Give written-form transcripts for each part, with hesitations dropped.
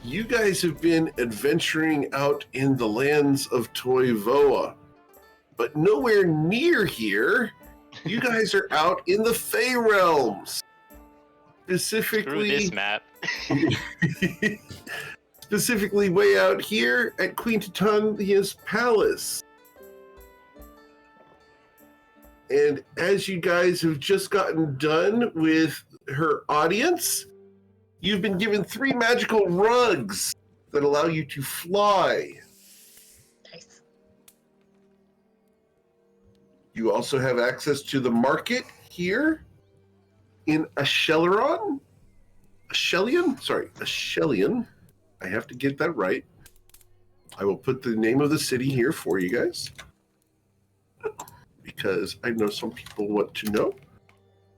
you guys have been adventuring out in the lands of Toivoa, but nowhere near here. You guys are out in the Fey realms. Screw this map. Specifically way out here at Queen Titania's palace. And as you guys have just gotten done with her audience, you've been given 3 magical rugs that allow you to fly. Nice. You also have access to the market here in Ashelion. Ashelion. I have to get that right. I will put the name of the city here for you guys, because I know some people want to know.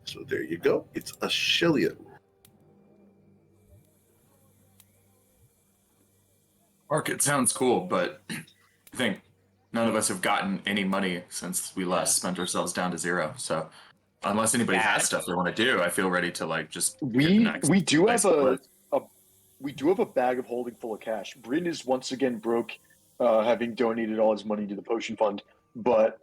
So there you go. It's Ashelion. Market sounds cool, but I think none of us have gotten any money since we last spent ourselves down to 0. So unless anybody has stuff they want to do, I feel ready to like just we do have we do have a bag of holding full of cash. Bryn is once again broke, having donated all his money to the potion fund. But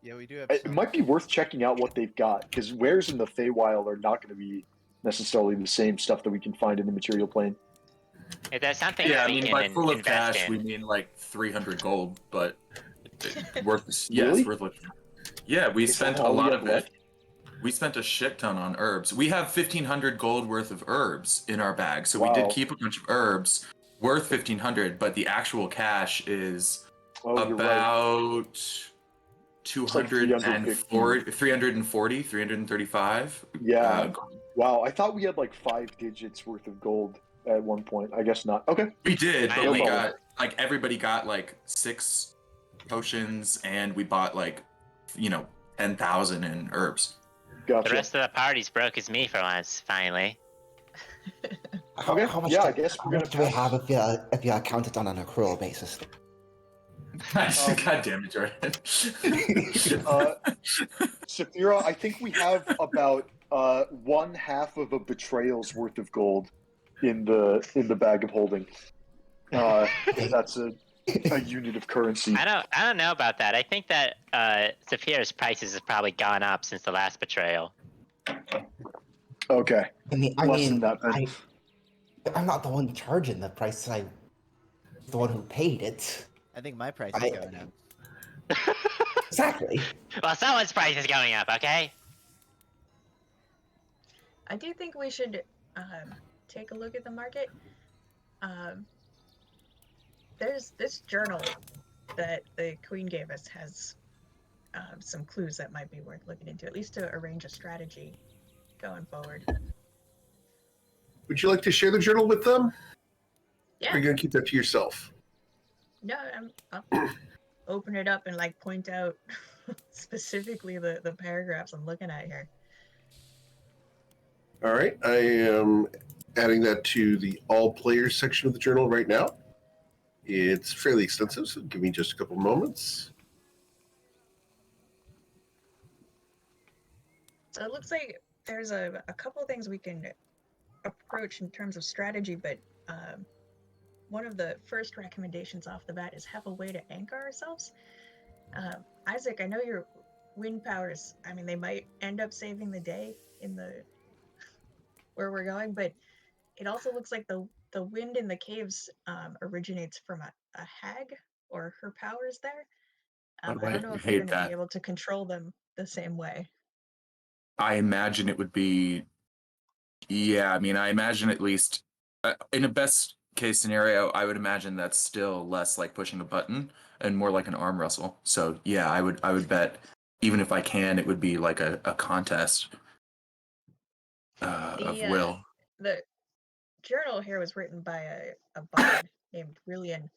yeah, we do have it might be worth checking out what they've got, because wares in the Feywild are not going to be necessarily the same stuff that we can find in the material plane. If there's something yeah, that I we mean, can by full of invest cash, in. we mean like 300 gold, but worth. Really? It's worth looking at. Yeah, we spent a all we lot have of it. We spent a shit ton on herbs. We have 1,500 gold worth of herbs in our bag, so we did keep a bunch of herbs worth 1,500, but the actual cash is about 240, 340, 335. Yeah. Wow, I thought we had like 5 digits worth of gold at one point. I guess not. Okay. We did, but No we problem. got like everybody got like 6 potions, and we bought like 10,000 in herbs. Gotcha. The rest of the party's broke as me for once, finally. How much I guess we're do we have if you account it on an accrual basis? God damn it, Jordan. Saphira, I think we have about 1/2 of a betrayal's worth of gold in the bag of holding. That's a unit of currency. I don't know about that. I think that Saphira's prices have probably gone up since the last betrayal. Okay. I'm not the one charging the price. I'm the one who paid it. I think my price is going up. Exactly. Well, someone's price is going up, okay? I do think we should take a look at the market. There's this journal that the Queen gave us has some clues that might be worth looking into, at least to arrange a strategy going forward. Would you like to share the journal with them? Yeah. Or are you going to keep that to yourself? No, I'll open it up and like point out specifically the paragraphs I'm looking at here. All right, I am adding that to the all players section of the journal right now. It's fairly extensive, so give me just a couple moments. So it looks like there's a couple of things we can approach in terms of strategy, but one of the first recommendations off the bat is have a way to anchor ourselves. Isaac, I know your wind powers, I mean, they might end up saving the day in where we're going, but it also looks like the wind in the caves originates from a hag or her powers there. I don't know if you're going to be able to control them the same way. I imagine it would be, I imagine at least in a best case scenario, I would imagine that's still less like pushing a button and more like an arm wrestle. So yeah, I would bet even if I can, it would be like a contest of will. The journal here was written by a bard named Rillian,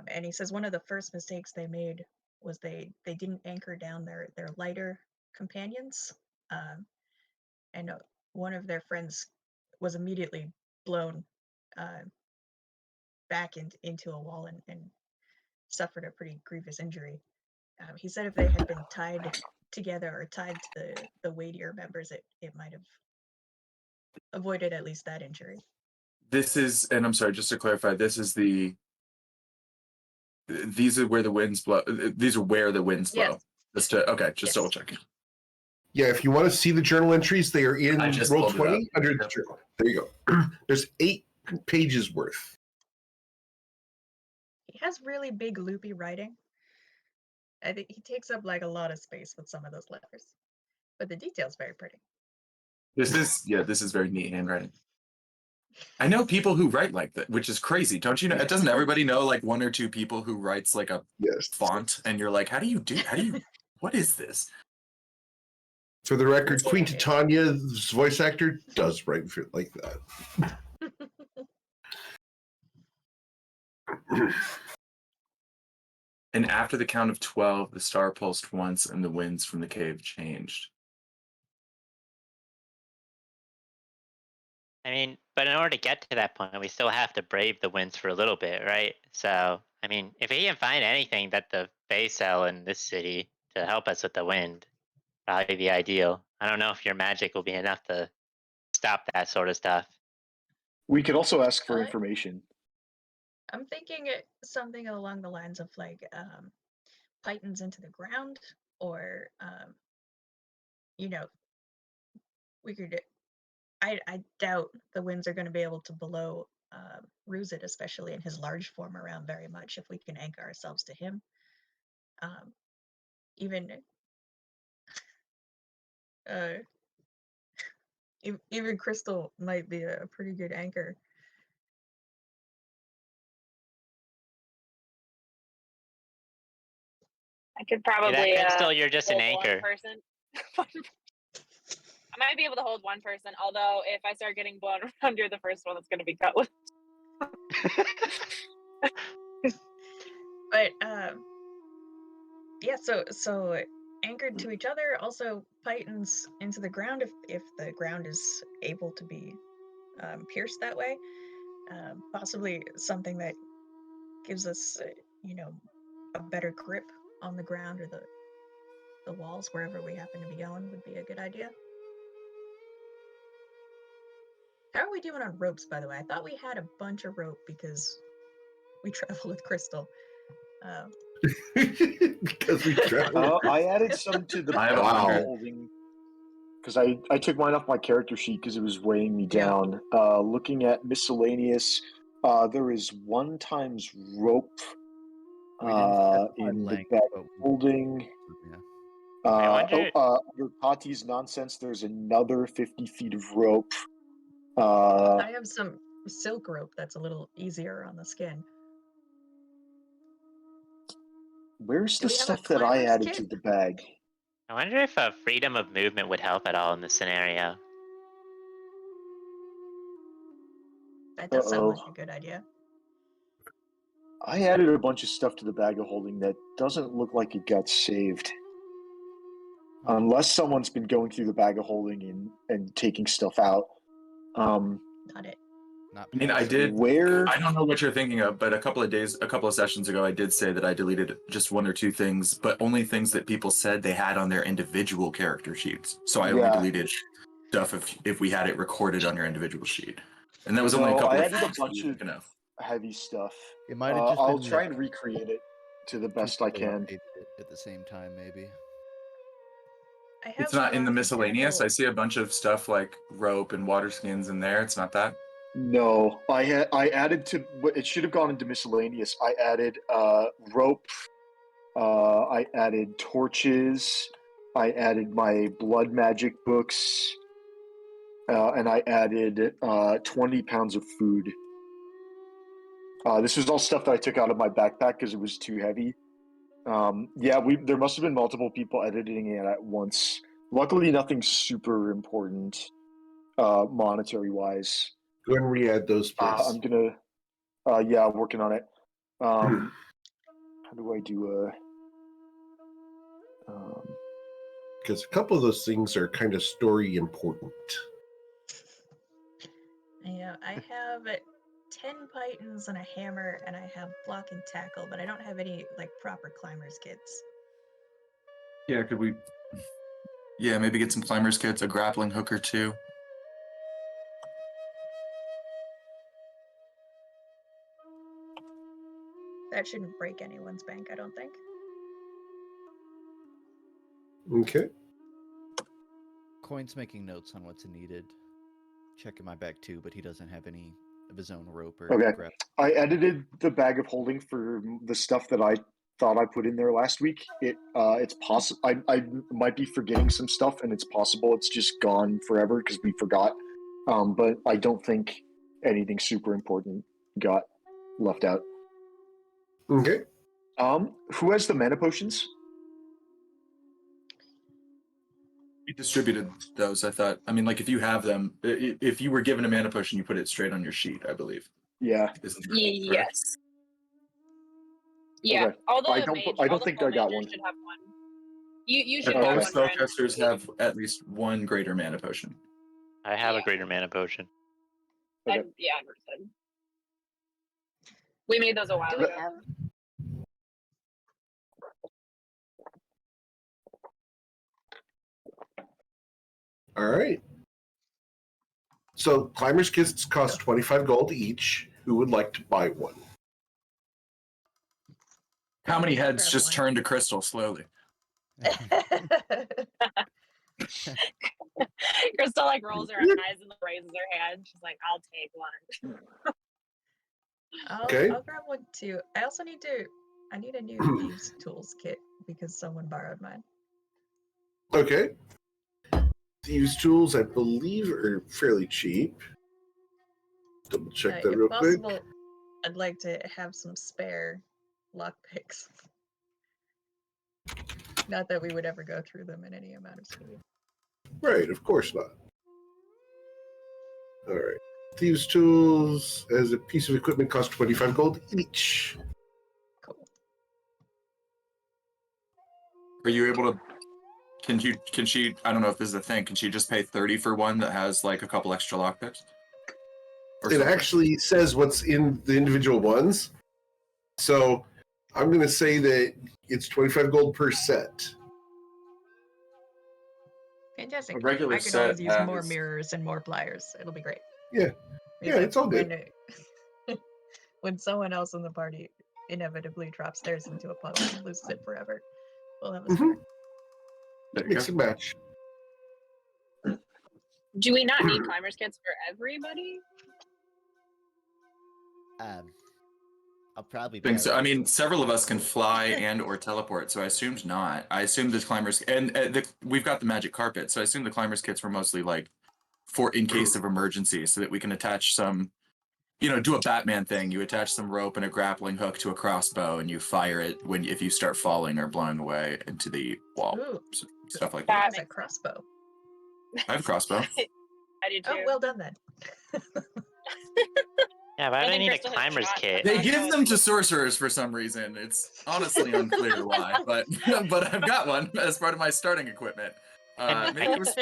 and he says one of the first mistakes they made was they didn't anchor down their lighter companions, and one of their friends was immediately blown back into a wall and suffered a pretty grievous injury. He said if they had been tied together or tied to the weightier members, it might have avoided at least that injury. This is, and I'm sorry, just to clarify, these are where the winds blow. These are where the winds blow. Yes. Just Yes. double checking. Yeah, if you want to see the journal entries, they are in I just roll pulled it 20 up. under the Yep. journal. There you go. There's 8 pages worth. He has really big loopy writing. I think he takes up like a lot of space with some of those letters, but the detail's very pretty. This is very neat handwriting. I know people who write like that, which is crazy. Don't you know? Doesn't everybody know like 1 or 2 people who writes like a Yes. font? And you're like, how do you, what is this? For the record, Yeah. Queen Titania's voice actor does write like that. And after the count of 12, the star pulsed once and the winds from the cave changed. I mean, but in order to get to that point, we still have to brave the winds for a little bit, right? So, I mean, if we can find anything that the Fae sell in this city to help us with the wind, probably be ideal. I don't know if your magic will be enough to stop that sort of stuff. We could also ask for Uh, information. I'm thinking something along the lines of like pythons into the ground, or you know, we could. I doubt the winds are going to be able to blow Ruzit, especially in his large form, around very much if we can anchor ourselves to him. Even even Crystal might be a pretty good anchor. I could Yeah, probably that Crystal, you're just an hold one anchor. person. I might be able to hold one person, although if I start getting blown around, you're the first one that's going to be cut with. But yeah, so anchored to each other, also pythons into the ground if the ground is able to be pierced that way. Possibly something that gives us, a better grip on the ground or the walls wherever we happen to be going would be a good idea. How are we doing on ropes, by the way? I thought we had a bunch of rope because we travel with Crystal. Because we travel. I added some to the I have Wow. 100. holding because I took mine off my character sheet because it was weighing me Yeah. down. Looking at miscellaneous, there is 1 times rope We didn't specify in the length, bag but holding. yeah. I wonder- Under Tati's nonsense, there's another 50 feet of rope. I have some silk rope that's a little easier on the skin. Where's Do the we have a stuff that I climber's added kit? to the bag? I wonder if a freedom of movement would help at all in this scenario. That does sound like Uh-oh. a good idea. I added a bunch of stuff to the bag of holding that doesn't look like it got saved. Unless someone's been going through the bag of holding and taking stuff out. Not it. Not I mean, I past. did. Where? I don't know what you're thinking of, but a couple of sessions ago, I did say that I deleted just 1 or 2 things, but only things that people said they had on their individual character sheets. So I only Yeah. deleted stuff if we had it recorded on your individual sheet, and that was only a No, couple I of added a things. bunch of Enough. heavy stuff. It might have just I'll been try that and recreate it to the two best I people can. updated it at the same time, maybe. I have It's not in the brought miscellaneous. I example- see a bunch of stuff like rope and water skins in there. It's not that. No, I added to it should have gone into miscellaneous. I added rope. I added torches. I added my blood magic books, and I added 20 pounds of food. This was all stuff that I took out of my backpack because it was too heavy. Yeah, there must have been multiple people editing it at once. Luckily, nothing super important, monetary wise. Go ahead and re-add those, please. I'm gonna, yeah, working on it. How do I do Because a couple of those things are kind of story important. I have 10 pythons and a hammer, and I have block and tackle, but I don't have any like proper climbers kits. Yeah, could we? Yeah, maybe get some climbers kits, a grappling hook or 2. That shouldn't break anyone's bank, I don't think. Okay. Coin's making notes on what's needed. Checking my bag too, but he doesn't have any of his own rope or Okay. grab. I edited the bag of holding for the stuff that I thought I put in there last week. It's possible I might be forgetting some stuff, and it's possible it's just gone forever because we forgot. But I don't think anything super important got left out. Okay. Who has the mana potions? We distributed those, I thought. I mean, like, if you have them, if you were given a mana potion, you put it straight on your sheet, I believe. Yeah. Isn't that correct? Yes. Yeah. Okay. All the I don't all the think full I got mages one. should have one. You should And have most one. Bryn. spellcasters have at least one greater mana potion. I have a Yeah. greater mana potion. Okay. Yeah, I understood. We made those a while Do we ago. have? All right. So climbers kits cost 25 gold each. Who would like to buy one? How many heads Grab just one. turn to crystal slowly? Crystal like rolls her eyes and raises her hand. She's like, "I'll take one." Okay. I'll grab one too. I also need a new thieves tools kit because someone borrowed mine. Okay. These tools, I believe, are fairly cheap. Double check that If real possible, quick. I'd like to have some spare lockpicks. Not that we would ever go through them in any amount of speed. Right, of course not. All right. Thieves tools as a piece of equipment cost 25 gold each. Cool. Are you able to? Can she? I don't know if this is a thing. Can she just pay 30 for one that has like a couple extra lockpicks? Or It something? actually says what's in the individual ones. So I'm going to say that it's 25 gold per set. Fantastic. A regular I could set always use more has- mirrors and more pliers. It'll be great. Yeah. Means Yeah, that it's all good. When someone else in the party inevitably drops theirs into a puddle and loses it forever, we'll have a spare. There you Mix go. and match. Do we not need climbers kits for everybody? I'll probably Think so. I borrow- mean, several of us can fly and or teleport, so I assumed not. I assumed the climbers and we've got the magic carpet, so I assume the climbers kits were mostly like for in case of emergency, so that we can attach some, do a Batman thing. You attach some rope and a grappling hook to a crossbow, and you fire it if you start falling or blowing away into the wall, Ooh, stuff like that that. has a crossbow. I have a crossbow. I do too. Oh, well done then. Yeah, why do I think need a Crystal has climber's shot kit? They Oh, give no, them to it's- sorcerers for some reason. It's honestly unclear why, but I've got one as part of my starting equipment. Maybe it was,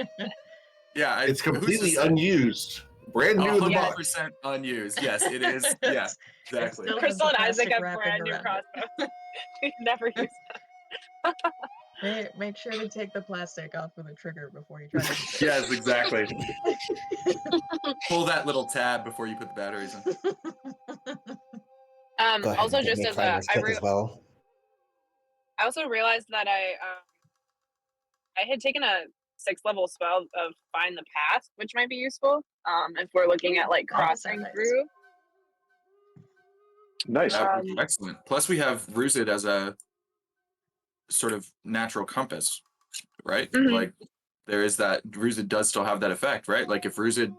yeah. It's who's to completely say? unused. Brand new in the box. 100% unused. Yes, it is. Yeah, exactly. still- Crystal and Isaac plastic have wrapping brand new around it. crossbows. We've never used them. Make sure to take the plastic off of the trigger before you try to use it. Yes, exactly. Pull that little tab before you put the batteries in. Go ahead Also, and give just me a as climber's kit as well. I also realized that I had taken a 6th level spell of Find the Path, which might be useful if we're looking at like That does sound crossing nice. through. Nice. Excellent. Plus, we have Ruzid as a sort of natural compass, right? Mhm. Like, there is that. Ruzid does still have that effect, right? Like, if Ruzid,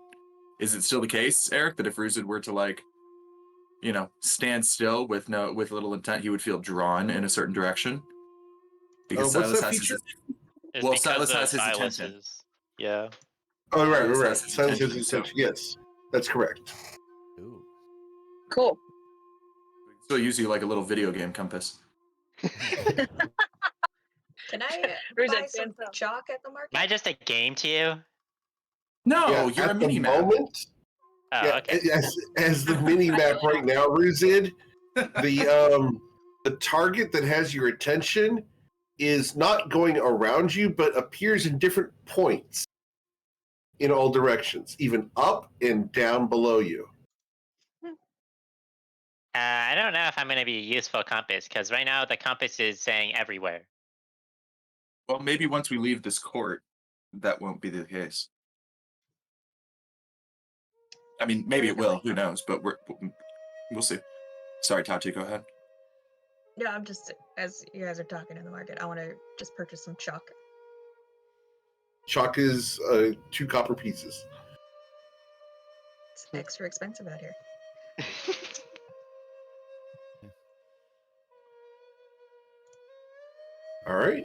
is it still the case, Eric, that if Ruzid were to like, stand still with little intent, he would feel drawn in a certain direction? Because What's Silas that has feature? It's Well, because Silas of has his attention. Silas's. Yeah. Oh, right. Silas has his Silence has attention, his so- attention. Yes, that's correct. Ooh. Cool. still use you like a little video game compass. Can I Where's buy that some stand chalk at the market? Am I just a game to you? No, Yeah, you're a at the mini map. moment, Oh, yeah, okay. as the mini map right now, Ruzid, the target that has your attention is not going around you, but appears in different points in all directions, even up and down below you. I don't know if I'm going to be a useful compass because right now the compass is saying everywhere. Well, maybe once we leave this court, that won't be the case. I mean, maybe it will. Who knows? But we'll see. Sorry, Tati, go ahead. Yeah, I'm just, as you guys are talking in the market, I want to just purchase some chalk. Chalk is 2 copper pieces. It's extra expensive out here. All right.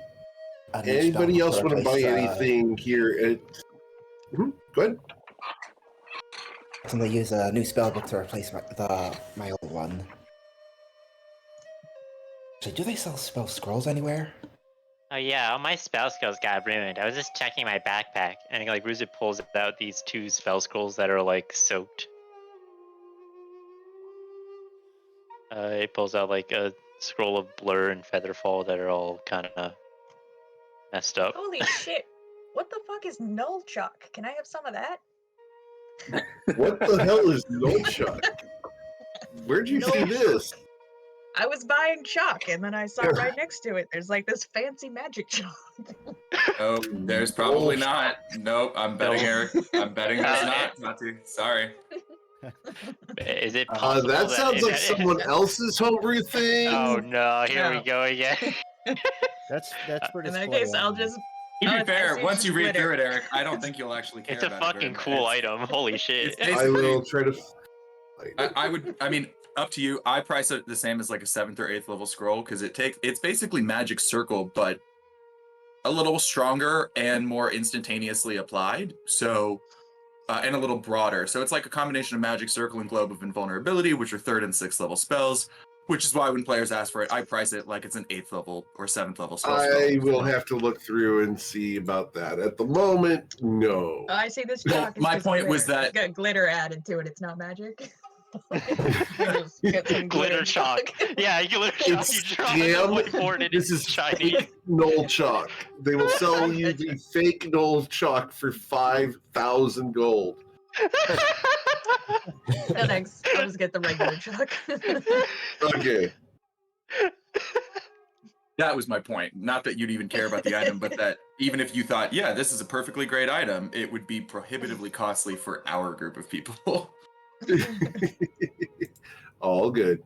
A new Anybody spell else book want to buy replace, anything here at... Go ahead. I'm gonna use a new spell book to replace my old one. So, do they sell spell scrolls anywhere? Oh yeah, all my spell skills got ruined. I was just checking my backpack, and like Ruzit pulls out these 2 spell scrolls that are like soaked. It pulls out like a scroll of blur and featherfall that are all kind of messed up. Holy shit! What the fuck is null chalk? Can I have some of that? What the hell is Nulchuck? Where'd you see this? I was buying chalk, and then I saw right next to it, there's like this fancy magic chalk. Oh, there's probably not. Nope, I'm betting Eric. I'm betting there's not, Tati. Sorry. Is it possible That sounds like that- someone else's homebrew thing. Oh no, here we No. go again. That's for In display. that case, I'll only. just. To Oh, be I fair, see, once it's you just read glitter. through it, Eric, I don't think you'll actually care It's a about it very fucking much. cool item. Holy shit. It's I will try to... I mean, up to you. I price it the same as like a 7th or 8th level scroll because it's basically magic circle, but a little stronger and more instantaneously applied. So, and a little broader. So it's like a combination of magic circle and globe of invulnerability, which are 3rd and 6th level spells. Which is why when players ask for it, I price it like it's an 8th level or 7th level spell. I will have to look through and see about that. At the moment, no. Oh, I see this Well, chalk. Is my just point was glitter. that- It's got glitter added to it. It's not magic. Just get some Glitter chalk. Yeah, glitter chalk. It's You draw on the scam. whiteboard and This it's is shiny. fake Null Chalk. They will sell you the fake Null Chalk for 5,000 gold. No thanks. I'll just get the regular chalk. Okay. That was my point. Not that you'd even care about the item, but that even if you thought, yeah, this is a perfectly great item, it would be prohibitively costly for our group of people. All good.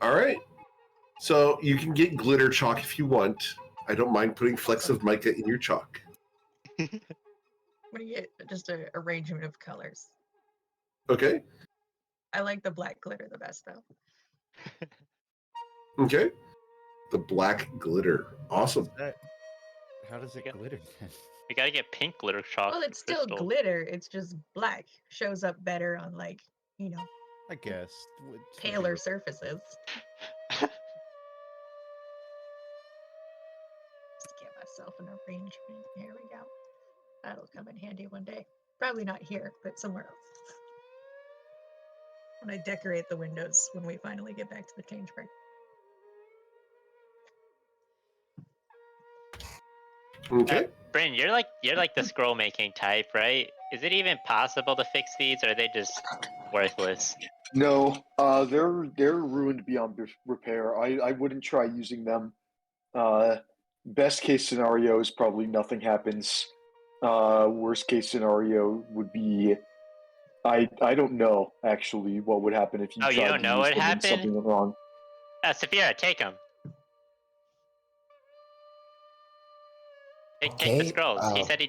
All right. So you can get glitter chalk if you want. I don't mind putting flecks of mica in your chalk. What do you get? Just a arrangement of colors. Okay. I like the black glitter the best, though. Okay. The black glitter. Awesome. How does it Yeah. glitter then? We gotta get pink glitter chalk. Well, it's still crystal. glitter. It's just black. Shows up better on, like, you know, I guess. It's paler surfaces. Just get myself an arrangement. Here we go. That'll come in handy one day. Probably not here, but somewhere else. When I decorate the windows when we finally get back to the change break. Okay. Bryn, you're like the scroll making type, right? Is it even possible to fix these, or are they just worthless? No, they're ruined beyond repair. I wouldn't try using them. Best case scenario is probably nothing happens. Worst case scenario would be I don't know actually what would happen if you Oh, tried you don't to know use what them and happened? something went wrong. Saphira, take them. Take the Okay, scrolls. He said he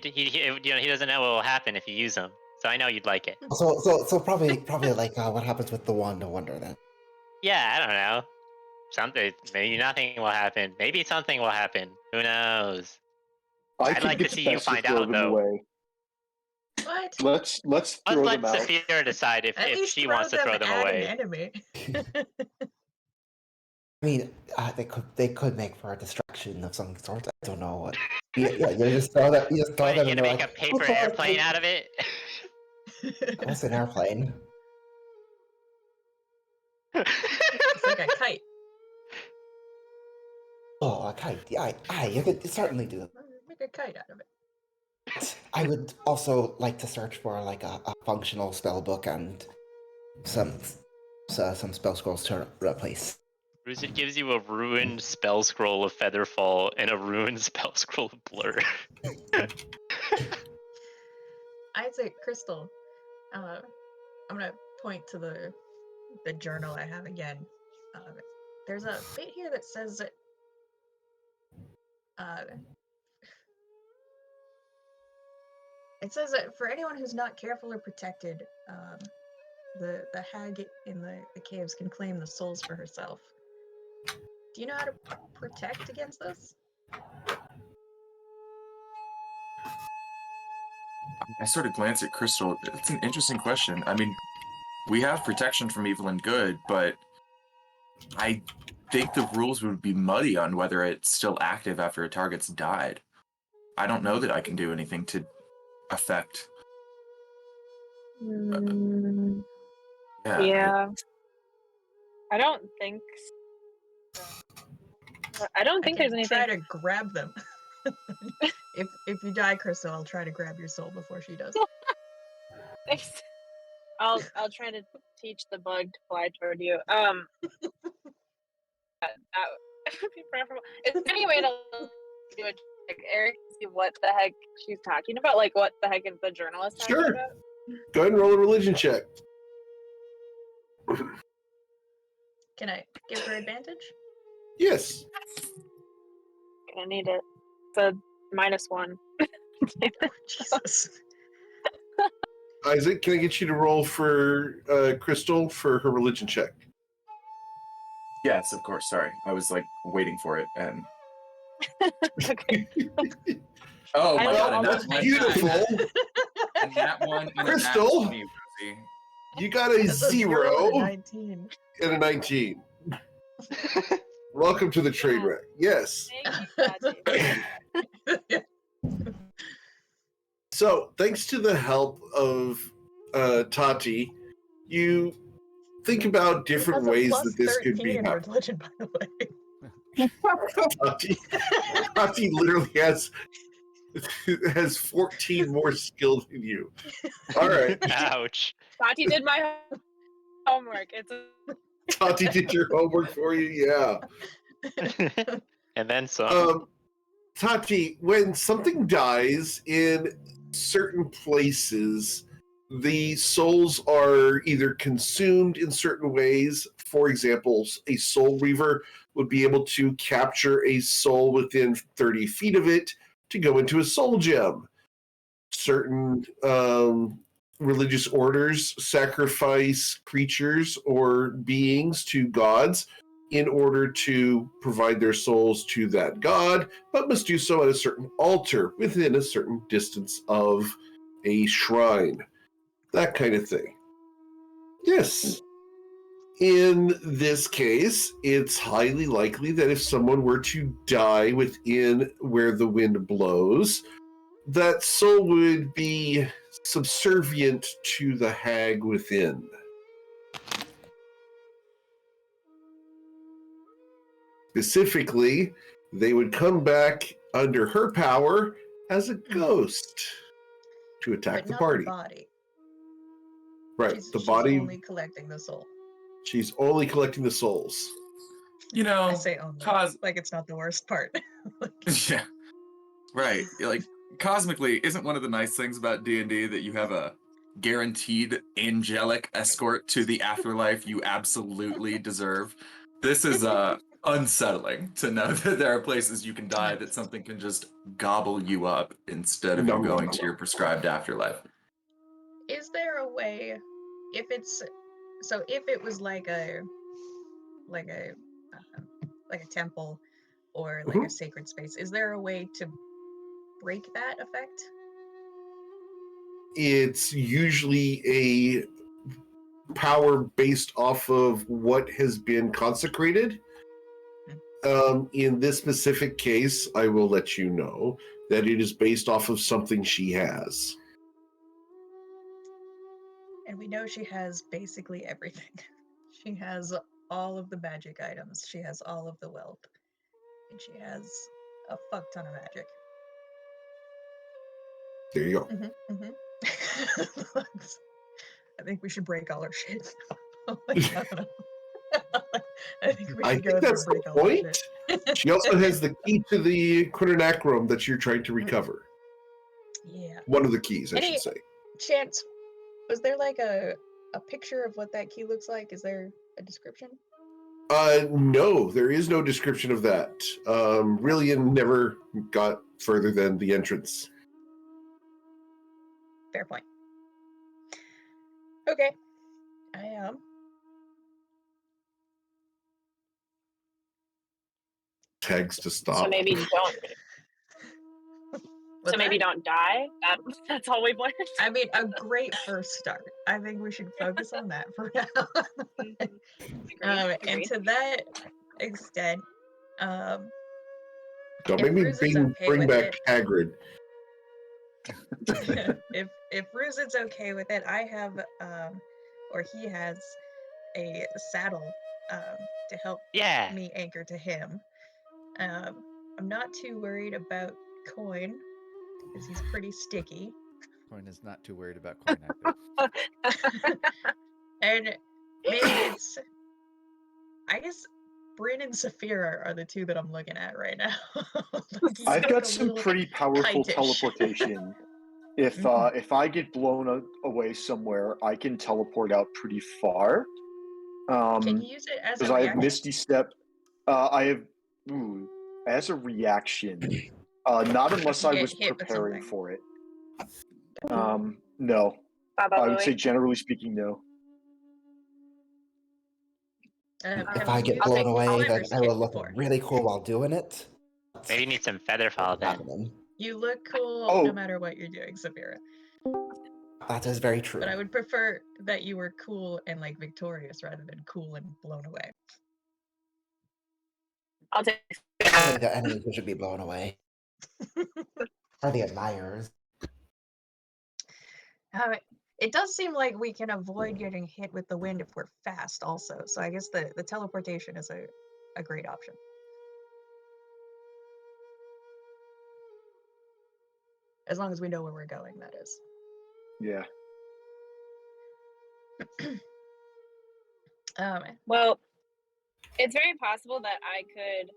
doesn't know what will happen if you use them. So I know you'd like it. So probably like what happens with the Wand of Wonder then. Yeah, I don't know. Something. Maybe nothing will happen. Maybe something will happen. Who knows? I I'd could like get to the see you best to find throw out, them though. away. What? Let's throw Let's let them out. Saphira decide if At least she wants to throw them at away. an enemy. I mean, they could make for a distraction of some sort. I don't know what. Yeah, you just throw that. You just throw What, them you and gonna they're make like, a paper "Oh, airplane hey, out of it? what's an airplane? It's like a kite. Oh, a kite. Yeah, you could certainly do that. Make a kite out of it. I would also like to search for like a functional spell book and some some spell scrolls to replace. It gives you a ruined spell scroll of Featherfall and a ruined spell scroll of Blur. I'd say, Crystal, I'm gonna point to the journal I have again. There's a bit here that says that it says that for anyone who's not careful or protected, the hag in the caves can claim the souls for herself. Do you know how to protect against this? I sort of glance at Crystal. It's an interesting question. I mean, we have protection from evil and good, but I think the rules would be muddy on whether it's still active after a target's died. I don't know that I can do anything to affect. Yeah. I don't think. I don't think there's anything. Try to grab them. if you die, Crystal, I'll try to grab your soul before she does. I'll try to teach the bug to fly toward you. That would be preferable. Is there any way to do a check, Eric, to see what the heck she's talking about? Like what the heck is the journalist talking Sure. about? Go ahead and roll a religion check. Can I give her advantage? Yes. Gonna need it. It's a -1. Jesus. Isaac, can I get you to roll for Crystal for her religion check? Yes, of course. Sorry, I was like waiting for it, and Okay. oh I my don't god, know, and that's almost Beautiful. and that one. And Crystal? An actual Rosie. You got a That's a 0 and a 0 19. and a 19. Welcome to the train wreck. Yes. Thank you, Tati. So, thanks to the help of Tati, you think about different That's a ways plus that this could 13 be in happening. religion, by the way. Tati literally has 14 more skill than you. All right. Ouch. Tati did my homework. It's Tati did your homework for you? Yeah. And then some. Tati, when something dies in certain places, the souls are either consumed in certain ways. For example, a soul reaver would be able to capture a soul within 30 feet of it to go into a soul gem. Certain religious orders sacrifice creatures or beings to gods in order to provide their souls to that god, but must do so at a certain altar within a certain distance of a shrine. That kind of thing. Yes. In this case, it's highly likely that if someone were to die within where the wind blows, that soul would be subservient to the hag within. Specifically, they would come back under her power as a ghost to attack But the not party. the body. Right, She's body. only collecting the soul. She's only collecting the souls. You know, I say only. Like it's not the worst part. yeah, right. Like cosmically, isn't one of the nice things about D&D that you have a guaranteed angelic escort to the afterlife you absolutely deserve? This is unsettling to know that there are places you can die that something can just gobble you up instead of you going to your prescribed afterlife. Is there a way, if it was like a temple or like a sacred space, is there a way to break that effect? It's usually a power based off of what has been consecrated. In this specific case, I will let you know that it is based off of something she has. And we know she has basically everything. She has all of the magic items. She has all of the wealth. And she has a fuck ton of magic. There you go. I think we should break all her shit. I think we I should go think there that's and the break all that point. shit. She also has the key to the quinernacrum that you're trying to recover. Yeah. One of the keys, I Any should say. chance? Was there like a picture of what that key looks like? Is there a description? No, there is no description of that. Rillian never got further than the entrance. Fair point. Okay. I am. Tags to stop. So maybe don't. What's So maybe that? don't die. That's all we've learned. I mean, a great first start. I think we should focus on that for now. And Agreed. to that extent, Don't if make me Ruse is okay bring with back Hagrid. if Ruse is okay with it, I have or he has a saddle to help Yeah. me anchor to him. I'm not too worried about Coin because he's pretty sticky. Coin is not too worried about Coin either. And maybe it's, I guess Bryn and Saphira are the two that I'm looking at right now. He's I've got got a some little pretty powerful kite-ish. teleportation. If if I get blown away somewhere, I can teleport out pretty far. Can you use it as Because a I have reaction? Misty Step. I have as a reaction. Not unless You I get was hit with preparing something. for it. No. Baba I would say Booey. generally speaking, no. Have If you I get used blown away, Climber's then I Kit will look before? really cool while doing it. Maybe you need some feather fall then. Happening. You look cool Oh. no matter what you're doing, Saphira. That is very true. But I would prefer that you were cool and like victorious rather than cool and blown away. I'll take. Only the enemies who should be blown away. Are the admirers. It does seem like we can avoid getting hit with the wind if we're fast also. So I guess the teleportation is a great option. As long as we know where we're going, that is. Yeah. Well, it's very possible that I could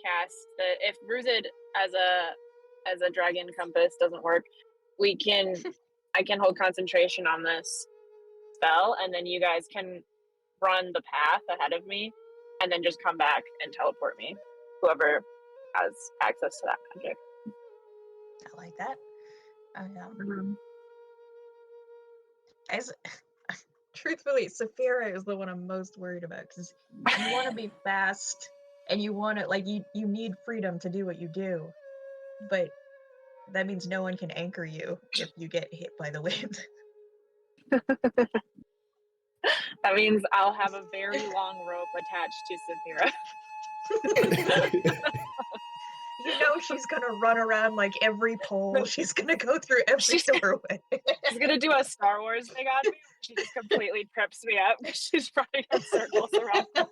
cast the if Ruzid as a dragon compass doesn't work, I can hold concentration on this spell, and then you guys can run the path ahead of me, and then just come back and teleport me. Whoever has access to that magic. I like that. As truthfully, Saphira is the one I'm most worried about because you want to be fast and you want to you need freedom to do what you do, but that means no one can anchor you if you get hit by the wind. That means I'll have a very long rope attached to Saphira. You know she's gonna run around like every pole. She's gonna go through every doorway. She's gonna do a Star Wars thing on me. She just completely trips me up. She's running in circles around me.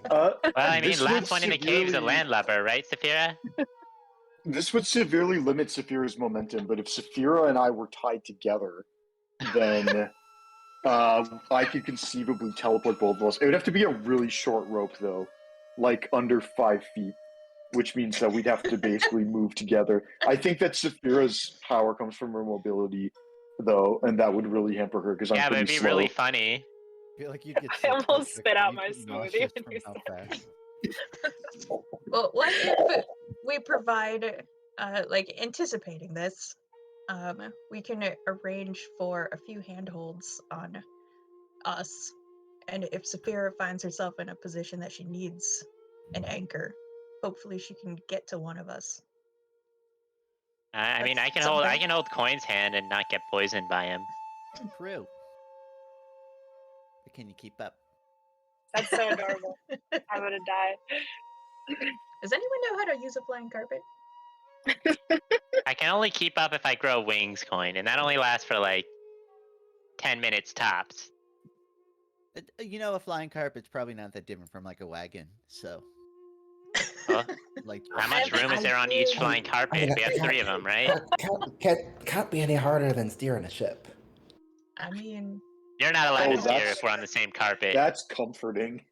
Well, I mean, This would last one in the cave is a severely- landlubber, right, Saphira? This would severely limit Saphira's momentum, but if Saphira and I were tied together, then I could conceivably teleport both of us. It would have to be a really short rope, though, like under 5 feet, which means that we'd have to basically move together. I think that Saphira's power comes from her mobility, though, and that would really hamper her because I'm Yeah, but pretty it'd be slow. really funny. I feel like you'd get I so almost sick spit out you'd my get smoothie nauseous when from you how said fast. Well, what if we provide, anticipating this, we can arrange for a few handholds on us, and if Saphira finds herself in a position that she needs an anchor, hopefully she can get to one of us. I mean, That's I can hold Coin's hand and not get poisoned by him. True. But can you keep up? That's so adorable. I would have died. Does anyone know how to use a flying carpet? I can only keep up if I grow wings, Coin, and that only lasts for like 10 minutes tops. You know, a flying carpet's probably not that different from like a wagon. So, Huh? like, How much room is there on each flying carpet? We have 3 of them, right? Can't be any harder than steering a ship. I mean, You're not allowed Oh, to steer that's- if we're on the same carpet. That's comforting.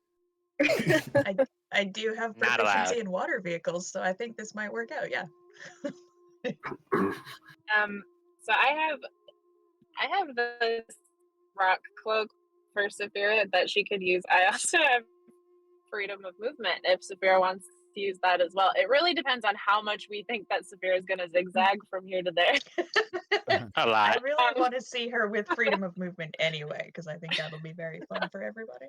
I do have Not proficiency allowed. in water vehicles, so I think this might work out. Yeah. So I have this rock cloak for Saphira that she could use. I also have freedom of movement if Saphira wants to use that as well. It really depends on how much we think that Saphira is going to zigzag from here to there. A I lot. really want to see her with freedom of movement anyway, because I think that'll be very fun for everybody.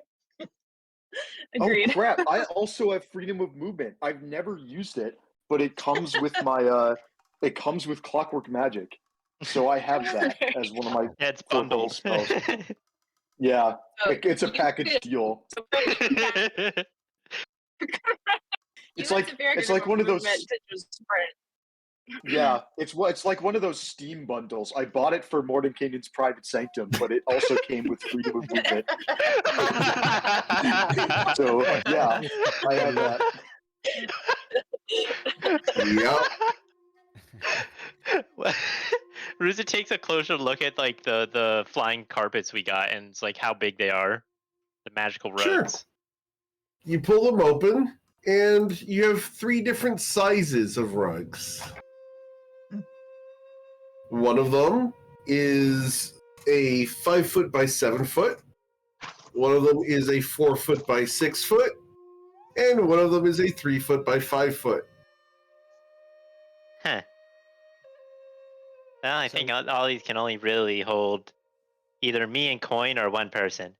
Agreed. Oh crap! I also have freedom of movement. I've never used it, but it comes with my it comes with clockwork magic, so I have that as one of my. Yeah, it's Four bundled. spells. Yeah, So it's a you package could- deal. You It's have like Saphira it's freedom like one of those. movement to just sprint. Yeah, it's like one of those Steam bundles. I bought it for Mordenkainen's Private Sanctum, but it also came with freedom of movement. So yeah, I have that. Yep. Ruza takes a closer look at like the flying carpets we got, and it's like how big they are, the magical rugs. Sure. You pull them open, and you have 3 different sizes of rugs. One of them is a 5 foot by 7 foot. One of them is a 4 foot by 6 foot, and one of them is a 3 foot by 5 foot. Huh. Well, I think all these can only really hold either me and Coin or one person.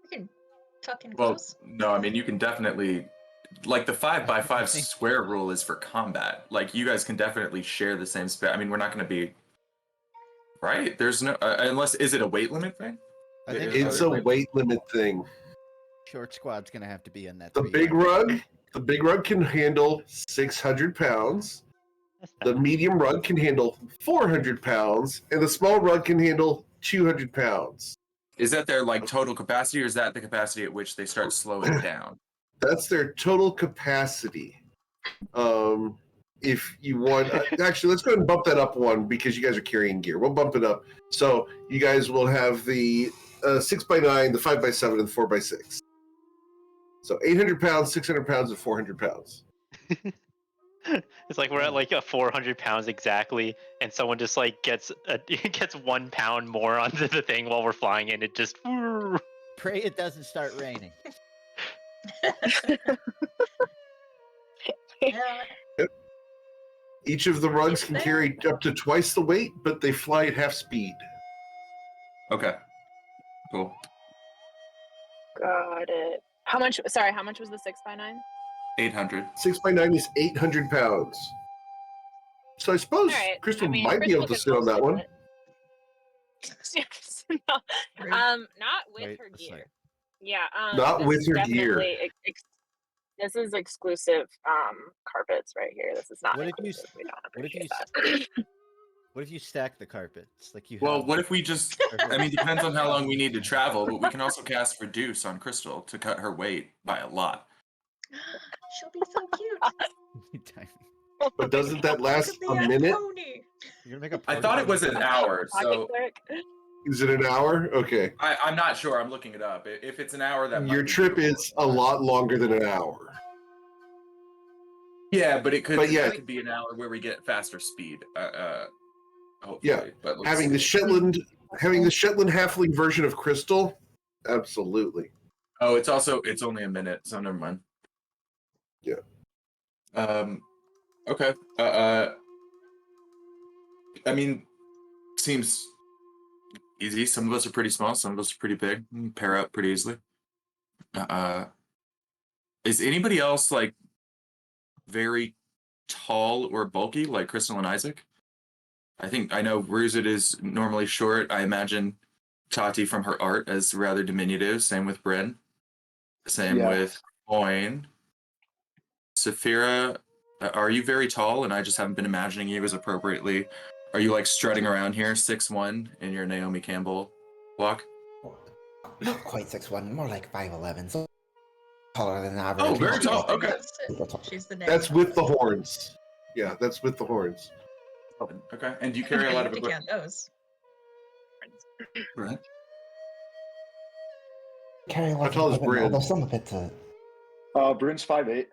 We can tuck in Well, close. no, I mean you can definitely, like the 5x5 square rule is for combat. Like you guys can definitely share the same space. I mean, we're not going to be right. There's no unless is it a weight limit thing? I think It's a weight limit thing. short squad's gonna have to be in that. The 3 big yard. rug can handle 600 pounds. The medium rug can handle 400 pounds, and the small rug can handle 200 pounds. Is that their like total capacity, or is that the capacity at which they start slowing down? That's their total capacity. If you want, actually, let's go ahead and bump that up one because you guys are carrying gear. We'll bump it up. So you guys will have the 6x9, the 5x7, and the 4x6. So 800 pounds, 600 pounds, and 400 pounds. It's like we're at like a 400 pounds exactly, and someone just like gets 1 pound more onto the thing while we're flying, and it just. Pray it doesn't start raining. Yeah, Each of the rugs can carry up to twice the weight, but they fly at half speed. Okay, cool. Got it. How much? Sorry, how much was the 6x9? 800. 6x9 is 800 pounds. So I suppose All right. Crystal I mean, might be able to Crystal sit on can that one. Yes. No. rude. Not with Wait her a gear. second. Yeah. Not this with is her gear. definitely this is exclusive carpets right here. This is not What if you inclusive. We don't what if you appreciate that. What if you stack the carpets like you? Well, have what if we just? I mean, depends on how long we need to travel, but we can also cast Reduce on Crystal to cut her weight by a lot. she'll be so cute. Tiny. But doesn't that last Look a at the minute? pony. You're gonna make a. I thought it was an hour, Pocket so clerk. Is it an hour? Okay. I'm not sure. I'm looking it up. If it's an hour, that might Your be trip doable. is a lot longer than an hour. Yeah, but it could. But yeah. It could be an hour where we get faster speed. Hopefully. Yeah, But let's Having the see. Shetland halfling version of Crystal, absolutely. Oh, it's only a minute, so never mind. Yeah. Okay. I mean, seems easy. Some of us are pretty small. Some of us are pretty big. We can pair up pretty easily. Is anybody else like very tall or bulky, like Crystal and Isaac? I know Ruzit is normally short. I imagine Tati from her art as rather diminutive. Same with Bryn. Same Yeah. with Coin. Saphira, are you very tall? And I just haven't been imagining you as appropriately. Are you like strutting around here, 6'1", in your Naomi Campbell walk? Not quite 6'1", more like 5'11", so taller than average. Oh, very not tall. super Okay. tall. She's the next. That's with the horns. Yeah, that's with the horns. Okay. And do you carry a lot of You equipment? count those. Right. Carry a lot tall of is equipment, although Bryn? some of it's Bryn's 5'8".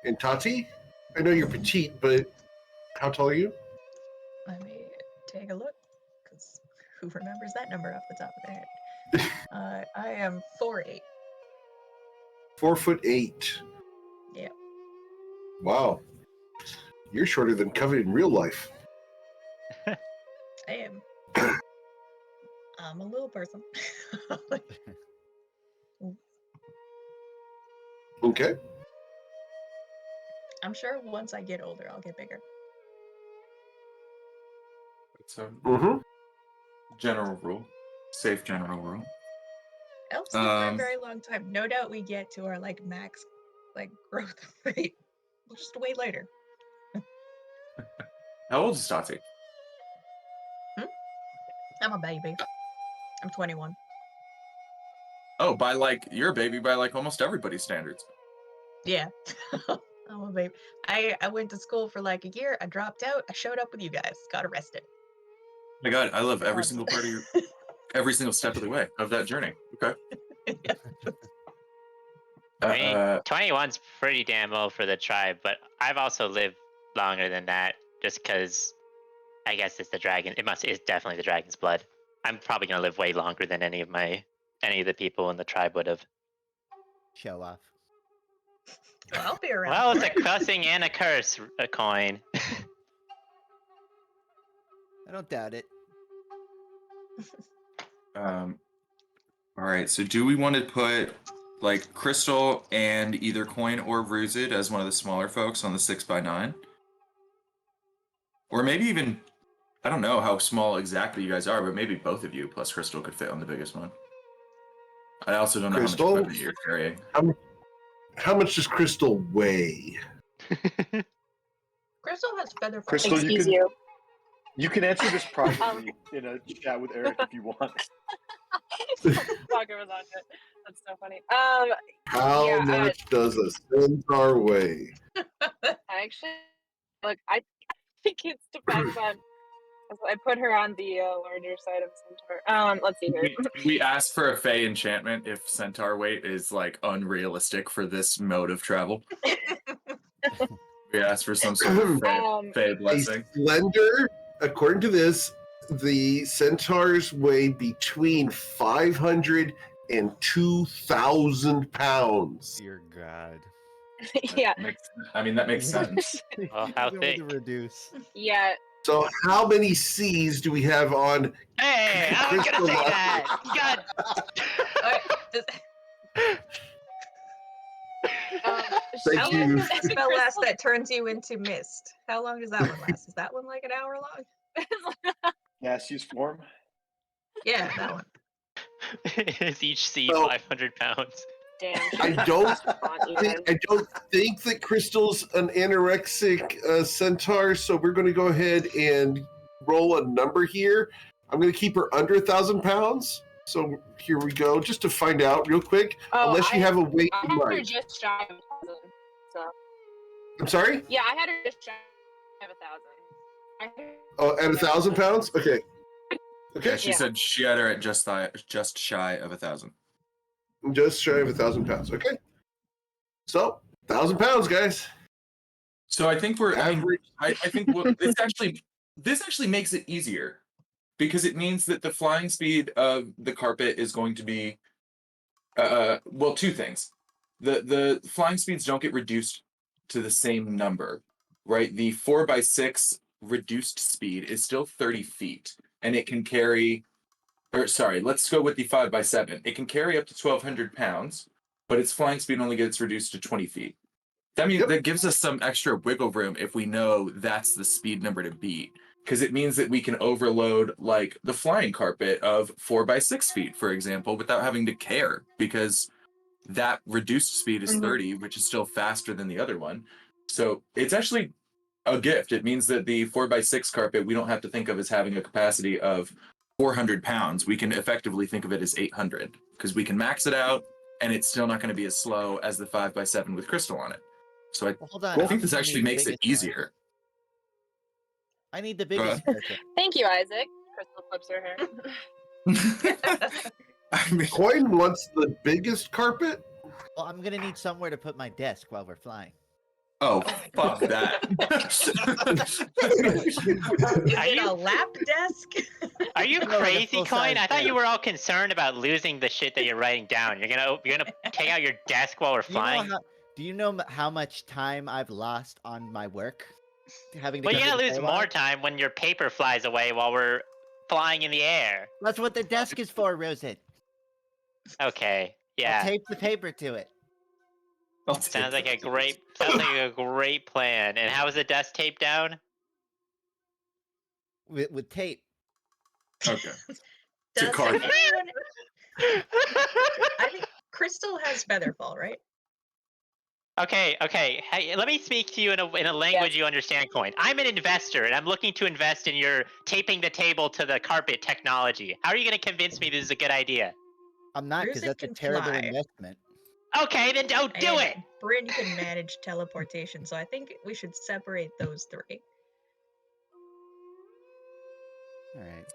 And Tati? I know you're petite, but how tall are you? Let me take a look, because who remembers that number off the top of their head? I am 4'8". 4'8". Yeah. Wow. You're shorter than Covet in real life. I am. I'm a little person. Okay. I'm sure once I get older, I'll get bigger. It's a Mm-hmm. general rule. Safe general rule. Elves live for a very long time. No doubt we get to our like max like growth rate just way later. How old is Tati? I'm a baby. I'm 21. Oh, by like you're a baby by like almost everybody's standards. Yeah. I'm a baby. I went to school for like a year. I dropped out. I showed up with you guys. Got arrested. My God, I love every Once. single part of your, every single step of the way of that journey. Okay. I mean, 21's pretty damn low for the tribe, but I've also lived longer than that just because I guess it's the dragon. It's definitely the dragon's blood. I'm probably going to live way longer than any of the people in the tribe would have. Show off. Well, I'll be around. Well, it's for a it. cussing and a curse a coin. I don't doubt it. All right. So, do we want to put like Crystal and either Coin or Ruzid as one of the smaller folks on the 6x9, or maybe even I don't know how small exactly you guys are, but maybe both of you plus Crystal could fit on the biggest one. I also don't know Crystal? how much equipment you're carrying. How much does Crystal weigh? Crystal has feather. Crystal, Excuse you. you can answer this privately in a chat with Eric if you want. Fuck, it was on it. That's so funny. How Yeah, much does a centaur weigh? Actually, look, I think it depends on. I put her on the larger side of Centaur. Let's see here. We asked for a Fey enchantment if centaur weight is like unrealistic for this mode of travel. We asked for some sort of Fey A blessing. slender, according to this, the centaurs weigh between 500 and 2,000 pounds. Dear God. Yeah, That makes sense. Well, how Going thick? to reduce. yeah. So how many C's do we have on? Hey, I was gonna say that. God. Thank How you. long does the spell last that turns you into mist? How long does that one last? Is that one like an hour long? Gaseous form. Yeah, that one. Is each C So- 500 pounds? Damn. I don't Even. I don't think that Crystal's an anorexic centaur, so we're going to go ahead and roll a number here. I'm going to keep her under 1,000 pounds. So here we go, just to find out real quick. Unless you have a weight I in had her mind. just shy of 1,000. So I'm sorry? yeah, I had her just shy of 1,000. Oh, at 1,000 pounds? Okay. Okay. Yeah, she Yeah. said she had her at just shy of 1,000. Just shy of 1,000 pounds. Okay. So, 1,000 pounds, guys. So I think Average. I think this actually makes it easier because it means that the flying speed of the carpet is going to be two things. The flying speeds don't get reduced to the same number, right? The 4x6 reduced speed is still 30 feet, and it can carry. Or sorry, let's go with the 5x7. It can carry up to 1,200 pounds, but its flying speed only gets reduced to 20 feet. That means that gives us some extra wiggle room if we know that's the speed number to beat, because it means that we can overload like the flying carpet of 4x6 feet, for example, without having to care, because that reduced speed is 30, which is still faster than the other one. So it's actually a gift. It means that the 4x6 carpet we don't have to think of as having a capacity of 400 pounds. We can effectively think of it as 800 because we can max it out and it's still not going to be as slow as the 5x7 with crystal on it. So Well, hold on. I think this I'm actually the makes it biggest one. easier. I need the biggest present. Thank you, Isaac. Crystal flips her hair. I mean, Coin wants the biggest carpet. Well, I'm gonna need somewhere to put my desk while we're flying. oh, Oh fuck that. Is Are it you- a lap desk? Are you No, like a crazy, full-size Coin? I thought you desk. were all concerned about losing the shit that you're writing down. You're gonna take out your desk while we're flying. Do you know how much time I've lost on my work? Having to Well, come you're to gonna the lose Toivoan? more time when your paper flies away while we're flying in the air. That's what the desk is for, Rosen. Okay, I'll yeah. tape the paper to it. I'll take Sounds like that. sounds like a great plan. And how is the desk taped down? With tape. Okay. Does card. anyone? I think Crystal has Featherfall, right? Okay. Hey, let me speak to you in a language you understand, Coin. I'm an investor, and I'm looking to invest in your taping the table to the carpet technology. How are you going to convince me this is a good idea? I'm not, because Ruzik that's a can terrible fly. investment. Okay, then don't do And it. Bryn can manage teleportation, so I think we should separate those three. All right.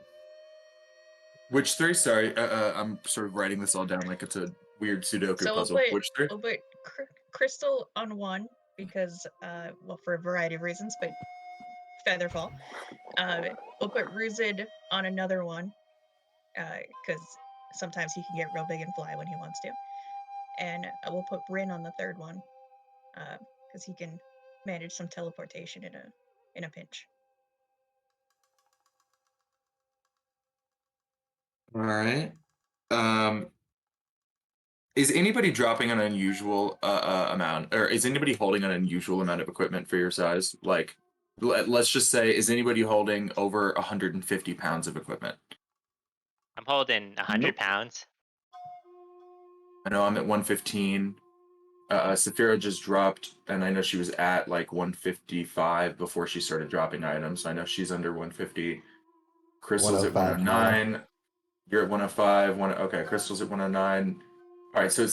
Which three? Sorry, I'm sort of writing this all down like it's a weird Sudoku So puzzle. Which three? we'll put Crystal on one because, well, for a variety of reasons, but Featherfall. We'll put Ruzid on another one because sometimes he can get real big and fly when he wants to. And we'll put Bryn on the third one because he can manage some teleportation in a pinch. All right. Is anybody dropping an unusual amount, or is anybody holding an unusual amount of equipment for your size? Like, let's just say, is anybody holding over 150 pounds of equipment? I'm holding 100 pounds. I know I'm at 115. Saphira just dropped, and I know she was at like 155 before she started dropping items. I know she's under 150. Crystal's at 105 now. 109. You're at 105. Okay, Crystal's at 109. All right, so it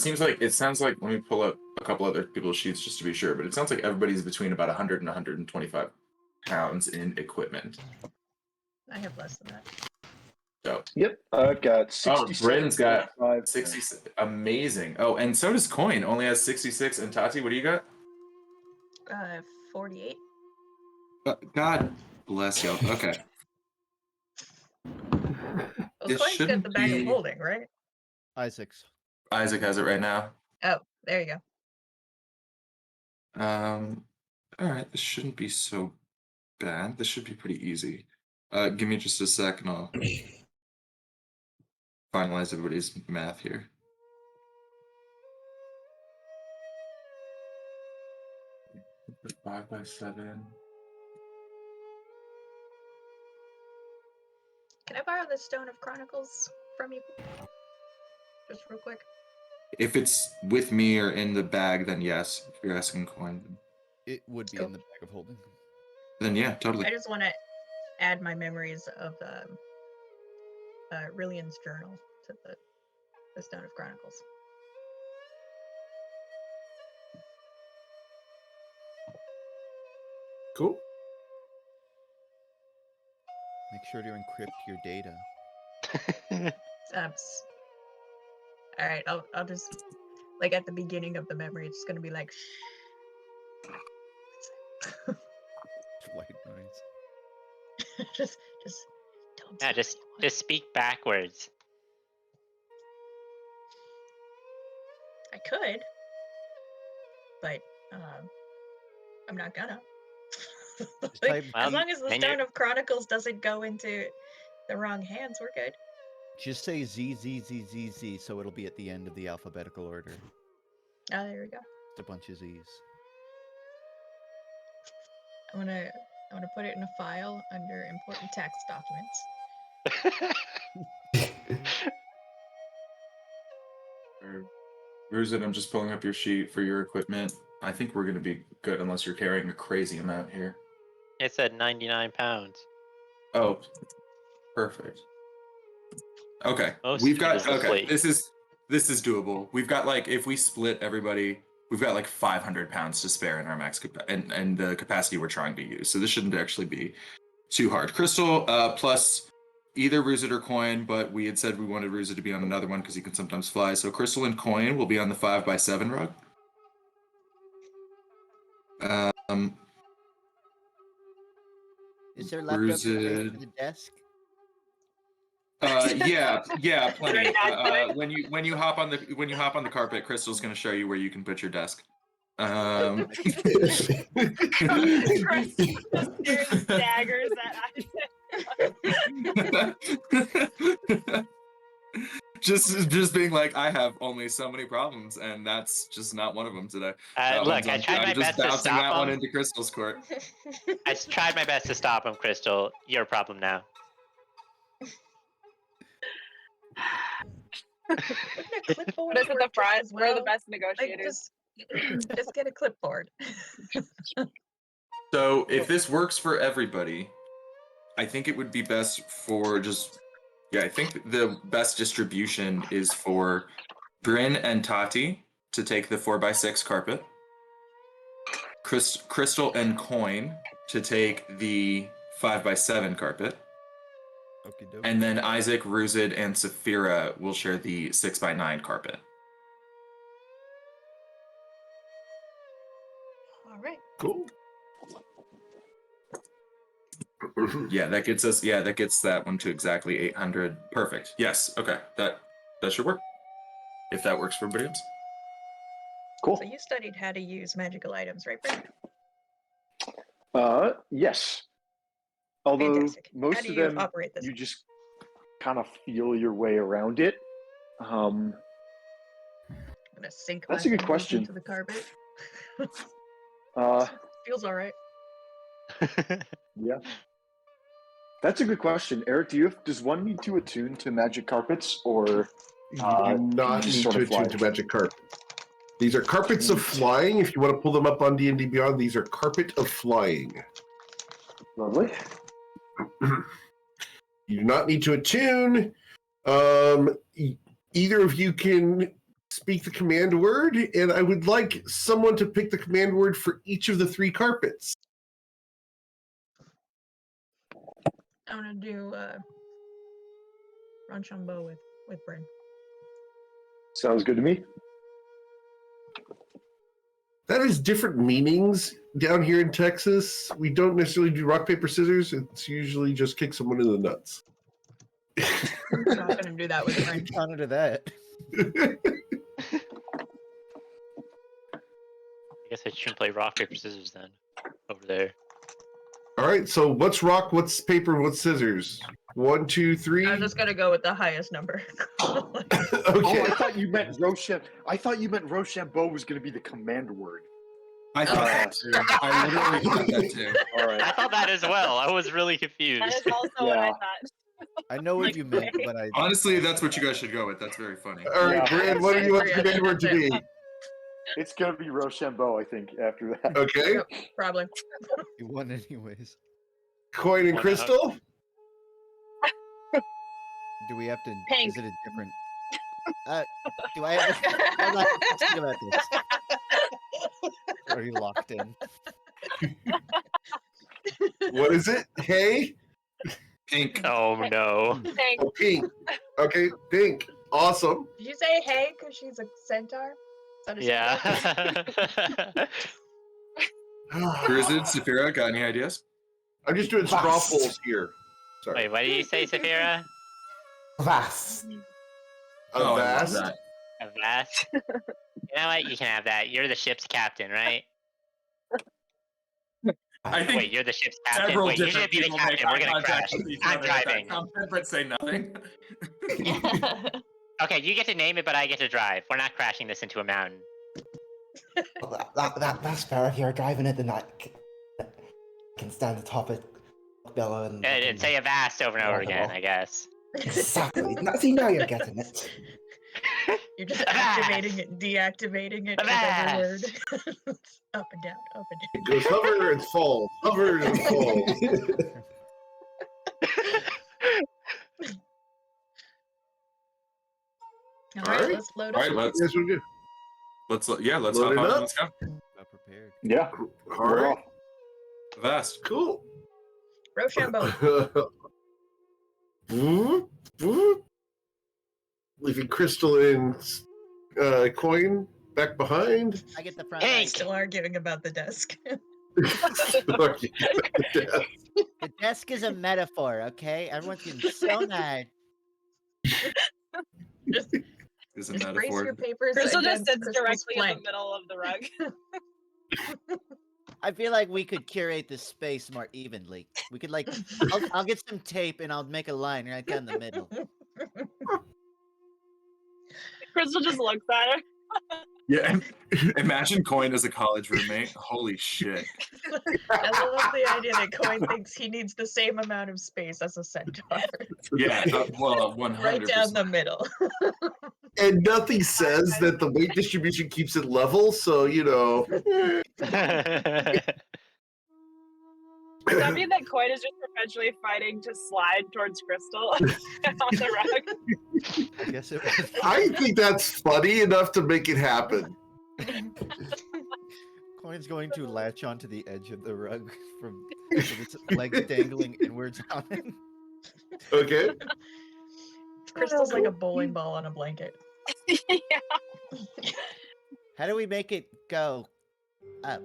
sounds like, let me pull up a couple other people's sheets just to be sure, but it sounds like everybody's between about 100 and 125 pounds in equipment. I have less than that. So, Yep, I've got 60. Brayden's got 60. Amazing. Oh, and so does Coin. Only has 66. And Tati, what do you got? 48. God bless you. Okay. Well, This Coin's got shouldn't the bag of be- holding, right? Isaac's. Isaac has it right now. Oh, there you go. All right, this shouldn't be so bad. This should be pretty easy. Give me just a sec and I'll finalize everybody's math here. Five by 7. Can I borrow the Stone of Chronicles from you? Just real quick. If it's with me or in the bag, then yes. If you're asking Coin, It would be Cool. in the bag of holding. then yeah, totally. I just want to add my memories of Rillian's journal to the Stone of Chronicles. Cool. Make sure to encrypt your data. All right, I'll just like at the beginning of the memory, it's gonna be like, shh. White noise. just don't. Yeah, tell just anyone. speak backwards. I could, but I'm not gonna. Just Like, type- as Well, long as the then you're- Stone of Chronicles doesn't go into the wrong hands, we're good. Just say Z, Z, Z, Z, Z, so it'll be at the end of the alphabetical order. Oh, there we go. Just a bunch of Z's. I'm gonna put it in a file under important tax documents. Ruzid, I'm just pulling up your sheet for your equipment. I think we're going to be good unless you're carrying a crazy amount here. It said 99 pounds. Oh, perfect. Okay, Most we've of it got is the plate. This is doable. We've got like, if we split everybody, we've got like 500 pounds to spare in our max and the capacity we're trying to use. So this shouldn't actually be Too hard. Crystal plus either Ruzid or Coin, but we had said we wanted Ruzid to be on another one because he can sometimes fly. So Crystal and Coin will be on the 5x7 rug. Is there laptop space Ruzid. for the desk? Yeah, plenty. Very accurate. When you hop on the carpet, Crystal's going to show you where you can put your desk. Chris just staring daggers at Isaac. just being like, I have only so many problems, and that's just not one of them today. Look, I tried my best to bouncing that stop one him. into Crystal's court. I tried my best to stop him, Crystal. Your problem now. Wouldn't a clipboard Put us at the work just front. as We're the well? best Like, negotiators. just get a clipboard. So if this works for everybody, I think it would be best for I think the best distribution is for Bryn and Tati to take the 4x6 carpet, Crystal and Coin to take the 5x7 carpet, Okey-doke. and then Isaac, Ruzid, and Saphira will share the 6x9 carpet. All right. Cool. That gets that one to exactly 800. Perfect. Yes. Okay. That should work. If that works for everybody else. Cool. So you studied how to use magical items, right, Brent? Yes. Although Fantastic. most How do of you them, operate this? you just kind of feel your way around it. I'm gonna sink That's my a good fingers question. into the carpet. Uh, Feels all right. yeah. That's a good question, Eric. Does one need to attune to magic carpets, or You do not just need sort to of fly. attune to magic carpet. These are carpets of flying. If you want to pull them up on D&D Beyond, these are carpet of flying. Lovely? You do not need to attune. Either of you can speak the command word, and I would like someone to pick the command word for each of the 3 carpets. I'm gonna do Ronchambeau with Bryn. Sounds good to me. That has different meanings down here in Texas. We don't necessarily do rock, paper, scissors. It's usually just kick someone in the nuts. I'm not gonna do that with Bryn. Counter to that. I guess I shouldn't play rock, paper, scissors then. Over there. All right, so what's rock, what's paper, what's scissors? 1, 2, 3. I'm just gonna go with the highest number. Oh, Okay. I thought you meant Rochambeau was going to be the command word. I thought that too. I literally thought that too. All right. I thought that as well. I was really That confused. is also what I Yeah. thought. I know what you meant, but I Honestly, that's what you guys should go with. That's very funny. All right, Yeah. Brad, what do you want the command word to be? It's going to be Rochambeau, I think, after that. Okay. Yep, probably. you won anyways. Coin and One crystal? Do we have to? Pink. Is it a different? Do I have? I'm not asking about this. Are you locked in? What is it? Hey? Pink. Oh no. Thanks. Oh, pink. Okay, pink. Awesome. Did you say hey because she's a centaur? Is that a centaur? Yeah. Ruzid, Saphira, got any ideas? I'm just doing straw Vast. polls here. Sorry. Wait, what did you say, Saphira? Vast. A I love vast. that. A vast? You know what? You can have that. You're the ship's captain, right? I think Wait, you're the ship's captain. several Wait, you different should be the people make captain. We're eye gonna crash. contact with each I'm other at that driving. comment, but say nothing. Okay, you get to name it, but I get to drive. We're not crashing this into a mountain. Well, that's fair. If you're driving it, then I can stand atop it, bellow, and And say a vast over and over again, I guess. exactly. See, now you're getting it. You're just activating it, deactivating it with every word. Up and down, up and It goes hover and falls. Hover and falls. down. All right, Alright. let's load All up. right, let's Yes, we do. let's hop Load it on. up. And let's go. Not prepared. Yeah, All we're right. off. Vast. Cool. Rochambeau. Leaving Crystal and Coin back behind. I get the front Hey! right. Still arguing about the desk. The The desk is a metaphor, okay? Everyone's getting so mad. Just Is a brace metaphor. your papers. Crystal just against sits Crystal's directly in flank. the middle of the rug. I feel like we could curate this space more evenly. We could like, I'll get some tape and I'll make a line right down the middle. Crystal just looks at her. Yeah, imagine Coin as a college roommate. Holy shit. I love the idea that Coin thinks he needs the same amount of space as a centaur. Yeah, well, 100%. Right down the middle. And nothing says that the weight distribution keeps it level, so you know. Does that mean that Coin is just perpetually fighting to slide towards Crystal on the rug? I guess it was. I think that's funny enough to make it happen. Coin's going to latch onto the edge of the rug with its legs dangling inwards on it. Okay. Crystal's like a bowling ball on a blanket. Yeah. How do we make it go up?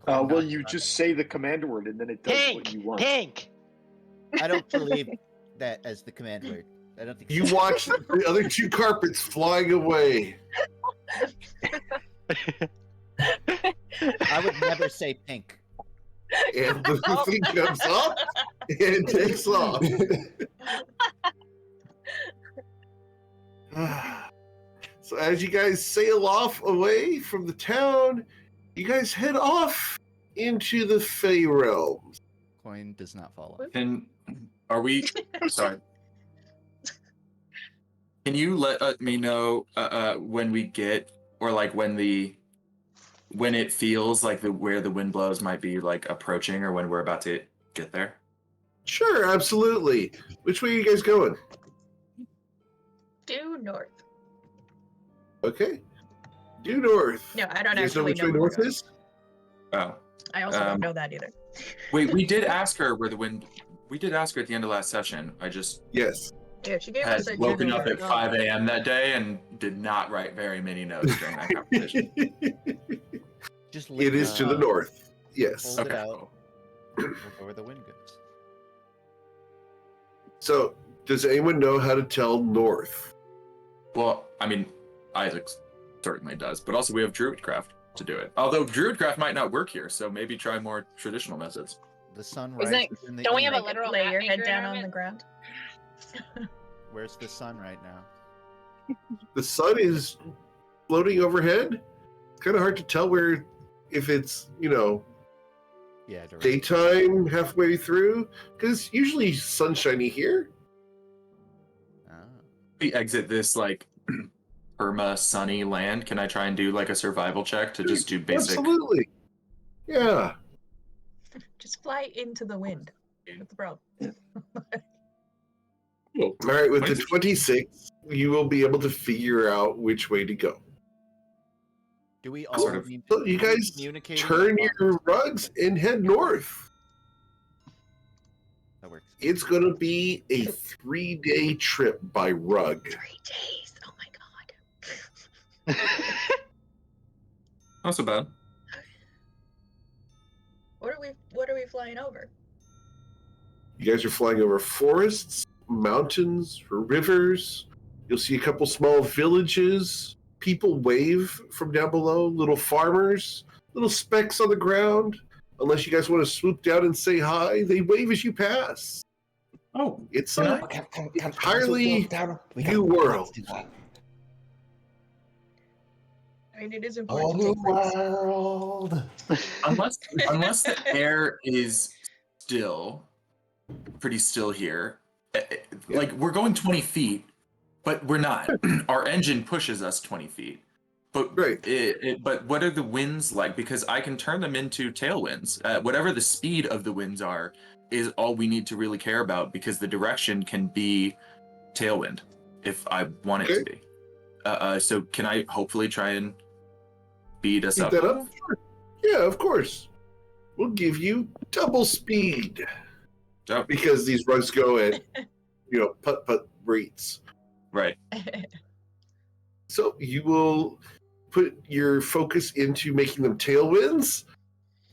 Well, you just say the command word and then it does what Pink! you want. Pink! I don't believe that as the command word. I don't think You so. watch the other two carpets flying away. I would never say pink. And the thing comes up and takes off. So as you guys sail off away from the town, you guys head off into the Fey realms. Coin does not follow. Can we? Sorry. Can you let me know when we get, or like when it feels like where the wind blows might be like approaching, or when we're about to get there? Sure, absolutely. Which way are you guys going? Due north. Okay. Due north. No, I don't You guys know actually which know way where north we're going. is? Oh, I also don't know that either. wait. We did ask her where the wind. We did ask her at the end of last session. I just Yes. Yeah, she gave had us a woken general up at 5 a.m. that day and did not write very many notes during that conversation. Just It is to the north. Yes. Hold it Okay. out. We'll go where the wind goes. So, does anyone know how to tell north? Well, I mean, Isaac certainly does, but also we have Druidcraft to do it. Although Druidcraft might not work here, so maybe try more traditional methods. The sun Isn't rises it- in the don't we have a east. literal lay map your head maker down in our on the midst? ground. Where's the sun right now? The sun is floating overhead. It's kind of hard to tell where, if it's, Yeah, direct. daytime halfway through, because usually sunshiny here. Ah. We exit this like perma sunny land. Can I try and do like a survival check to just do basic? Absolutely. Yeah. Just fly into the wind. What's the problem? All right, with the 26. 26, you will be able to figure out which way to go. Do we all Sort of. need So you are we guys communicating turn among- your rugs and head north. That works. It's going to be a 3-day trip by rug. 3 days. Oh my god. Not so bad. What are we flying over? You guys are flying over forests, mountains, rivers. You'll see a couple small villages. People wave from down below, little farmers, little specks on the ground. Unless you guys want to swoop down and say hi, they wave as you pass. Oh, It's Can a I- entirely We new world. do that. I mean, it is Oh, important new to take breaks. world. unless the air is still pretty still here. Like we're going 20 feet, but we're not. Our engine pushes us 20 feet. But Right. But what are the winds like? Because I can turn them into tailwinds. Whatever the speed of the winds are is all we need to really care about, because the direction can be tailwind if I want it to be. So can I hopefully try and speed us Keep up? that up? Sure. Yeah, of course. we'll give you double speed Oh, because these rugs go at putt rates. right. So you will put your focus into making them tailwinds,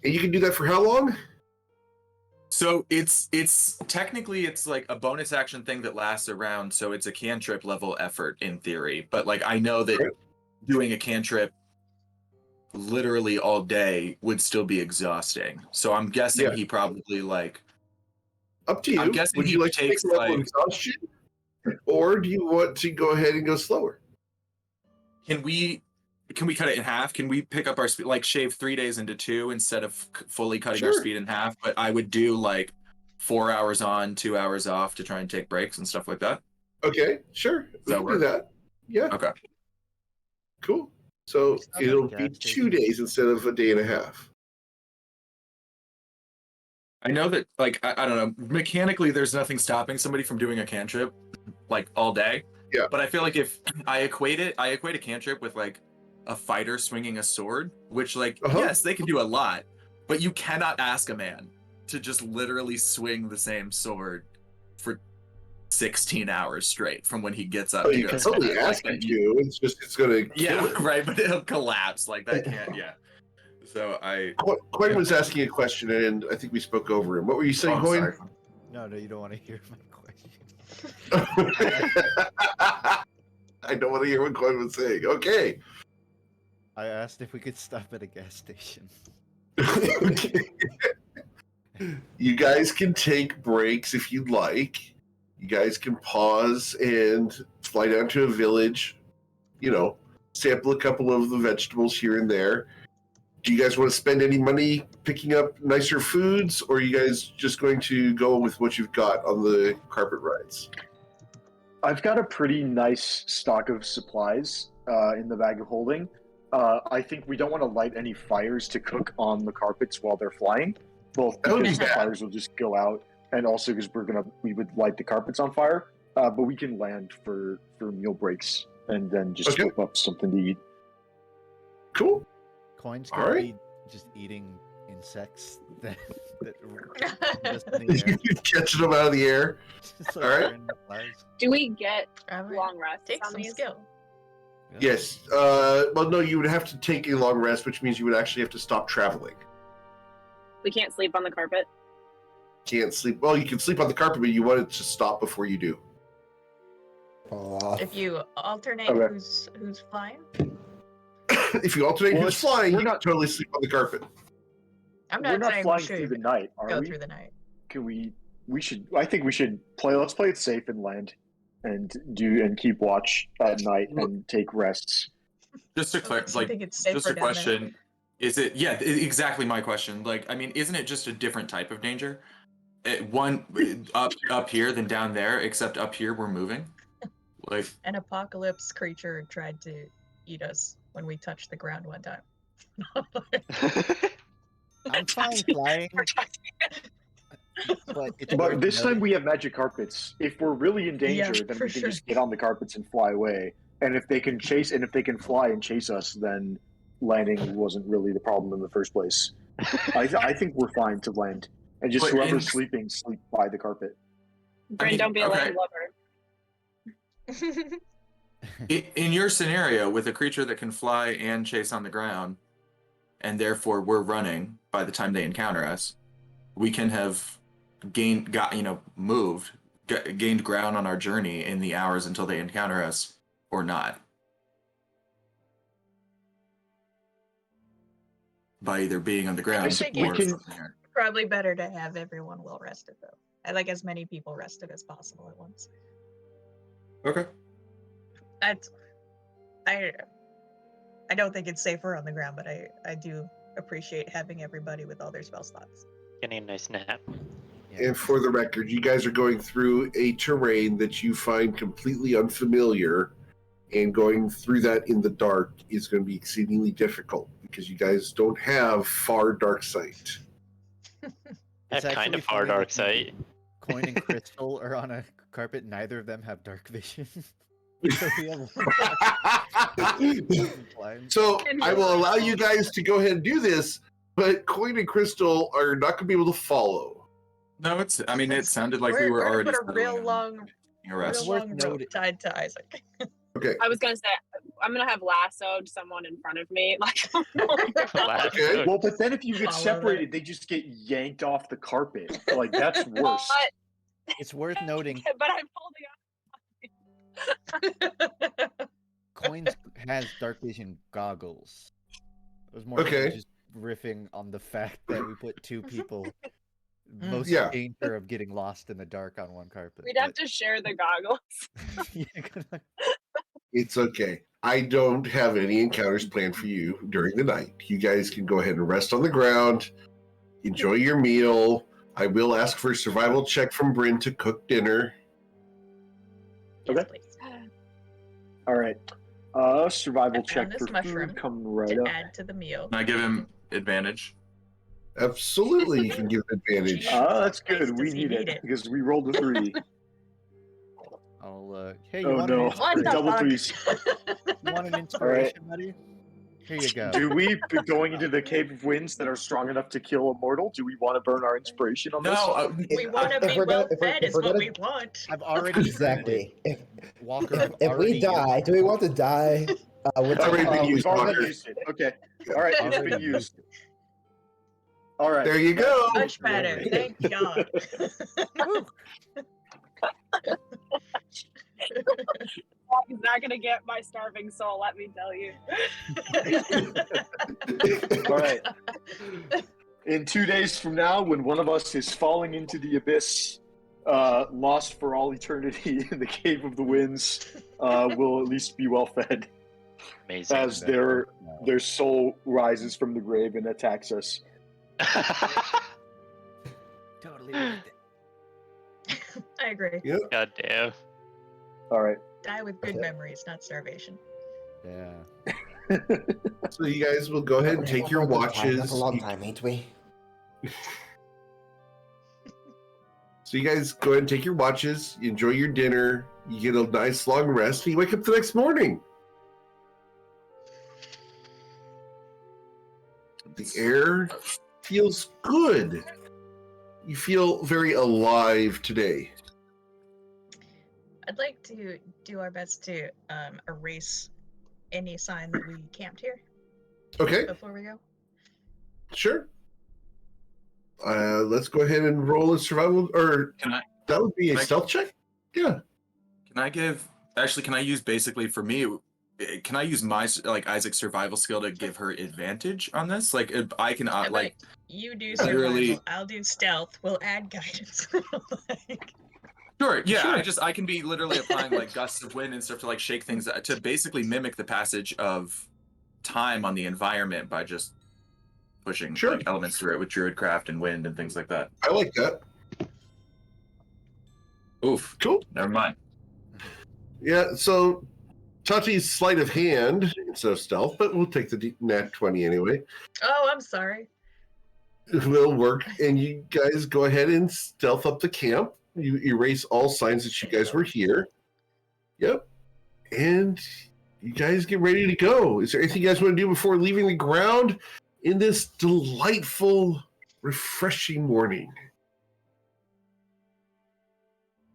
and you can do that for how long? So it's technically it's like a bonus action thing that lasts a round, so it's a cantrip level effort in theory. But like I know that Right. doing a cantrip literally all day would still be exhausting. So I'm guessing Yeah. he probably like Up to you. I'm guessing Would he you like to take takes a level of like exhaustion, or do you want to go ahead and go slower? can we cut it in half? Can we pick up our speed, like shave 3 days into 2 instead of fully cutting our Sure. speed in half? But I would do like 4 hours on, 2 hours off to try and take breaks and stuff like that. Okay, sure. We that can do work? that. Yeah, Okay. cool. So Stop at it'll a be gas 2 station. days instead of a day and a half. I know that, like, I don't know, mechanically, there's nothing stopping somebody from doing a cantrip, like, all day. Yeah. But I feel like if I equate a cantrip with, like, a fighter swinging a sword, which, like, Uh-huh. yes, they can do a lot, but you cannot ask a man to just literally swing the same sword for 16 hours straight from when he gets up Oh, to you go can to totally bed. Like, ask him to. It's going to yeah, kill it. right, but it'll collapse. Like, that can't, yeah. So Coin was asking a question, and I think we spoke over him. What were you saying, I'm Coin? sorry. No, you don't want to hear my question. I don't want to hear what Coin was saying. Okay. I asked if we could stop at a gas station. You guys can take breaks if you'd like. You guys can pause and fly down to a village, sample a couple of the vegetables here and there. Do you guys want to spend any money picking up nicer foods, or are you guys just going to go with what you've got on the carpet rides? I've got a pretty nice stock of supplies in the bag of holding. I think we don't want to light any fires to cook on the carpets while they're flying, both That would be because the bad. fires will just go out, and also because we would light the carpets on fire. But we can land for meal breaks and then just Okay. whip up something to eat. Cool. Coin's All gonna right. be just eating insects that just in the air. You're catching them out of the air. Just like All right. random flies. Do we get All right. long rests Take on some these? skill. Yeah. Yes. Well, no, you would have to take a long rest, which means you would actually have to stop traveling. We can't sleep on the carpet. Can't sleep. Well, you can sleep on the carpet, but you want it to stop before you do. If you alternate Okay. who's flying, If you alternate Well, who's it's- flying, we're you not- can totally sleep on the carpet. I'm We're not not saying flying we through should the night, are go we? through the night. Can we should. I think we should play. Let's play it safe and land, and keep watch at night and take rests. just to What clarify, makes you like, think it's safer just a down there? question. Is it, yeah, exactly my question. Like, I mean, isn't it just a different type of danger? One up here than down there, except up here we're moving. Like, An apocalypse creature tried to eat us when we touched the ground one time. I'm fine flying, but it's But worth this time noting- we have magic carpets. If we're really in danger, Yeah, then for we can sure. just get on the carpets and fly away. And if they can fly and chase us, then landing wasn't really the problem in the first place. I think we're fine to land, and just But whoever's in- sleeping, sleep by the carpet. Bryn, mean, don't be a okay. landlubber. in your scenario, with a creature that can fly and chase on the ground, and therefore we're running by the time they encounter us, we can have gained ground on our journey in the hours until they encounter us, or not. By either being on the ground think or it's- from there. Probably better to have everyone well rested though. I like as many people rested as possible at once. Okay. That's I don't think it's safer on the ground, but I do appreciate having everybody with all their spell slots. Getting a nice nap. And for the record, you guys are going through a terrain that you find completely unfamiliar, and going through that in the dark is going to be exceedingly difficult because you guys don't have far dark sight. That's It's kind actually of far funny dark that sight. Coin and Crystal are on a carpet. Neither of them have dark vision. So we have one blind. So I will allow you guys to go ahead and do this, but Coin and Crystal are not going to be able to follow. No, it's. I mean, it sounded like we were gonna already put a real settling on long, taking a rest. real Worth long rope noting. tied to Isaac. Okay. I was gonna say I'm gonna have lassoed someone in front of me, like. Okay. Well, but then if you get Follow separated, they just get yanked off the carpet. Like that's worse. It's worth noting But I'm holding on. Coins has dark vision goggles. It was more Okay. just riffing on the fact that we put two people most Yeah. danger of getting lost in the dark on one carpet. We'd have to share the goggles. to. It's okay. I don't have any encounters planned for you during the night. You guys can go ahead and rest on the ground, enjoy your meal. I will ask for a survival check from Bryn to cook dinner. Yes, Okay. please. All right. Survival I check found this for mushroom food coming right To up. add to the meal. Can I give him advantage? Absolutely, you can give an advantage. That's Nice, good. We does he need need it it? because we rolled a 3. I'll hey, you Oh want no, an What the inspiration? double fuck? 3s. You want an inspiration, buddy? Here you go. Do we going into the cave of winds that are strong enough to kill a mortal? Do we want to burn our inspiration on this? No, We want to If be we're gonna- well if we're- fed if is we're what gonna- we want. I've already Exactly. Walker. I've If we already die, do we want to die? With Already been used, we've already Walker. used it. Okay. All right, it's already been used. All right. There you go. Much better. Thank God. He's not gonna get my starving soul. Let me tell you. All right. In 2 days from now, when one of us is falling into the abyss, lost for all eternity in the cave of the winds, we'll at least be well fed Amazing. as their soul rises from the grave and attacks us. Totally worth it. I agree. God damn. All right. Die with good memories, not starvation. Yeah. So you guys will go ahead and take your watches. That's a long time, ain't we? So you guys go ahead and take your watches, you enjoy your dinner, you get a nice long rest, and you wake up the next morning. The air feels good. You feel very alive today. I'd like to do our best to erase any sign that we camped here Okay, before we go. sure. Let's go ahead and roll a survival, or Can I? that would be a Can I- stealth check? Yeah. Can I give? Actually, can I use basically for me? Can I use my like Isaac's survival skill to give her advantage on this? Like if I can How like about you do literally- survival, I'll do stealth. We'll add guidance. Like, sure, yeah. Sure. I can be literally applying like gusts of wind and stuff to like shake things to basically mimic the passage of time on the environment by just pushing Sure. like elements through it with druidcraft and wind and things like that. I like that. Oof. Cool. Never mind. Yeah, so Tati's sleight of hand instead of stealth, but we'll take the nat 20 anyway. oh, I'm sorry. Will work, and you guys go ahead and stealth up the camp. You erase all signs that you guys were here. Yep. And you guys get ready to go. Is there anything you guys want to do before leaving the ground in this delightful, refreshing morning?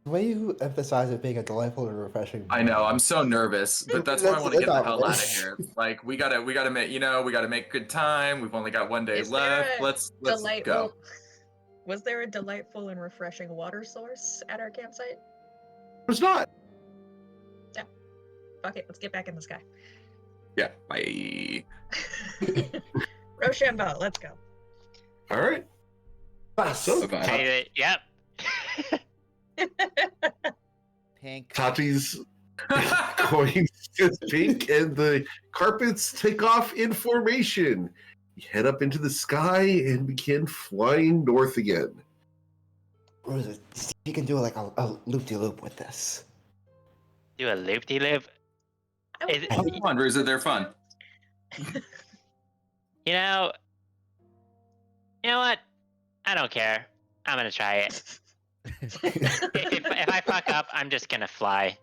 The way you emphasize it being a delightful and refreshing. I know, I'm so nervous, but that's why I want to get the hell out of obvious. here. Like we gotta make we gotta make good time. We've only got 1 day Is there left. a Let's Delightful. go. Was there a delightful and refreshing water source at our campsite? It's not. Fuck it, let's get back in the sky. Yeah. Bye. Rochambeau, let's go. All right. So Bye-bye. Hey, yep. Pink. Tati's going to pink, and the carpets take off in formation. You head up into the sky and begin flying north again. Rosa, see if you can do like a loop-de-loop with this. Do a loop-de-loop. Is- Oh, come on, Ruza, they're fun. You know what? I don't care. I'm gonna try it. if I fuck up, I'm just gonna fly.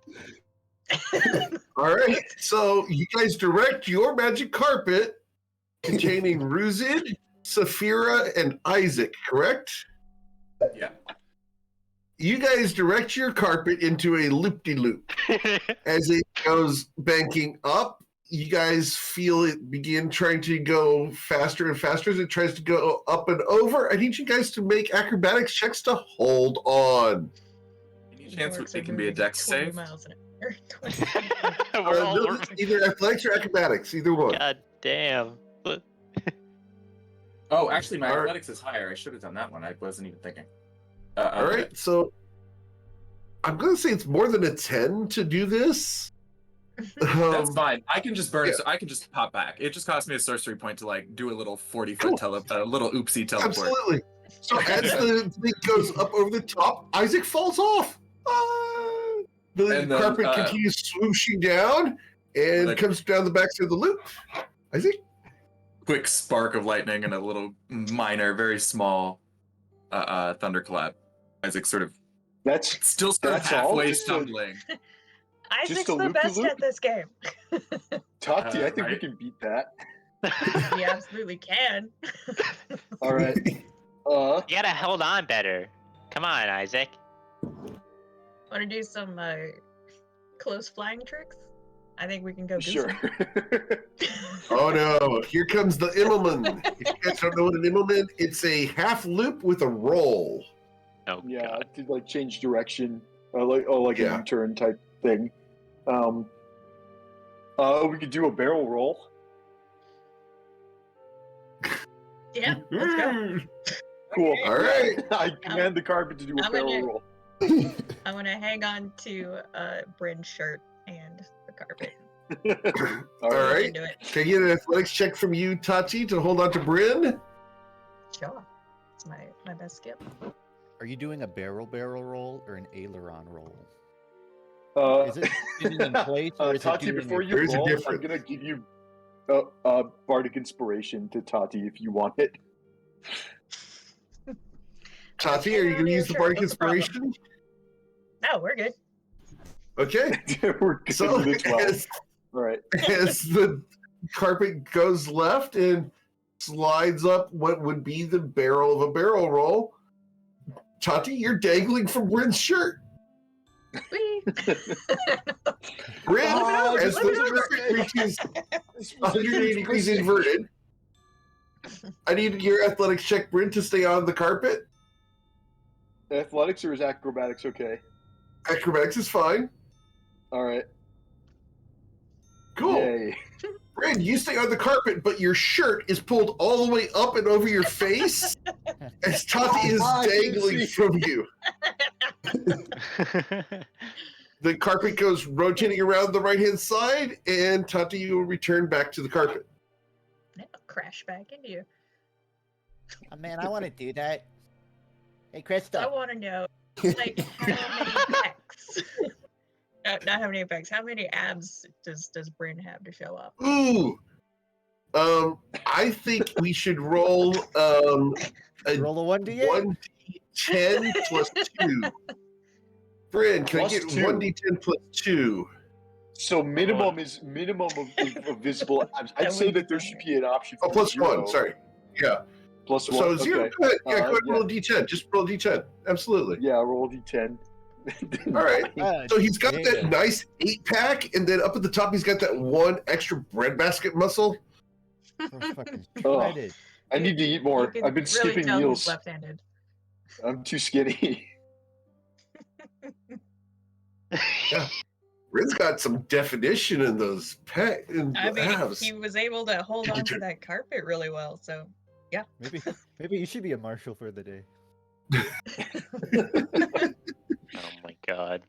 All right. So you guys direct your magic carpet containing Ruzid, Saphira, and Isaac, correct? Yeah. You guys direct your carpet into a loop-de-loop. As it goes banking up, you guys feel it begin trying to go faster and faster as it tries to go up and over. I need you guys to make acrobatics checks to hold on. Any chance Orcs it are can be a moving dex 20 save? miles an hour. 20 We're all No, either athletics or acrobatics, either one. God damn. Look. Oh, actually, my All right. athletics is higher. I should have done that one. I wasn't even thinking. All right, so I'm going to say it's more than a 10 to do this. That's fine. I can just burn yeah. it. So I can just pop back. It just cost me a sorcery point to like do a little 40-foot Cool. little oopsie teleport. Absolutely. So as the thing goes up over the top, Isaac falls off. The And then, carpet continues swooshing down and like- comes down the backside of the loop. Isaac? Quick spark of lightning and a little minor, very small thunderclap. Isaac sort of That's still sort of That's all? halfway Just a- stumbling. Isaac's a the best loop-de-loop? at this game. Tati. I think we Right. can beat that. You absolutely can. All right. You gotta hold on better. Come on, Isaac. Want to do some close flying tricks? I think we can go do Sure. Oh no, here comes the Immelman. If you guys don't know what an Immelman, it's a half loop with a roll. Oh Yeah, god. to like change direction, like Yeah. a U-turn type thing. We could do a barrel roll. Yeah, let's go. Cool. All right. I command the carpet to do a I'm barrel gonna- roll. I'm gonna hang on to Bryn's shirt and the carpet. All right. Into it. Can I get an athletics check from you, Tati, to hold on to Bryn? Sure. It's my best skip. Are you doing a barrel roll or an aileron roll? Uh, Is it spinning in place or is it Tati, doing before a- you There's a roll, I'm difference. gonna give you bardic inspiration to Tati if you want it. Tati, are you going to use the Sure, bardic what's the problem? inspiration? No, we're good. Okay. We're good So with it, 12. as, All right. as the carpet goes left and slides up what would be the barrel of a barrel roll, Tati, you're dangling from Bryn's shirt. Whee! Bryn, Oh, as this the was a carpet mistake. reaches This was a 180 huge degrees mistake. inverted, I need your athletics check, Bryn, to stay on the carpet. Athletics or is acrobatics okay? Acrobatics is fine. All right. Cool. Yay. Bryn, you stay on the carpet, but your shirt is pulled all the way up and over your face as Tati is I can dangling see. from you. The carpet goes rotating around the right-hand side, and Tati, you will return back to the carpet. I'll crash back into you. Oh, man, I want to do that. Hey, I Krista. want to know, like, how many pecs? Not how many pecs. How many abs does Bryn have to show up? Ooh. I think we should roll a Roll a 1d8. 1d10 plus 2. Bryn, can Plus I get 2. 1d10 plus 2? So minimum of visible abs. I'd That say would be that there should be an option Oh, for plus 0. 1, sorry. Yeah. Plus 1. So 0, okay. go ahead. Yeah, go ahead and yeah. roll a d10. Just roll a d10. Absolutely. Yeah, roll D10. All right. Ah, So he's got that damn. nice 8-pack, and then up at the top, he's got that one extra breadbasket muscle. We're fucking Oh. shredded. I need to eat more. You can I've been really skipping tell he's meals. left-handed. I'm too skinny. Bryn's got some definition in those pecs and I mean, abs. he was able to hold on to that carpet really well, so Maybe you should be a marshal for the day. Oh my god.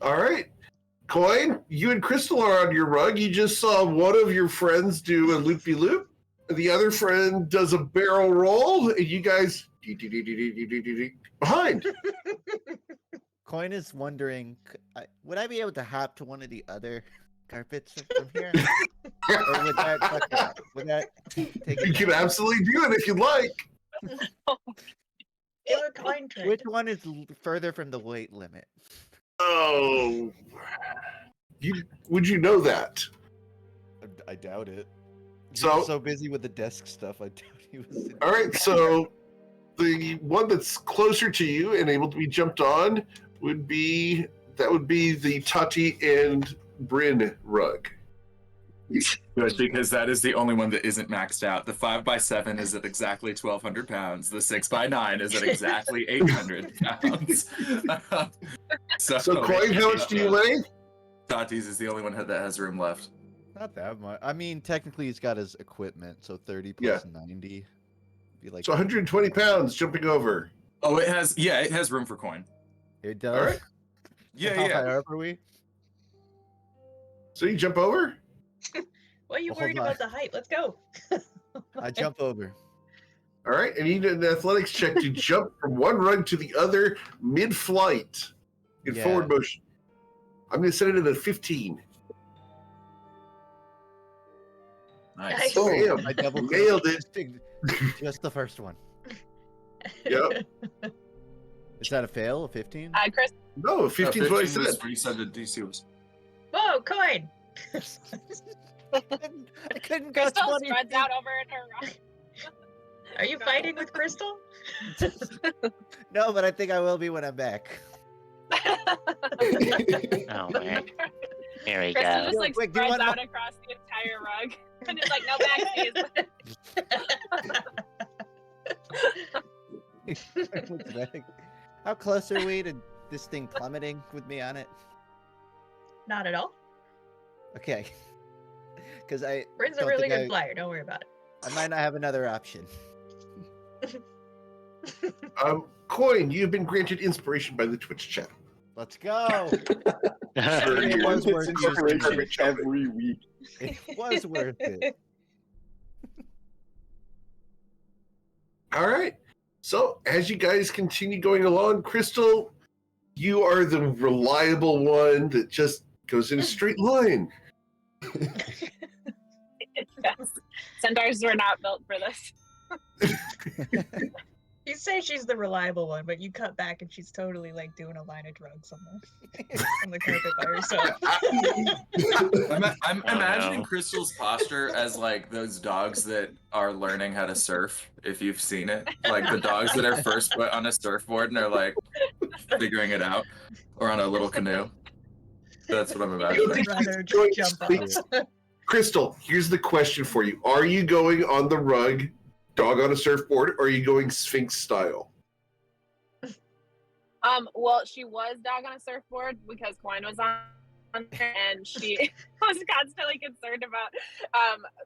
All right. Coin, you and Crystal are on your rug. You just saw one of your friends do a loop-de-loop. The other friend does a barrel roll, and you guys behind. Coin is wondering, would I be able to hop to one of the other carpets from here? Or would that fuck it up? Would that take You can absolutely do it if you'd like. do a coin trick. Which one is further from the weight limit? Oh, would you know that? I doubt it. He was so busy with the desk stuff, I doubt he was. All right, so the one that's closer to you and able to be jumped on would be the Tati and Bryn rug. Good, because that is the only one that isn't maxed out. The 5x7 is at exactly 1,200 pounds. The 6x9 is at exactly 800 pounds. So Coin, how much do you weigh? Tati's is the only one that has room left. Not that much. I mean, technically, he's got his equipment, so 30 plus 90. Be like So 120 pounds jumping over. Oh, it has room for Coin. It does. All right. How high up are we? So you jump over? What are you Well, worried hold on. about the height? Let's go. I jump over. All right, and you need an athletics check to jump from one rug to the other mid-flight in Yeah. forward motion. I'm going to set it at a 15. Nice. Oh, damn. I double Nailed it. Just the first one. Yep. Is that a fail? A 15? Chris, No, 15 is what I said. What you said the DC was. Whoa, Coin! I couldn't go Crystal 20 spreads feet. out over in her rock. Are you fighting with Crystal? No, but I think I will be when I'm back. Oh man. Here we Crystal go. just like Wait, do you spreads want out across the entire rug. And it's like, no back. How close are we to this thing plummeting with me on it? Not at all. Okay. Because Bryn's a don't really think good flyer. Don't worry about it. I might not have another option. Coin, you've been granted inspiration by the Twitch chat. Let's go. Sure, It you was did worth some using. Inspiration every week. It was worth it. All right. So as you guys continue going along, Crystal, you are the reliable one that just goes in a straight line. Yes. Centaurs were not built for this. You say she's the reliable one, but you cut back and she's totally like doing a line of drugs on the carpet by herself. I'm Oh, imagining no. Crystal's posture as like those dogs that are learning how to surf, if you've seen it. Like the dogs that are first put on a surfboard and are like figuring it out, or on a little canoe. That's what I'm imagining. I'd rather Joint jump speaks. off. Crystal, here's the question for you. Are you going on the rug, dog on a surfboard, or are you going Sphinx style? Well, she was dog on a surfboard because Coin was on there, and she was constantly concerned about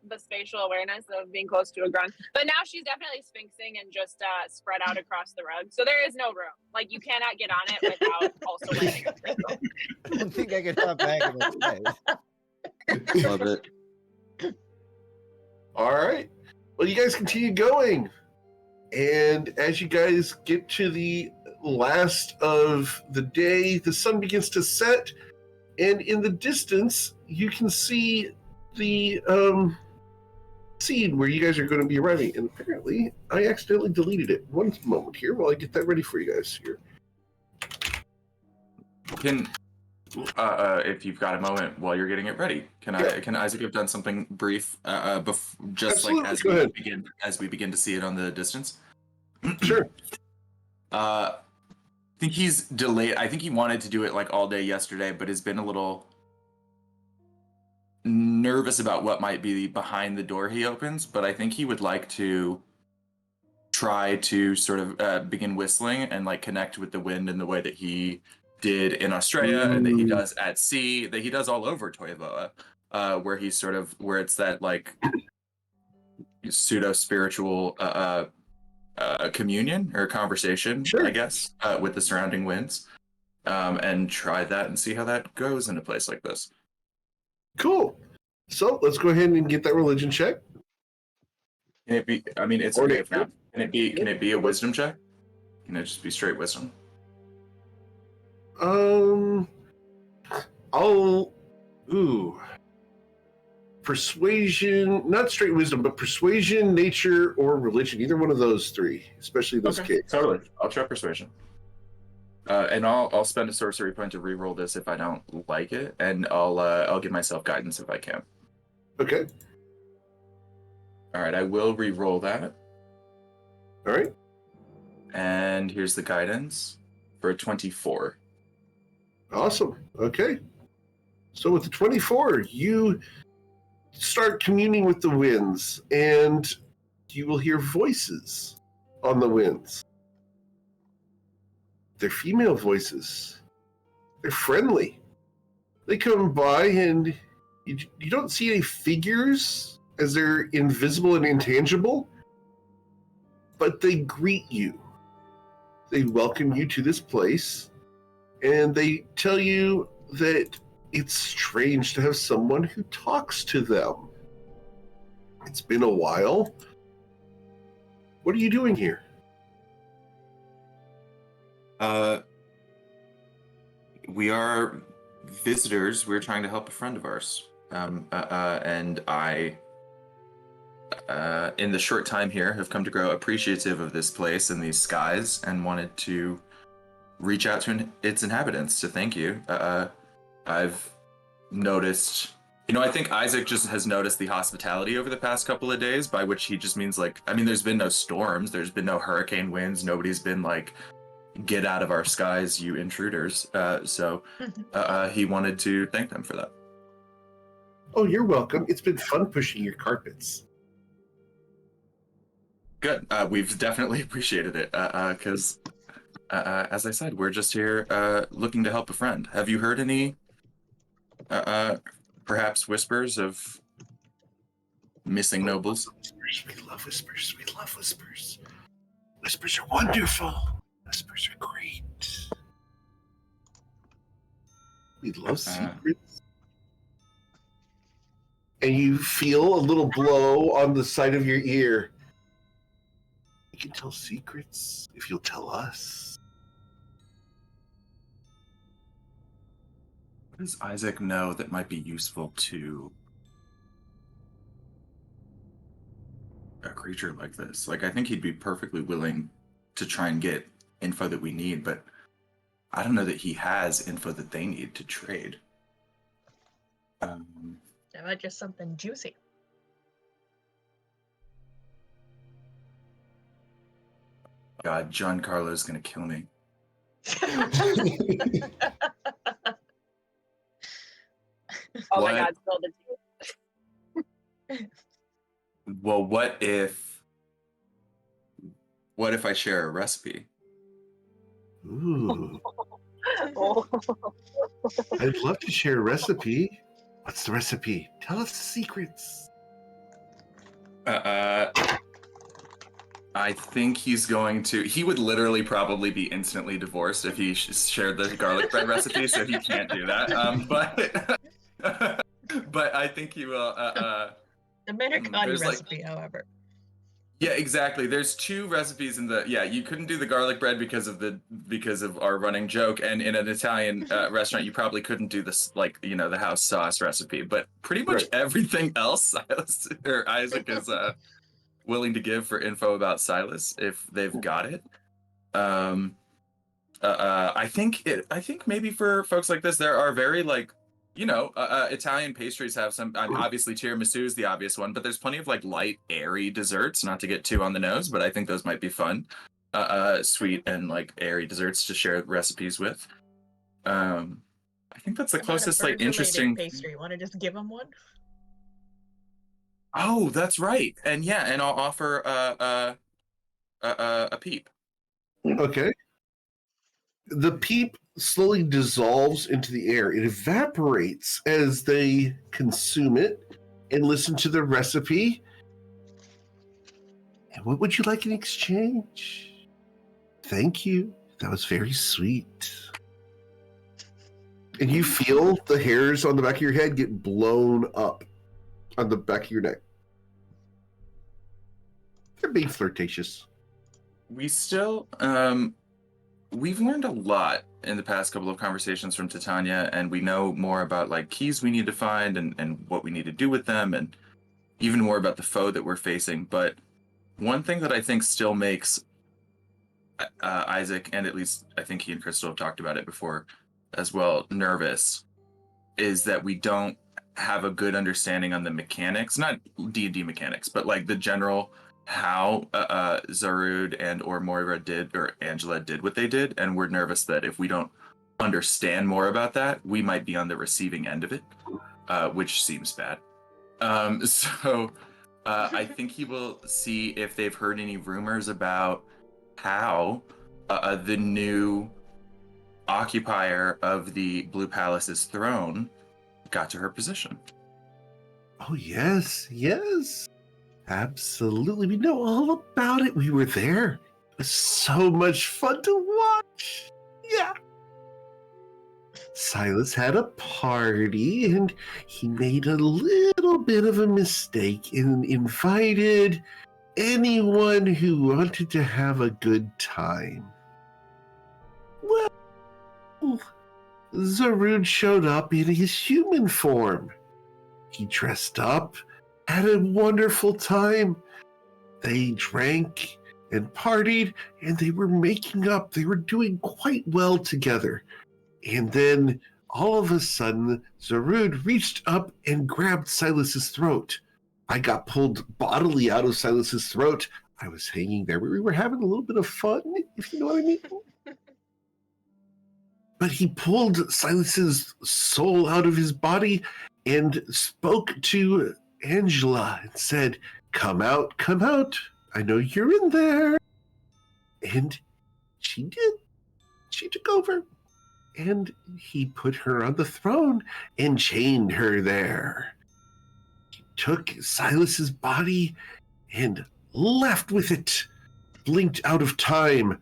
the spatial awareness of being close to a grunt. But now she's definitely sphinxing and just spread out across the rug. So there is no room. Like, you cannot get on it without also landing on Crystal. I don't think I can hop back in its way. Love it. All right. Well, you guys continue going. And as you guys get to the last of the day, the sun begins to set. And in the distance, you can see the scene where you guys are going to be arriving. And apparently, I accidentally deleted it. One moment here while I get that ready for you guys here. Can if you've got a moment while you're getting it ready, can Isaac have done something brief just Absolutely, like go ahead. as we begin to see it on the distance? Sure. I think he's delayed. I think he wanted to do it like all day yesterday, but has been a little nervous about what might be behind the door he opens. But I think he would like to try to sort of begin whistling and like connect with the wind in the way that he did in Australia and that he does at sea, that he does all over Toivoa, where he's sort of where it's that like pseudo spiritual communion or conversation, Sure. I guess, with the surrounding winds, and try that and see how that goes in a place like this. Cool. So let's go ahead and get that religion check. Can it be? I mean, it's Or okay nature. now. Can it be? Can it be a wisdom check? Can it just be straight wisdom? Persuasion, not straight wisdom, but persuasion, nature, or religion. Either one of those three, especially those Okay, kids. totally. I'll try persuasion. And I'll spend a sorcery point to re-roll this if I don't like it, and I'll give myself guidance if I can. Okay. All right, I will re-roll that. All right. And here's the guidance for a 24. Awesome. Okay. So with the 24, you start communing with the winds, and you will hear voices on the winds. They're female voices. They're friendly. They come by, and you don't see any figures, as they're invisible and intangible, but they greet you. They welcome you to this place, and they tell you that it's strange to have someone who talks to them. It's been a while. What are you doing here? We are visitors. We're trying to help a friend of ours. And I, in the short time here, have come to grow appreciative of this place and these skies, and wanted to reach out to its inhabitants to thank you. I've noticed, I think Isaac just has noticed the hospitality over the past couple of days, by which he just means there's been no storms, there's been no hurricane winds, nobody's been like, get out of our skies, you intruders. So he wanted to thank them for that. Oh, you're welcome. It's been fun pushing your carpets. Good. We've definitely appreciated it, because as I said, we're just here looking to help a friend. Have you heard any perhaps whispers of missing nobles? Whispers. We love whispers. We love whispers. Whispers are wonderful. Whispers are great. We love secrets. And you feel a little blow on the side of your ear. You can tell secrets if you'll tell us. What does Isaac know that might be useful to a creature like this? Like, I think he'd be perfectly willing to try and get info that we need, but I don't know that he has info that they need to trade. How about just something juicy? God, Giancarlo's gonna kill me. Oh What? my God, spilled the tea. Well, what if I share a recipe? Ooh. Oh. I'd love to share a recipe. What's the recipe? Tell us the secrets. I think he would literally probably be instantly divorced if he shared the garlic bread recipe, so he can't do that. But I think he will. The manicotti there's, recipe, however. Yeah, exactly. There's two recipes in you couldn't do the garlic bread because of our running joke, and in an Italian restaurant you probably couldn't do this, the house sauce recipe, but pretty much everything else Isaac is willing to give for info about Silas if they've got it. I think maybe for folks like this, there are very Italian pastries have some. Obviously, tiramisu is the obvious one, but there's plenty of light, airy desserts. Not to get too on the nose, but I think those might be fun. Sweet and airy desserts to share recipes with. I think that's the closest interesting pastry. Want to just give them one? Oh, that's right. And I'll offer a peep. Okay. The peep slowly dissolves into the air. It evaporates as they consume it and listen to the recipe. And what would you like in exchange? Thank you. That was very sweet. And you feel the hairs on the back of your head get blown up on the back of your neck. They're being flirtatious. We still, we've learned a lot in the past couple of conversations from Titania, and we know more about keys we need to find and what we need to do with them, and even more about the foe that we're facing. But one thing that I think still makes Isaac, and at least I think he and Crystal have talked about it before as well, nervous, is that we don't have a good understanding on the mechanics, not D&D mechanics, but like the general how Zarud and or Moira did or Angela did what they did, and we're nervous that if we don't understand more about that, we might be on the receiving end of it, which seems bad. So I think he will see if they've heard any rumors about how the new occupier of the Blue Palace's throne got to her position. Oh, yes, yes. Absolutely. We know all about it. We were there. It was so much fun to watch. Yeah. Silas had a party and he made a little bit of a mistake and invited anyone who wanted to have a good time. Well, Zarud showed up in his human form. He dressed up, had a wonderful time. They drank and partied, and they were making up. They were doing quite well together. And then, all of a sudden, Zarud reached up and grabbed Silas's throat. I got pulled bodily out of Silas's throat. I was hanging there. We were having a little bit of fun, if you know what I mean. But he pulled Silas's soul out of his body and spoke to Angela and said, come out, I know you're in there. And she did. She took over. And he put her on the throne and chained her there. He took Silas's body and left with it, blinked out of time.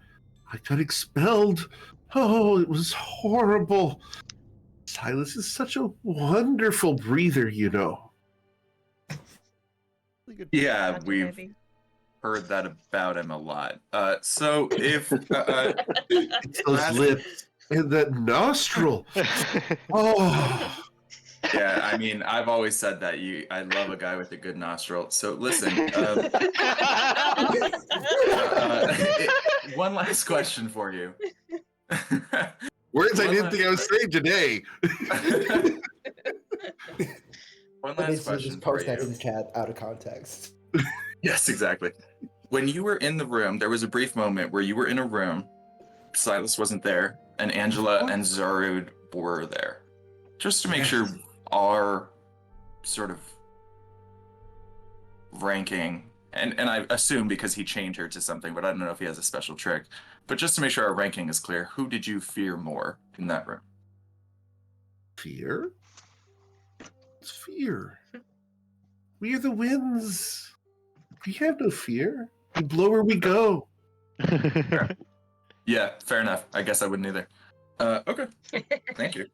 I got expelled. Oh, it was horrible. Silas is such a wonderful breather, you know. Yeah, we've heard that about him a lot. So if It's those lips and that nostril. Oh. Yeah, I mean, I've always said that I love a guy with a good nostril. So listen, one last question for you. Words I didn't think I was saying today. One last question Just for post that you. in the chat out of context. Yes, exactly. When you were in the room, there was a brief moment where you were in a room, Silas wasn't there, and Angela and Zarud were there. Just to make sure our sort of ranking, and I assume because he chained her to something, but I don't know if he has a special trick, but just to make sure our ranking is clear, who did you fear more in that room? Fear? It's fear. We are the winds. We have no fear. We blow where we go. Yeah, fair enough. I guess I wouldn't either. Okay. Thank you.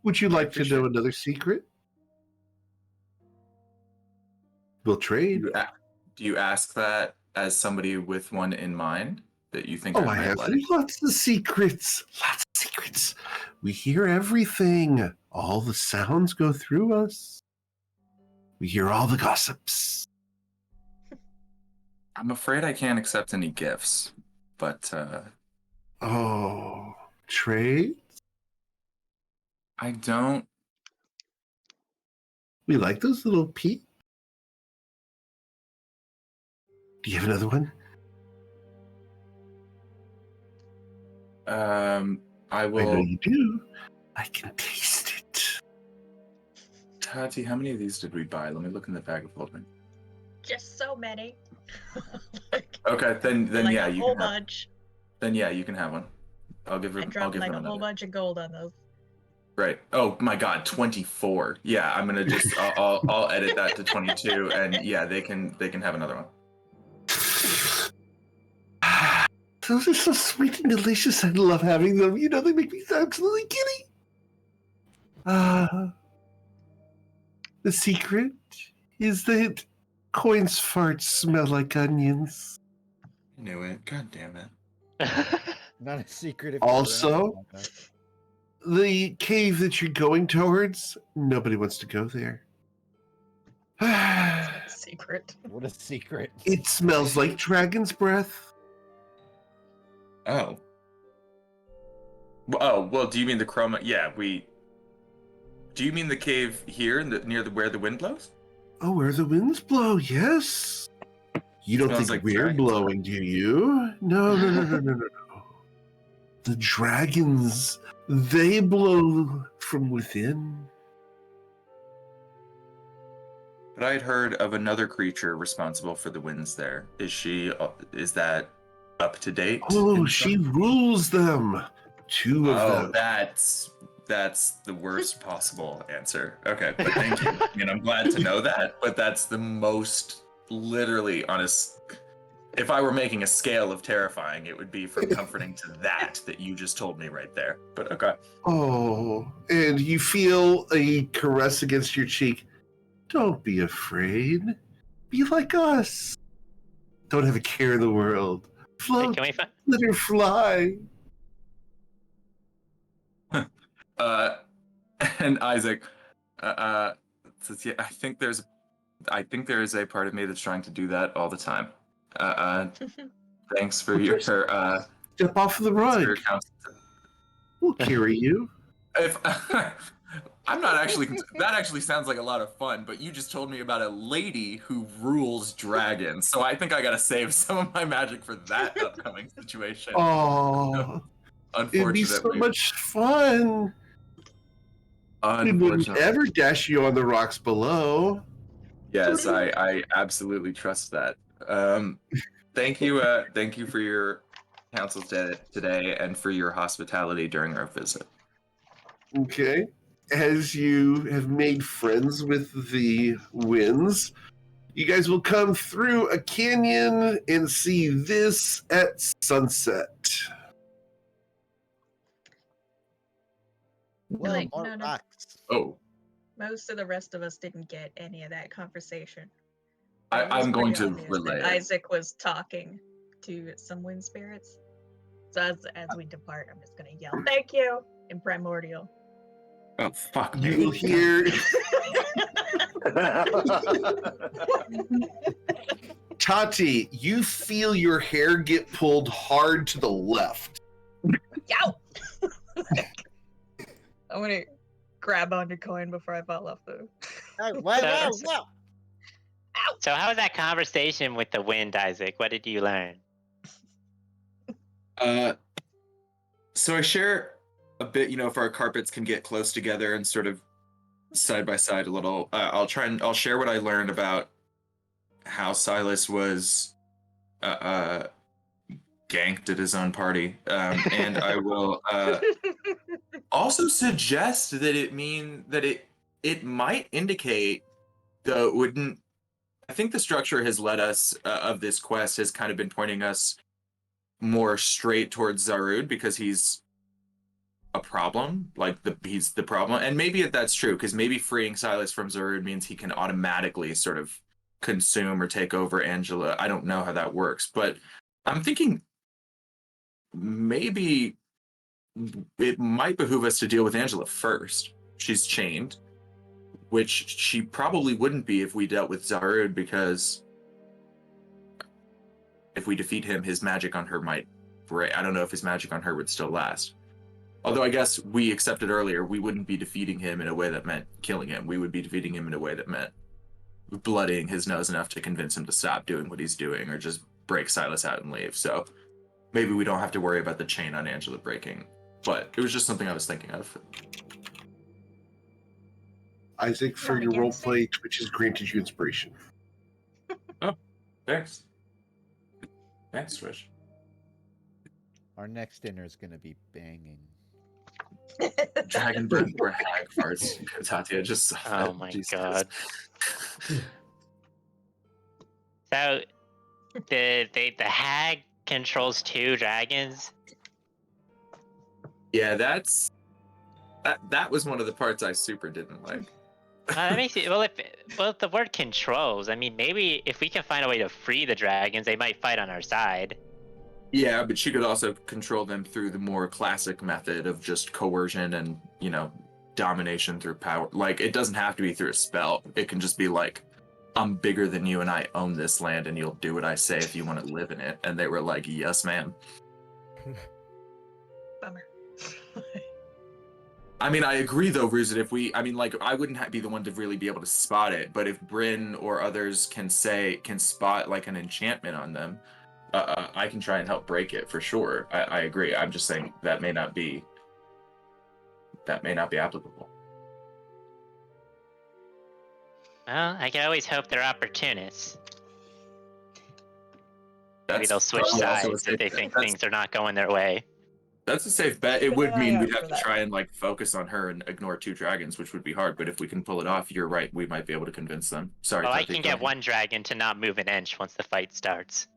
Would you like to know another secret? We'll trade. Do you ask that as somebody with one in mind that you think Oh, I I might have like? lots of secrets. Lots of secrets. We hear everything. All the sounds go through us. We hear all the gossips. I'm afraid I can't accept any gifts, but Oh, trade? I don't. We like those little peeps. Do you have another one? I I will. know you do. I can taste it. Tati, how many of these did we buy? Let me look in the bag of holding. Just so many. Okay, then like yeah, a you whole can have. bunch. Then yeah, you can have one. I'll give I her. I'll dropped give like them a another. whole bunch of gold on those. Right. Oh my God, 24. Yeah, I'm gonna just. I'll edit that to 22, and yeah, they can have another one. Those are so sweet and delicious. I love having them. You know, they make me absolutely giddy. The secret is that coins farts smell like onions. I knew it. God damn it. Not a secret. If Also, the cave that you're going towards, nobody wants to go there. Secret. what a secret. It smells like dragon's breath. Oh. Oh well. Do you mean the chroma? Yeah, Do you mean the cave here, near where the wind blows? Oh, where the winds blow, yes. You don't Smells think like we're dragons. blowing, do you? No. The dragons, they blow from within. But I had heard of another creature responsible for the winds there. Is that up to date? Oh, in she some- rules them. Two of Oh, them. that's the worst possible answer. Okay, but thank you. I mean, I'm glad to know that, but that's the most literally honest. If I were making a scale of terrifying, it would be from comforting to that you just told me right there. But okay. Oh, and you feel a caress against your cheek. Don't be afraid. Be like us. Don't have a care in the world. Hey, Float, can we find? let her fly. And Isaac says, yeah, I think there is a part of me that's trying to do that all the time. Thanks for your Step off the rug. counsel. We'll carry you. If I'm not actually, that actually sounds like a lot of fun, but you just told me about a lady who rules dragons, so I think I gotta save some of my magic for that upcoming situation. Oh, it'd be so Unfortunately. much fun. We wouldn't Unfortunately. ever dash you on the rocks below. Yes, I absolutely trust that. Thank you for your counsel today and for your hospitality during our visit. Okay. As you have made friends with the winds, you guys will come through a canyon and see this at sunset. Well, Like, more none of- rocks. Oh, Most of the rest of us didn't get any of that conversation. I- It was I'm going pretty to obvious that relay it. Isaac was talking to some wind spirits. So as we depart, I'm just gonna yell, "Thank you!" in primordial. oh fuck You me. will hear Tati, you feel your hair get pulled hard to the left. Yow! I'm gonna grab onto coin before I fall off the. Hey, whoa. So how was that conversation with the wind, Isaac? What did you learn? So I share a bit, if our carpets can get close together and sort of side by side a little. I'll share what I learned about how Silas was ganked at his own party, and I will also suggest that it might indicate, though it wouldn't. I think the structure has led us of this quest has kind of been pointing us more straight towards Zarud because he's a problem, he's the problem, and maybe that's true because maybe freeing Silas from Zarud means he can automatically sort of consume or take over Angela. I don't know how that works, but I'm thinking maybe it might behoove us to deal with Angela first. She's chained, which she probably wouldn't be if we dealt with Zarud, because if we defeat him, his magic on her might break. I don't know if his magic on her would still last. Although I guess we accepted earlier, we wouldn't be defeating him in a way that meant killing him. We would be defeating him in a way that meant bloodying his nose enough to convince him to stop doing what he's doing or just break Silas out and leave. So maybe we don't have to worry about the chain on Angela breaking. But it was just something I was thinking of. Isaac, for Not your against roleplay, Twitch has granted you inspiration. Thanks. Thanks, Twitch. Our next dinner is gonna be banging. Dragonburn or hag farts. Tatia just saw Oh that. my Jesus. god. So the hag controls 2 dragons. Yeah, that was one of the parts I super didn't like. That makes it well. The word controls. I mean, maybe if we can find a way to free the dragons, they might fight on our side. Yeah, but she could also control them through the more classic method of just coercion and, domination through power. Like, it doesn't have to be through a spell. It can just be like, I'm bigger than you and I own this land and you'll do what I say if you want to live in it. And they were like, yes, ma'am. Bummer. I mean, I agree though, Ruzit. If we, I mean, like, I wouldn't be the one to really be able to spot it, but if Bryn or others can spot like an enchantment on them, I can try and help break it for sure. I agree. I'm just saying that may not be applicable. Well, I can always hope they're opportunists. Maybe That's they'll switch probably also a sides safe if they bet. think things are not going their way. That's a safe bet. It Keep would an mean eye we'd out have for to that. try and like focus on her and ignore 2 dragons, which would be hard. But if we can pull it off, you're right. We might be able to convince them. Sorry, Well, I Tati, can go get ahead. one dragon to not move an inch once the fight starts.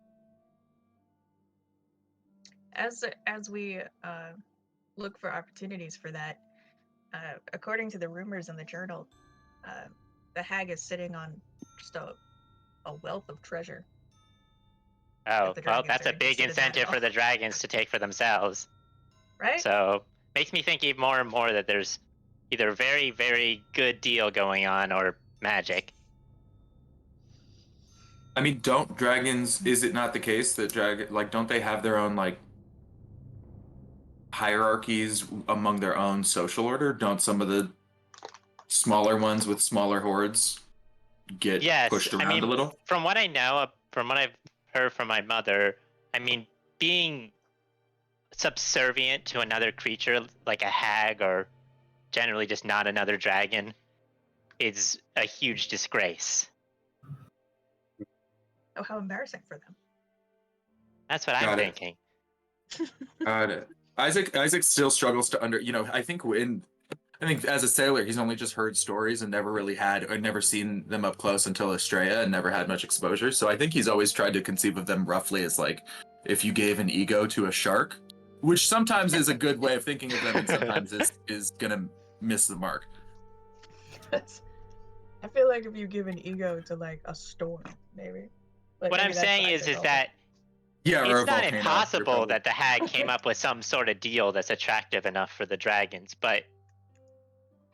As we look for opportunities for that, according to the rumors in the journal, the hag is sitting on just a wealth of treasure. Oh, the well, dragons that's are a big interested in that at incentive for all. the dragons to take for themselves. Right? So, makes me think even more and more that there's either a very, very good deal going on or magic. I mean, don't dragons? Is it not the case that don't they have their own like hierarchies among their own social order? Don't some of the smaller ones with smaller hordes get Yes, pushed I around mean, a little? from what I know, from what I've heard from my mother, I mean, being subservient to another creature like a hag or generally just not another dragon is a huge disgrace. Oh, how embarrassing for them. That's what I'm Got it. thinking. Got it. Isaac still struggles to I think as a sailor, he's only just heard stories and never really had or never seen them up close until Estrella and never had much exposure. So I think he's always tried to conceive of them roughly as like if you gave an ego to a shark, which sometimes is a good way of thinking of them and sometimes is gonna miss the mark. I feel like if you give an ego to like a storm, maybe. Like, What maybe I'm that's saying size is of that Yeah, or a it's not volcano. impossible that the hag came up with some sort of deal that's attractive enough for the dragons, but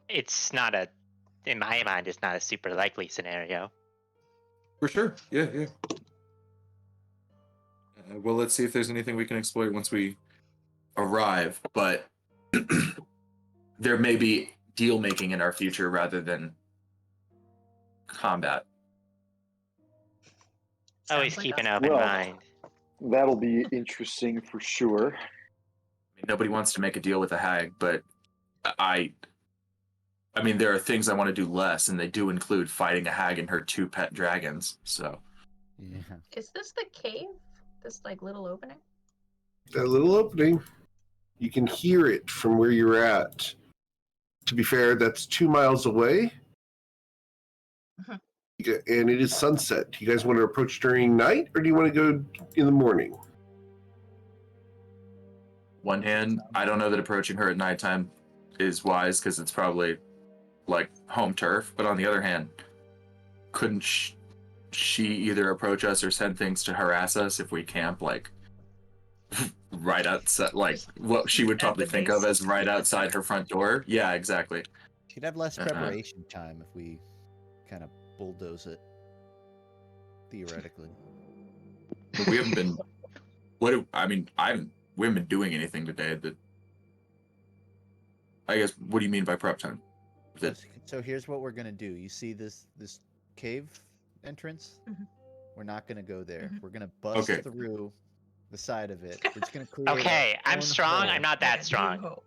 it's not in my mind, it's not a super likely scenario. For sure. Yeah. Well, let's see if there's anything we can exploit once we arrive, but there may be deal making in our future rather than combat. Always Sounds like keep us. an open Well, mind. That'll be interesting for sure. I mean, nobody wants to make a deal with a hag, but I mean, there are things I want to do less, and they do include fighting a hag and her 2 pet dragons. So, Yeah. Is this the cave? This like little opening? That little opening, you can hear it from where you're at. To be fair, that's 2 miles away. Mhm. And it is sunset. Do you guys want to approach during night, or do you want to go in the morning? one hand, I don't know that approaching her at nighttime is wise because it's probably like home turf. But on the other hand, couldn't she either approach us or send things to harass us if we camp like right outside, like what she would At probably the think of base. as right outside her front door? Yeah, exactly. She'd have less preparation time if we kind of bulldoze it. Theoretically. But we haven't been. We haven't been doing anything today. That I guess. What do you mean by prep time? So here's what we're gonna do. You see this cave entrance? Mhm. We're not gonna go there. Mhm. We're gonna bust Okay. through the side of it. We're just gonna create. Okay, our I'm own strong. hole. I'm not that strong.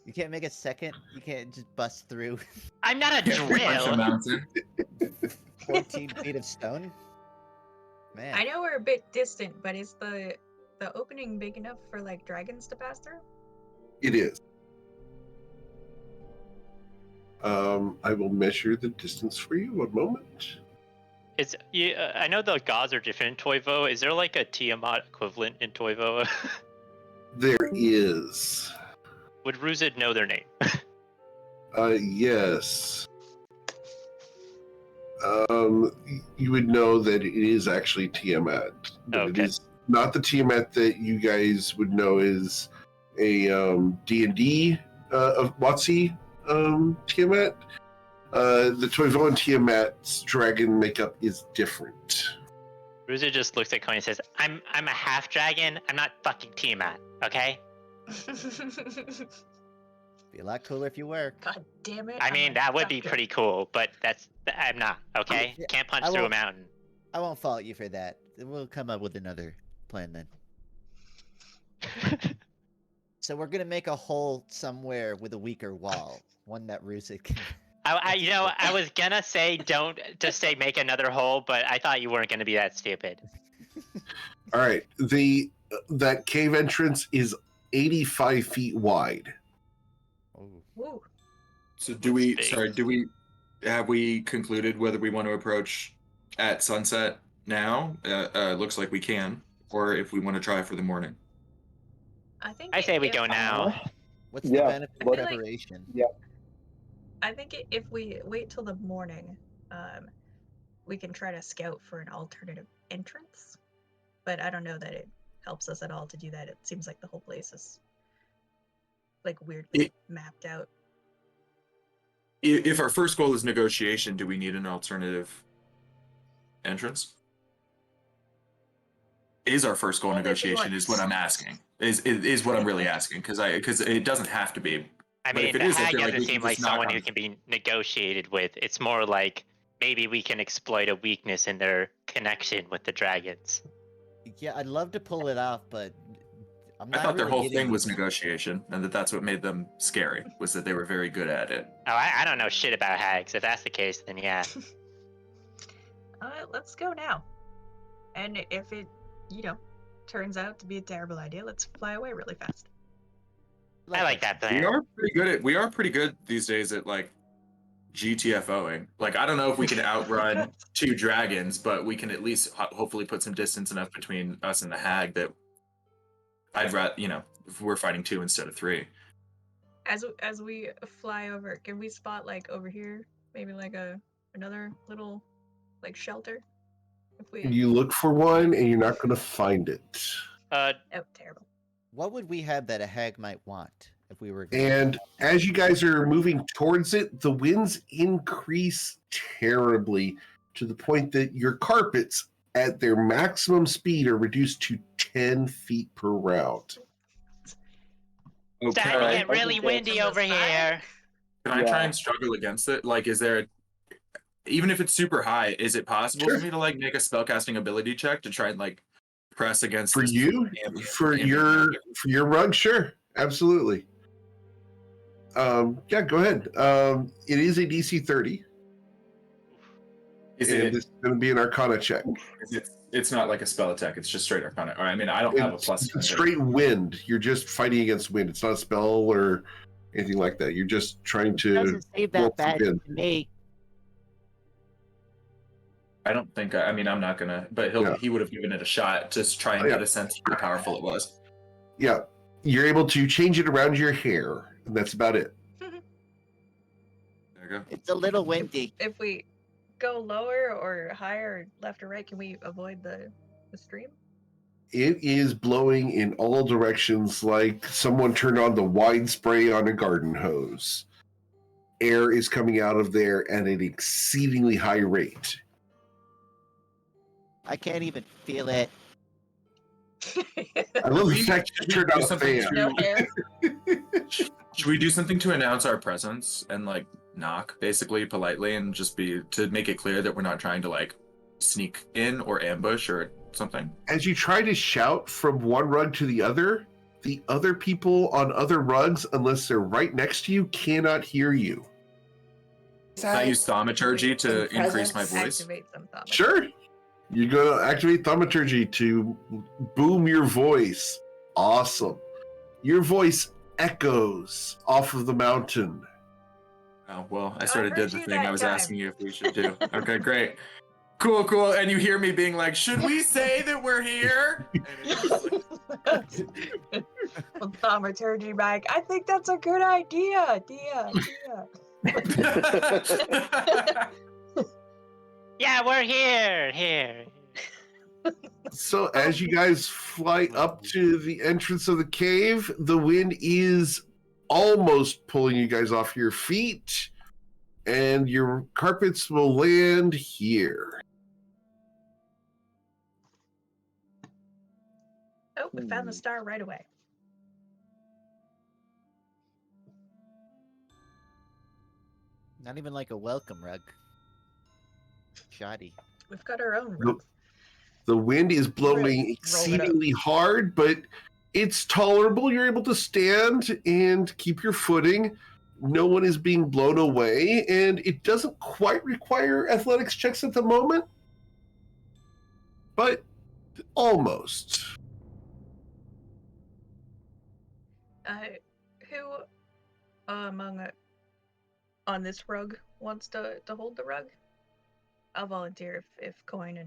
You can't make a second. You can't just bust through I'm not a Punch a drill. mountain. 14 feet of stone. Man, I know we're a bit distant, but is the opening big enough for like dragons to pass through? It is. I will measure the distance for you. One moment. I know the gods are different in Toivo. Is there like a Tiamat equivalent in Toivo? There is. Would Ruzid know their name? Yes. You would know that it is actually Tiamat, but it Okay. is not the Tiamat that you guys would know is a D&D of WotC Tiamat. The Toivoan Tiamat's dragon makeup is different. Ruzid just looks at Coney and says, I'm a half dragon. I'm not fucking Tiamat, okay? Be a lot cooler if you were. God damn it! I I'm mean, a that would be doctor. pretty cool, but I'm not, okay? Yeah, Can't punch I through a won't- mountain. I won't fault you for that. We'll come up with another plan then. So we're gonna make a hole somewhere with a weaker wall, one that Rusid can. I was gonna say don't just say make another hole, but I thought you weren't gonna be that stupid. All right. That cave entrance is 85 feet wide. Oh. Woo. So do we? Big. Sorry, do we? Have we concluded whether we want to approach at sunset now? Looks like we can, or if we want to try for the morning. I think. I say we if- go now. What's Yeah, the benefit I of feel like- preparation? I think if we wait till the morning, we can try to scout for an alternative entrance. But I don't know that it helps us at all to do that. It seems like the whole place is like weirdly mapped out. If our first goal is negotiation, do we need an alternative entrance? Is our first goal Only if we negotiation? want- Is what I'm asking. Is what I'm really asking because it doesn't have to be. I But mean, if it the is, I hag feel like doesn't we can seem like just knock someone on- who can be negotiated with. It's more like maybe we can exploit a weakness in their connection with the dragons. Yeah, I'd love to pull it off, but I'm I not thought their really whole getting- thing was negotiation, and that's what made them scary. Was that they were very good at it. Oh, I don't know shit about hags. If that's the case, then yeah. Let's go now. And if it, turns out to be a terrible idea, let's fly away really fast. I like that We plan. are pretty good these days at like GTFOing. Like I don't know if we can outrun two dragons, but we can at least hopefully put some distance enough between us and the hag that I'd rather if we're fighting two instead of three. As we fly over, can we spot like over here, maybe like another little like shelter? If we You look for one and you're not going to find it. oh terrible. What would we have that a hag might want if we were? And as you guys are moving towards it, the winds increase terribly to the point that your carpets at their maximum speed are reduced to 10 feet per round. Starting to Alright, get really okay. windy From the over side? here. Can I try and struggle against it? Like, is there, even if it's super high, is it possible Sure. for me to like make a spellcasting ability check to try and like press against For this you, ambient- for ambient your magic? rug, sure, absolutely. Yeah, go ahead. It is a DC 30, Is and it? this is going to be an Arcana check. It's not like a spell attack. It's just straight Arcana. Or I mean, I don't have a It's plus. straight wind. You're just fighting against wind. It's not a spell or anything like that. You're just trying to. Doesn't save roll that bad for to wind. me. I don't think. I mean, I'm not gonna. But he would have given it a shot to try and Oh, yeah. get a sense of how powerful it was. Yeah, you're able to change it around your hair, and that's about it. There you go. It's a little windy. If we go lower or higher, left or right, can we avoid the stream? It is blowing in all directions like someone turned on the wide spray on a garden hose. Air is coming out of there at an exceedingly high rate. I can't even feel it. I love the fact you turned on a Something fan. No air. Should we do something to announce our presence and like knock basically politely and just be to make it clear that we're not trying to like sneak in or ambush or something? As you try to shout from one rug to the other people on other rugs, unless they're right next to you, cannot hear you. Can I use thaumaturgy to In increase my presence? voice? Activate some thought. Sure. You're going to activate thaumaturgy to boom your voice. Awesome. Your voice echoes off of the mountain. Oh, well, I sort of heard did the you thing I that was time. asking you if we should do. Okay, great. Cool. And you hear me being like, should we say that we're here? And it's just like, With thaumaturgy back. I think that's a good idea. Yeah, we're here. So as you guys fly up to the entrance of the cave, the wind is almost pulling you guys off your feet, and your carpets will land here. Oh, we found the star right away. Not even like a welcome rug. Shoddy. We've got our own The, rugs. the wind is blowing Roll it up. exceedingly hard, but it's tolerable. You're able to stand and keep your footing. No one is being blown away, and it doesn't quite require athletics checks at the moment, but almost. Who among on this rug wants to hold the rug? I'll volunteer if Coin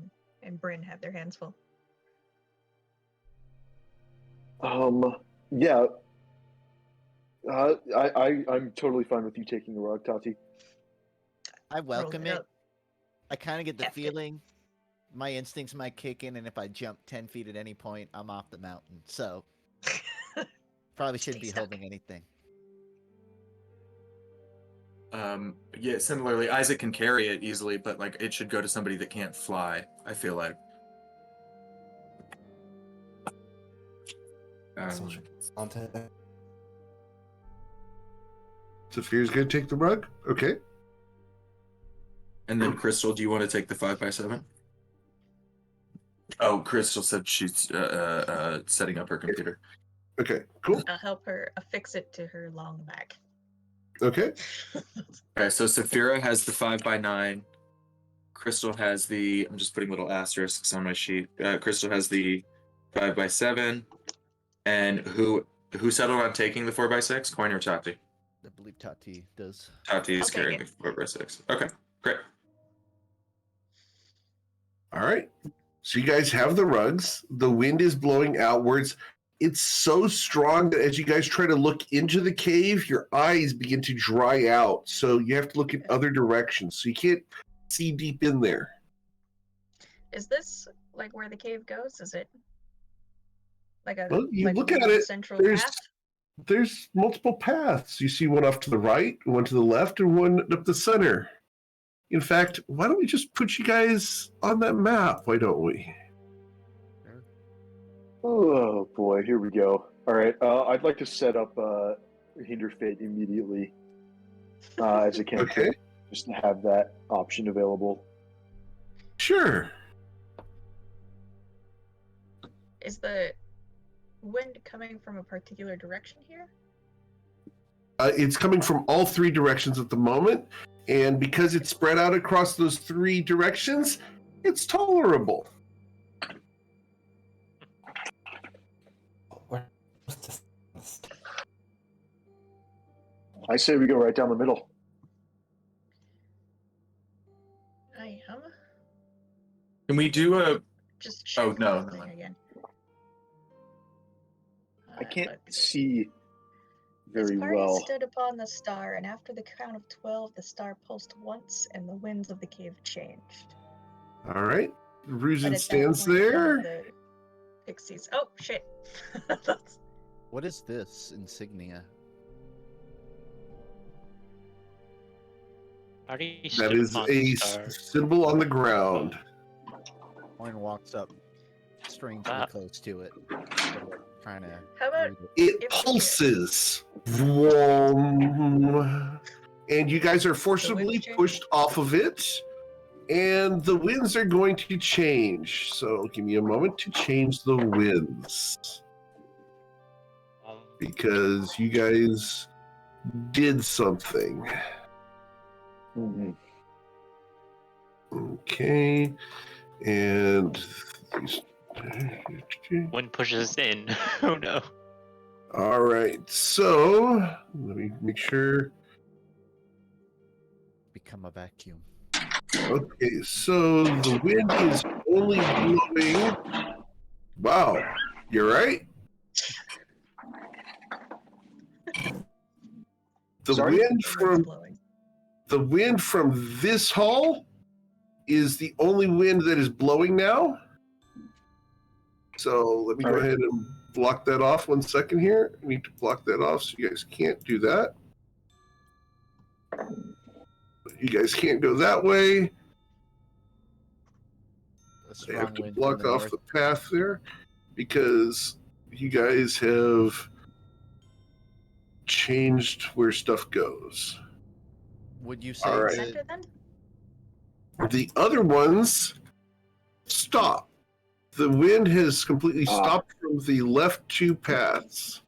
and Bryn have their hands full. Yeah. I'm totally fine with you taking the rug, Tati. I welcome it it. up. I kind of get the Heft it. feeling my instincts might kick in, and if I jump 10 feet at any point, I'm off the mountain. So probably shouldn't Stay be stuck. holding anything. Yeah, similarly, Isaac can carry it easily, but like it should go to somebody that can't fly, I feel like. Soldier gets onto it. Saphir's going to take the rug? Okay. And then Crystal, do you want to take the 5x7? Oh, Crystal said she's setting up her computer. Okay, cool. I'll help her affix it to her long back. Okay. Okay, so Saphira has the 5x9. Crystal has the. I'm just putting little asterisks on my sheet. Crystal has the 5x7. And who settled on taking the 4x6? Coin or Tati? I believe Tati does. Tati is I'll take carrying it. the 4x6. Okay, great. All right. So you guys have the rugs. The wind is blowing outwards. It's so strong that as you guys try to look into the cave, your eyes begin to dry out. So you have to look in other directions. So you can't see deep in there. Is this like where the cave goes? Is it like a Well, you like look one at it, central there's path? there's multiple paths. You see one off to the right, one to the left, and one up the center. In fact, why don't we just put you guys on that map? Why don't we? Oh boy, here we go. All right, I'd like to set up Hinder Fate immediately as a cantrip, Okay, just to have that option available. sure. Is the wind coming from a particular direction here? It's coming from all three directions at the moment, and because it's spread out across those three directions, it's tolerable. What's this? I say we go right down the middle. I am. Can we do a? Just Oh, check no, the no. thing again. I can't Look. see very This party well. stood upon the star, and after the count of 12, the star pulsed once, and the winds of the cave changed. All right, But Ruzin at that stands point, none of there. the pixies. Oh shit! That's- What is this insignia? Already That stood is upon a the stars. symbol on the ground. Coin walks up strangely Ah. close to it. Trying to. How about read it. It If we- pulses. Vroom. And you guys are forcibly change? pushed off of it. And the winds are going to change. So give me a moment to change the winds. Because you guys did something. Mhm. Okay. And Wind pushes in. Oh no. all right. So let me make sure. Become a vacuum. Okay, so the wind is only blowing. Wow, you're right. The Sorry? wind wind's from blowing? this hall is the only wind that is blowing now. So let me go ahead and block that off 1 second here. I need to block that off so you guys can't do that. You guys can't go that way. A I strong have to wind from block the off north. the path there because you guys have changed where stuff goes. Would you say All right. Center then? The other ones stop. The wind has completely stopped from the left 2 paths.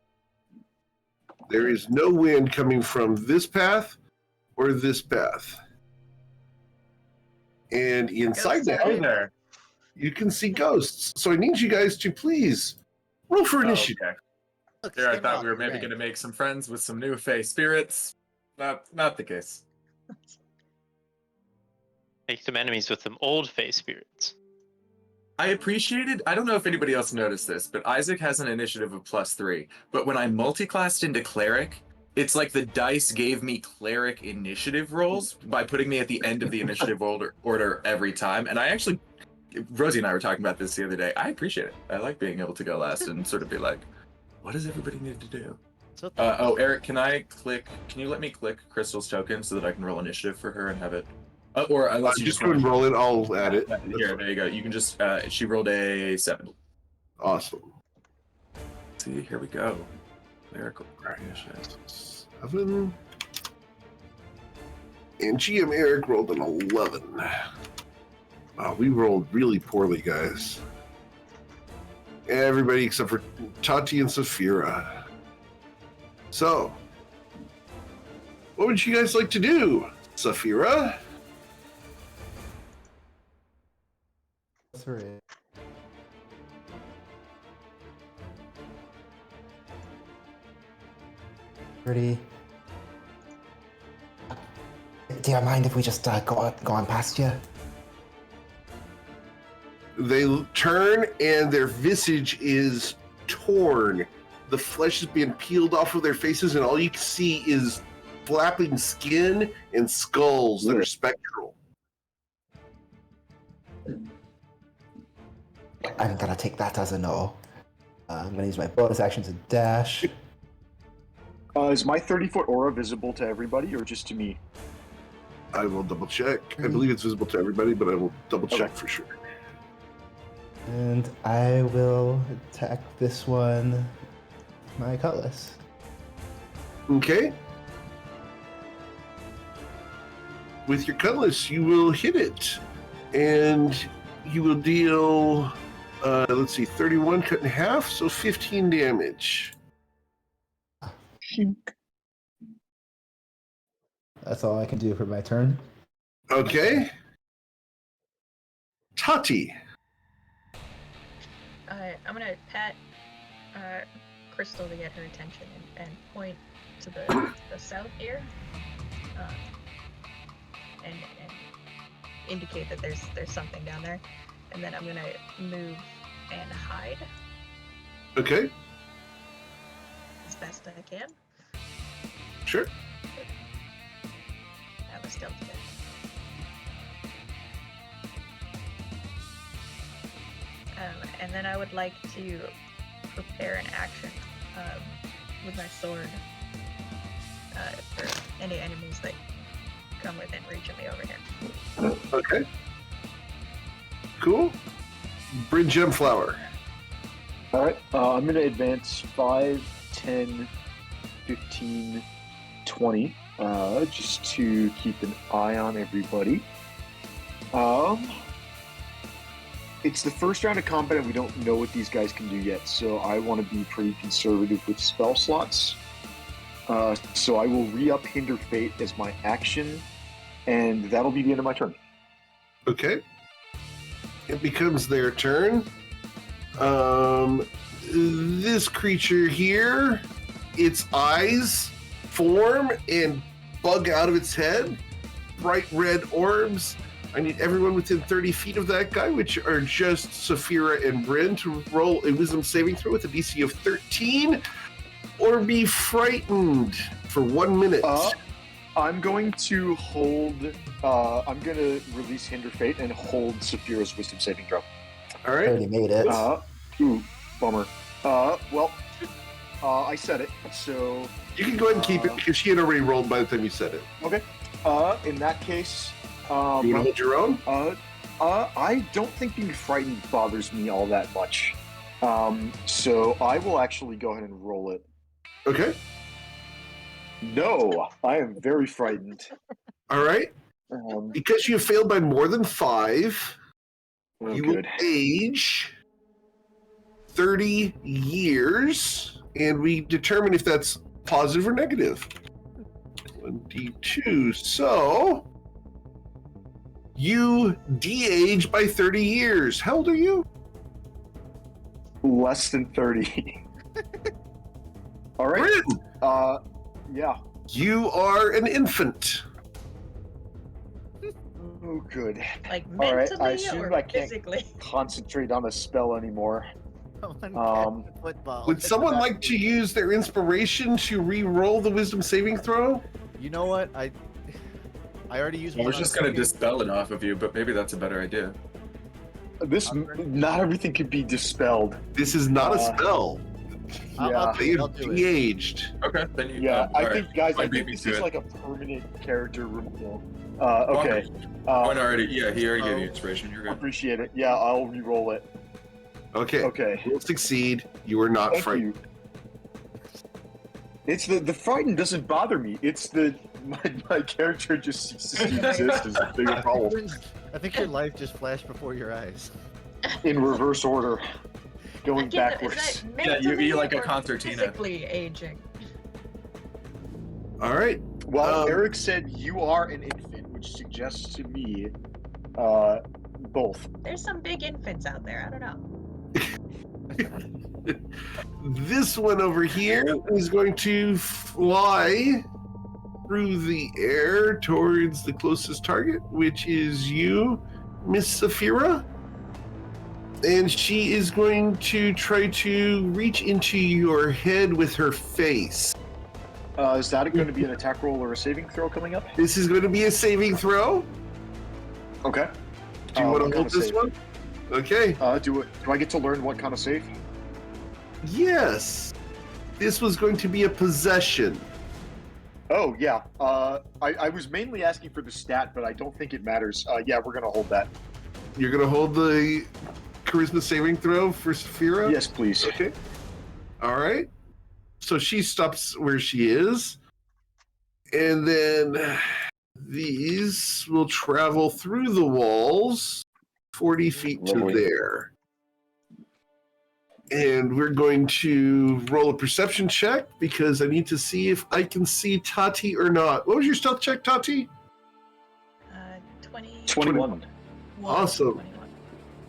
There is no wind coming from this path or this path. And inside Ghosts are that, Hey good. there. you can see ghosts. So I need you guys to please roll for initiative. Okay. Look, Here, I skin thought off we were the maybe rank. going to make some friends with some new Fey spirits. Not the case. Make some enemies with some old face spirits. I appreciated, I don't know if anybody else noticed this, but Isaac has an initiative of +3. But when I multiclassed into Cleric, it's like the dice gave me Cleric initiative rolls by putting me at the end of the initiative order every time. And I actually, Rosie and I were talking about this the other day. I appreciate it. I like being able to go last and sort of be like, what does everybody need to do? So Oh, Eric, can you let me click Crystal's token so that I can roll initiative for her and have it? Or unless you Just just go and want roll it. I'll add it. Here, there you go. You can just, she rolled a 7. Awesome. See, here we go. Clerical. 7. And GM Eric rolled an 11. Wow, we rolled really poorly, guys. Everybody except for Tati and Saphira. So, what would you guys like to do, Saphira? 3. Pretty. Do you mind if we just go on past you? They turn and their visage is torn. The flesh is being peeled off of their faces, and all you can see is flapping skin and skulls that are spectral. I'm gonna take that as a no. I'm gonna use my bonus action to dash. Is my 30-foot aura visible to everybody or just to me? I will double check. I believe it's visible to everybody, but I will double check for sure. And I will attack this one with my cutlass. Okay. With your cutlass, you will hit it, and you will deal, let's see, 31 cut in half, so 15 damage. That's all I can do for my turn. Okay. Tati. I'm gonna pat Crystal to get her attention and point to the south ear, and indicate that there's something down there, and then I'm gonna move and hide Okay, as best I can. sure. Have a stealth check. And then I would like to prepare an action with my sword for any enemies that come within reach of me over here. Okay. Cool. Bryn Gemflower. All right, I'm going to advance 5, 10, 15, 20, just to keep an eye on everybody. It's the first round of combat and we don't know what these guys can do yet, so I want to be pretty conservative with spell slots. So I will re-up Hinder Fate as my action, and that'll be the end of my turn. Okay. It becomes their turn. This creature here, its eyes form and bug out of its head. Bright red orbs. I need everyone within 30 feet of that guy, which are just Saphira and Bryn, to roll a wisdom saving throw with a DC of 13 or be frightened for 1 minute. I'm going to hold. I'm going to release Hinder Fate and hold Saphira's wisdom saving throw. All right. Already made it. Ooh, bummer. Well, I said it, so. You can go ahead and keep it because she had already rolled by the time you said it. Okay. In that case. You want to hold your own? I don't think being frightened bothers me all that much. So I will actually go ahead and roll it. Okay. No, I am very frightened. All right. Because you failed by more than 5, you will age 30 years, and we determine if that's positive or negative. 1d2. So you de-age by 30 years. How old are you? Less than 30. All right. Bryn, Yeah. you are an infant. Oh, good. Like All right, mentally I assume or I can't physically? concentrate on a spell anymore. Football. Would someone like to use their inspiration to re-roll the wisdom saving throw? You know what? I already used I one was on just gonna Sophie. dispel it off of you, but maybe that's a better idea. Not everything could be dispelled. This is not a spell. Yeah. They I'll have do it. de-aged. Okay, then you. Yeah, I alright. think, guys, I Might beat think me this to is it. like a permanent character removal. Okay. One already. Yeah, he already gave you inspiration. You're good. Appreciate it. Yeah, I'll re-roll it. Okay. Okay. You'll succeed. You are not Thank frightened. you. It's the frightened doesn't bother me. It's my character just ceases to exist is a bigger problem. I think your life just flashed before your eyes. In reverse order, going Again, backwards. is that Yeah, you mentally like a or concertina. physically aging? All right. Well, Eric said you are an infant, which suggests to me both. There's some big infants out there. I don't know. This one over here is going to fly through the air towards the closest target, which is you, Miss Saphira. And she is going to try to reach into your head with her face. Is that going to be an attack roll or a saving throw coming up? This is going to be a saving throw. Okay. Do you want what to kind hold of this save? one? Okay. Do I get to learn what kind of save? Yes. This was going to be a possession. Oh, yeah. I was mainly asking for the stat, but I don't think it matters. Yeah, we're going to hold that. You're going to hold the charisma saving throw for Saphira? Yes, please. Okay. All right. So she stops where she is. And then these will travel through the walls 40 feet Lovely. to there. And we're going to roll a perception check because I need to see if I can see Tati or not. What was your stealth check, Tati? 21. Awesome. 21.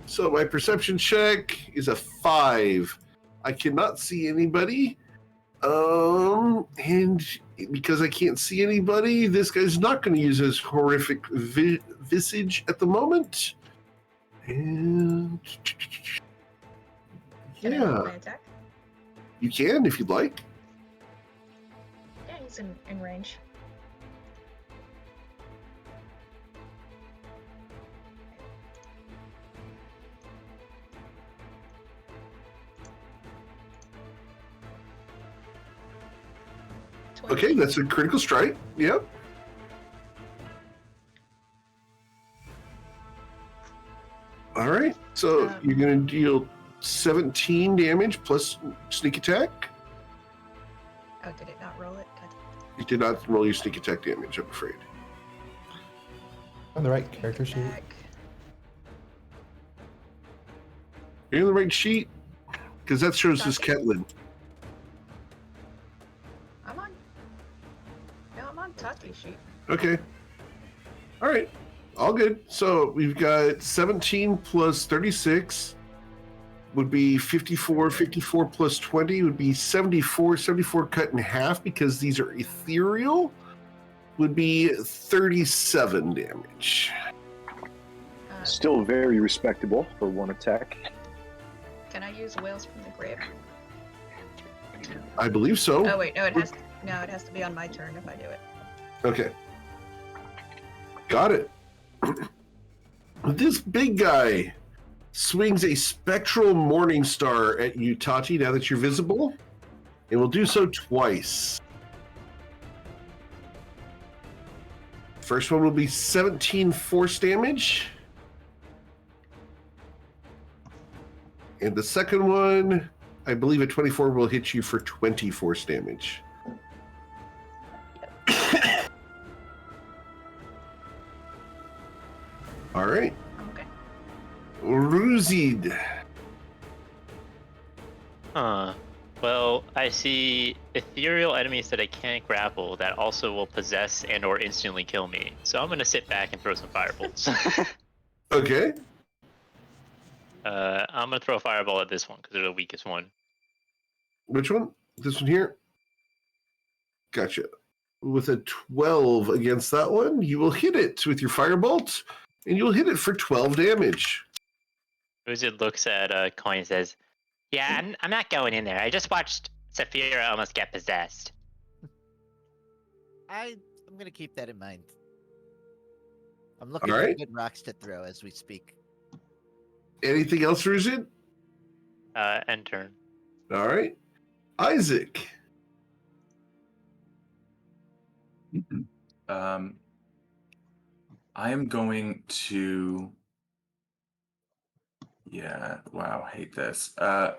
So my perception check is a 5. I cannot see anybody. And because I can't see anybody, this guy's not going to use his horrific visage at the moment. And Can I roll my attack? You can if you'd like. Yeah, he's in range. Okay, that's a critical strike. Yep. All right. So you're going to deal 17 damage plus sneak attack. Oh, did it not roll it? God. You did not roll your sneak attack damage, I'm afraid. On the right character sheet. You're on the right sheet? Because that shows as Ketlin. I'm on Tati's sheet. Okay. All right. All good. So we've got 17 plus 36 would be 54. 54 plus 20 would be 74. 74 cut in half because these are ethereal would be 37 damage. Still very respectable for one attack. Can I use Whales from the Grave? I believe so. Oh wait, no, it has to be on my turn if I do it. Okay. Got it. This big guy swings a spectral morning star at you, Tati, now that you're visible. It will do so twice. First one will be 17 force damage. And the second one, I believe a 24 will hit you for 20 force damage. All right. Okay. Ruzid. Huh. Well, I see ethereal enemies that I can't grapple that also will possess and or instantly kill me. So I'm gonna sit back and throw some firebolts. Okay. I'm gonna throw a fireball at this one because they're the weakest one. Which one? This one here? Gotcha. With a 12 against that one, you will hit it with your firebolt, and you'll hit it for 12 damage. Wizard looks at Coin and says, "Yeah, I'm not going in there. I just watched Saphira almost get possessed." I'm gonna keep that in mind. I'm looking All for right. good rocks to throw as we speak. Anything else, Ruzid? End turn. All right. Isaac. I am going to. Yeah. Wow. Hate this. I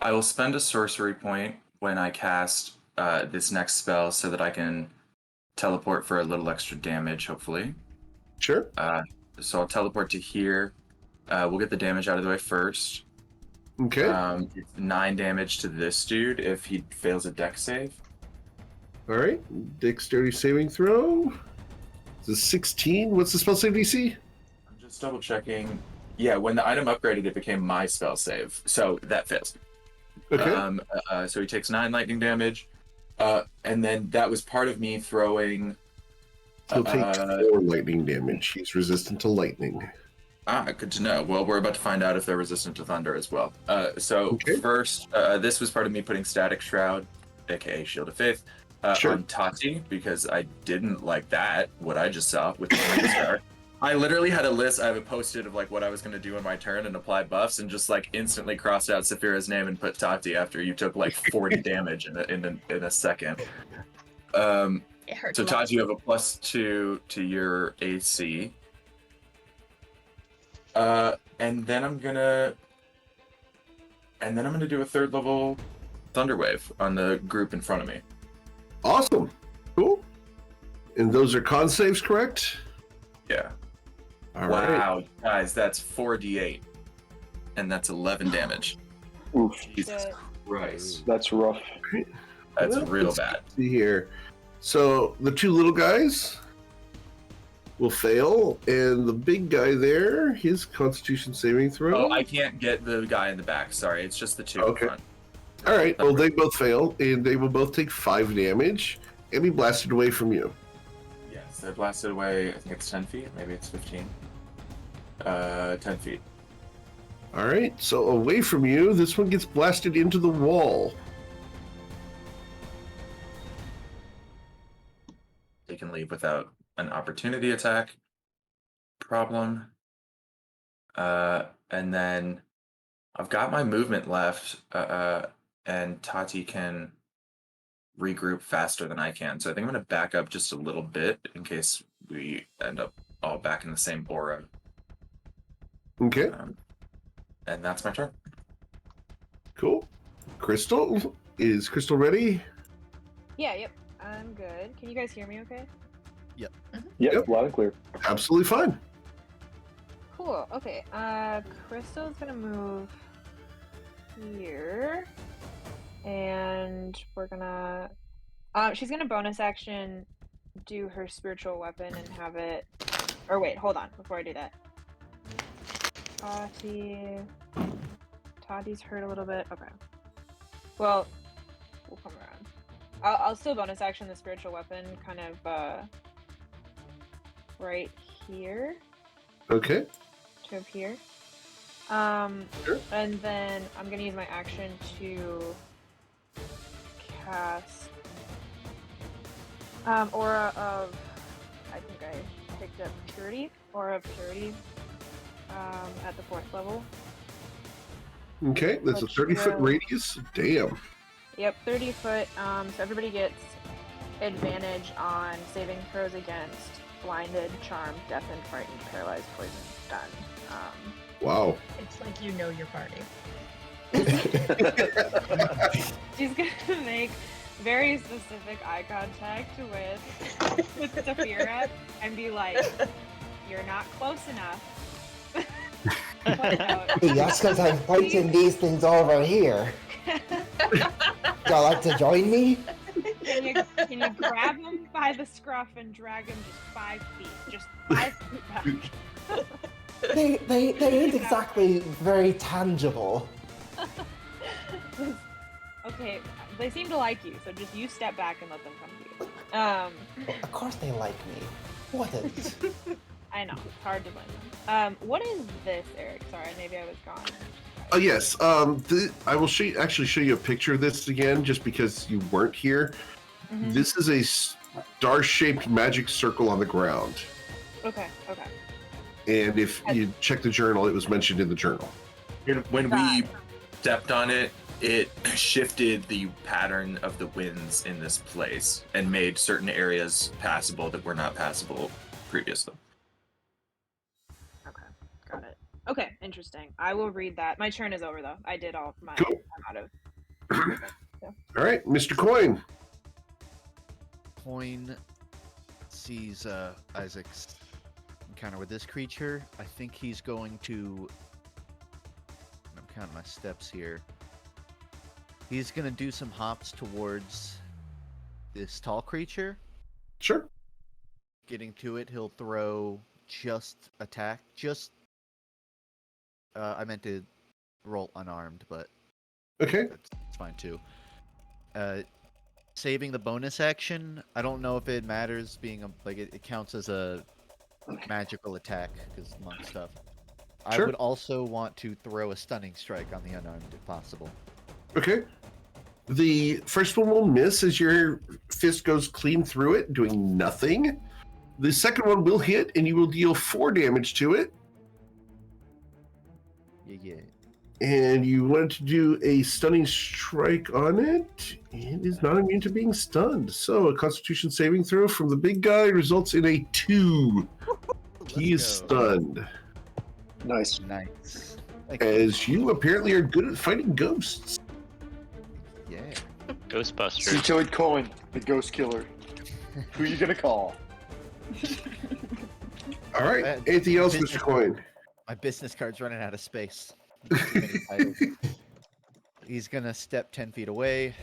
will spend a sorcery point when I cast this next spell so that I can teleport for a little extra damage. Hopefully. Sure. So I'll teleport to here. We'll get the damage out of the way first. Okay. It's 9 damage to this dude if he fails a dex save. All right. Dexterity saving throw. It's a 16. What's the spell save DC? I'm just double checking. Yeah, when the item upgraded, it became my spell save, so that fails. Okay. So he takes 9 lightning damage, and then that was part of me throwing. He'll take 4 lightning damage. He's resistant to lightning. Good to know. Well, we're about to find out if they're resistant to thunder as well. First, this was part of me putting Static Shroud, aka Shield of Faith, on Tati, because I didn't like that, what I just saw with the Flame Star. I literally had a list, I have it posted of like what I was going to do in my turn and apply buffs, and just like instantly crossed out Saphira's name and put Tati after you took like 40 damage in a second. It hurts. So a lot. Tati, you have a +2 to your AC. And then I'm gonna do a 3rd level Thunderwave on the group in front of me. Awesome. Cool. And those are con saves, correct? Yeah. All right. Wow, guys, that's 4d8, and that's 11 damage. Oof, Jesus Christ, that's rough. that's Well, real let's bad. See here. So the 2 little guys will fail, and the big guy there, his Constitution saving throw. Oh, I can't get the guy in the back. Sorry, it's just the 2 Okay. in front. All right. Well, they both fail, and they will both take 5 damage and be blasted away from you. Yes, they're blasted away. I think it's 10 feet. Maybe it's 15. 10 feet. All right. So away from you, this one gets blasted into the wall. They can leave without an opportunity attack. Problem. And then I've got my movement left, and Tati can regroup faster than I can. So I think I'm going to back up just a little bit in case we end up all back in the same aura. Okay. And that's my turn. Cool. Crystal, is Crystal ready? Yeah, yep. I'm good. Can you guys hear me okay? Yep, loud and clear. Absolutely fine. Cool. Okay. Crystal's gonna move here. And we're gonna she's gonna bonus action do her spiritual weapon and have it, or wait, hold on before I do that. Tati's hurt a little bit. Okay. Well, we'll come around. I'll still bonus action the spiritual weapon kind of right here Okay. to up here. Sure. And then I'm gonna use my action to cast Aura of, I think I picked up Purity, Aura of Purity at the 4th level. Okay. That's a Which 30-foot will- radius. Damn. Yep, 30 foot. So everybody gets advantage on saving throws against blinded, charmed, deafened, frightened, paralyzed, poisoned, stunned. Wow. It's like you know your party. She's gonna make very specific eye contact with Saphira and be like, "You're not close enough. Hey, that's because I'm fighting these things over here. Y'all like to join me? Can you grab him by the scruff and drag him just 5 feet? Just 5 feet back. They ain't exactly very tangible. Okay, they seem to like you, so just you step back and let them come to you. Of course they like me. What a... I know, it's hard to blame them. What is this, Eric? Sorry, maybe I was gone. Oh yes. I will actually show you a picture of this again, just because you weren't here. Mhm. This is a star-shaped magic circle on the ground, Okay. and if you check the journal, it was mentioned in the journal. When we stepped on it, it shifted the pattern of the winds in this place and made certain areas passable that were not passable previously. Okay, got it. Okay, interesting. I will read that. My turn is over, though. I did all my. Cool. I'm out of. All right, Mr. Coin. Coin sees Isaac's encounter with this creature. I think he's going to. I'm counting my steps here. He's gonna do some hops towards this tall creature. Sure. Getting to it, he'll throw just attack. I meant to roll unarmed, but Okay. that's fine too. Saving the bonus action. I don't know if it matters being it counts as a magical attack because monk stuff. Sure. I would also want to throw a stunning strike on the unarmed if possible. Okay. The first one will miss as your fist goes clean through it, doing nothing. The second one will hit, and you will deal 4 damage to it. Yeah. And you want to do a stunning strike on it. It is not immune to being stunned. So a Constitution saving throw from the big guy results in a 2. He is stunned. Nice. Nice. As you apparently are good at fighting ghosts. Yeah. Ghostbusters. Cetoid Coin, the ghost killer. Who you gonna call? All right. Anything else, Mr. Coin? My business card's running out of space. Too many titles. He's gonna step 10 feet away,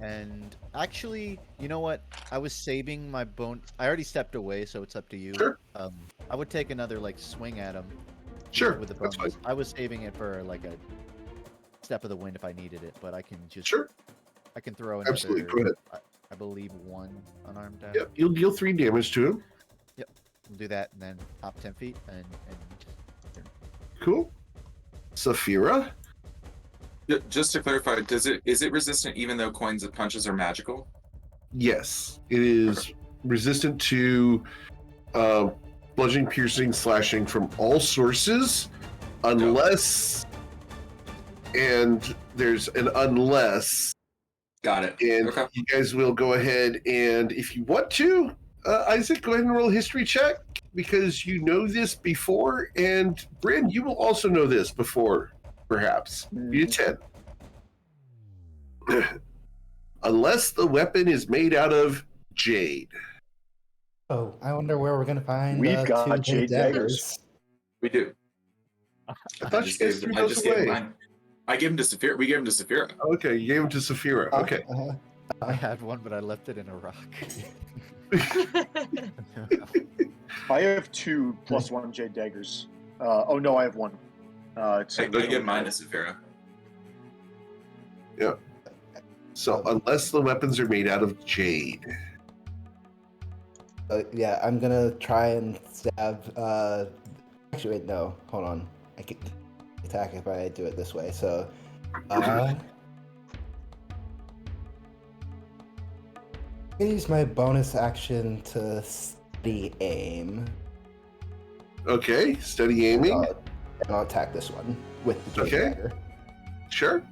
and actually, you know what? I was saving my bone. I already stepped away, so it's up to you. Sure. I would take another swing at him. Sure. With the That's bonus. fine. I was saving it for a step of the wind if I needed it, but I can just. Sure. I can throw another. Absolutely. Go ahead. I believe 1 unarmed damage. Yep. You'll deal 3 damage to him. Yep. We'll do that and then hop 10 feet and. Cool. Saphira. Just to clarify, is it resistant even though coins punches are magical? Yes, it is resistant to bludgeoning, piercing, slashing from all sources, unless, and there's an unless. Got it. And Okay. you guys will go ahead and, if you want to, Isaac, go ahead and roll a history check because you know this before, and Bryn, you will also know this before, perhaps. You did 10. Unless the weapon is made out of jade. Oh, I wonder where we're gonna find We've got 2 jade daggers. We do. I thought you guys threw those gave away. mine. I gave him to Saphira. We gave him to Saphira. Okay, you gave him to Saphira. Okay. I had one, but I left it in a rock. I have 2 plus 1 jade daggers. Oh no, I have 1. I gave mine to Saphira. Yeah. So unless the weapons are made out of jade. Yeah, I'm gonna try and stab. Actually, wait, no. Hold on. I can attack if I do it this way. So, I use my bonus action to steady aim. Okay, steady aiming. And I'll attack this one with the jade dagger. Sure.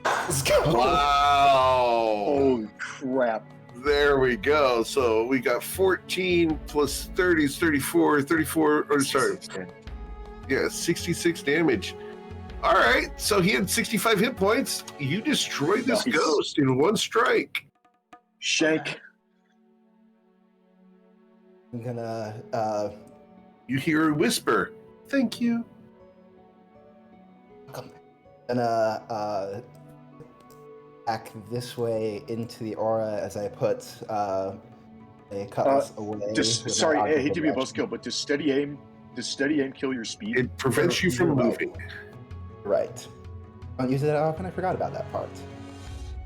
Let's go. Wow. Holy crap. There we go. So we got 14 plus 30 is 34, 34, or sorry. Yeah, 66 damage. All right, so he had 65 hit points. You destroyed this Nice. ghost in 1 strike. Shank. I'm gonna You hear a whisper. Thank you. Back this way into the aura as I put a cutlass away. Just with my sorry, I hate archival to be a reaction. buzzkill, but does steady aim kill your speed? It prevents you from You're right. moving. Right. Don't use it that often. I forgot about that part.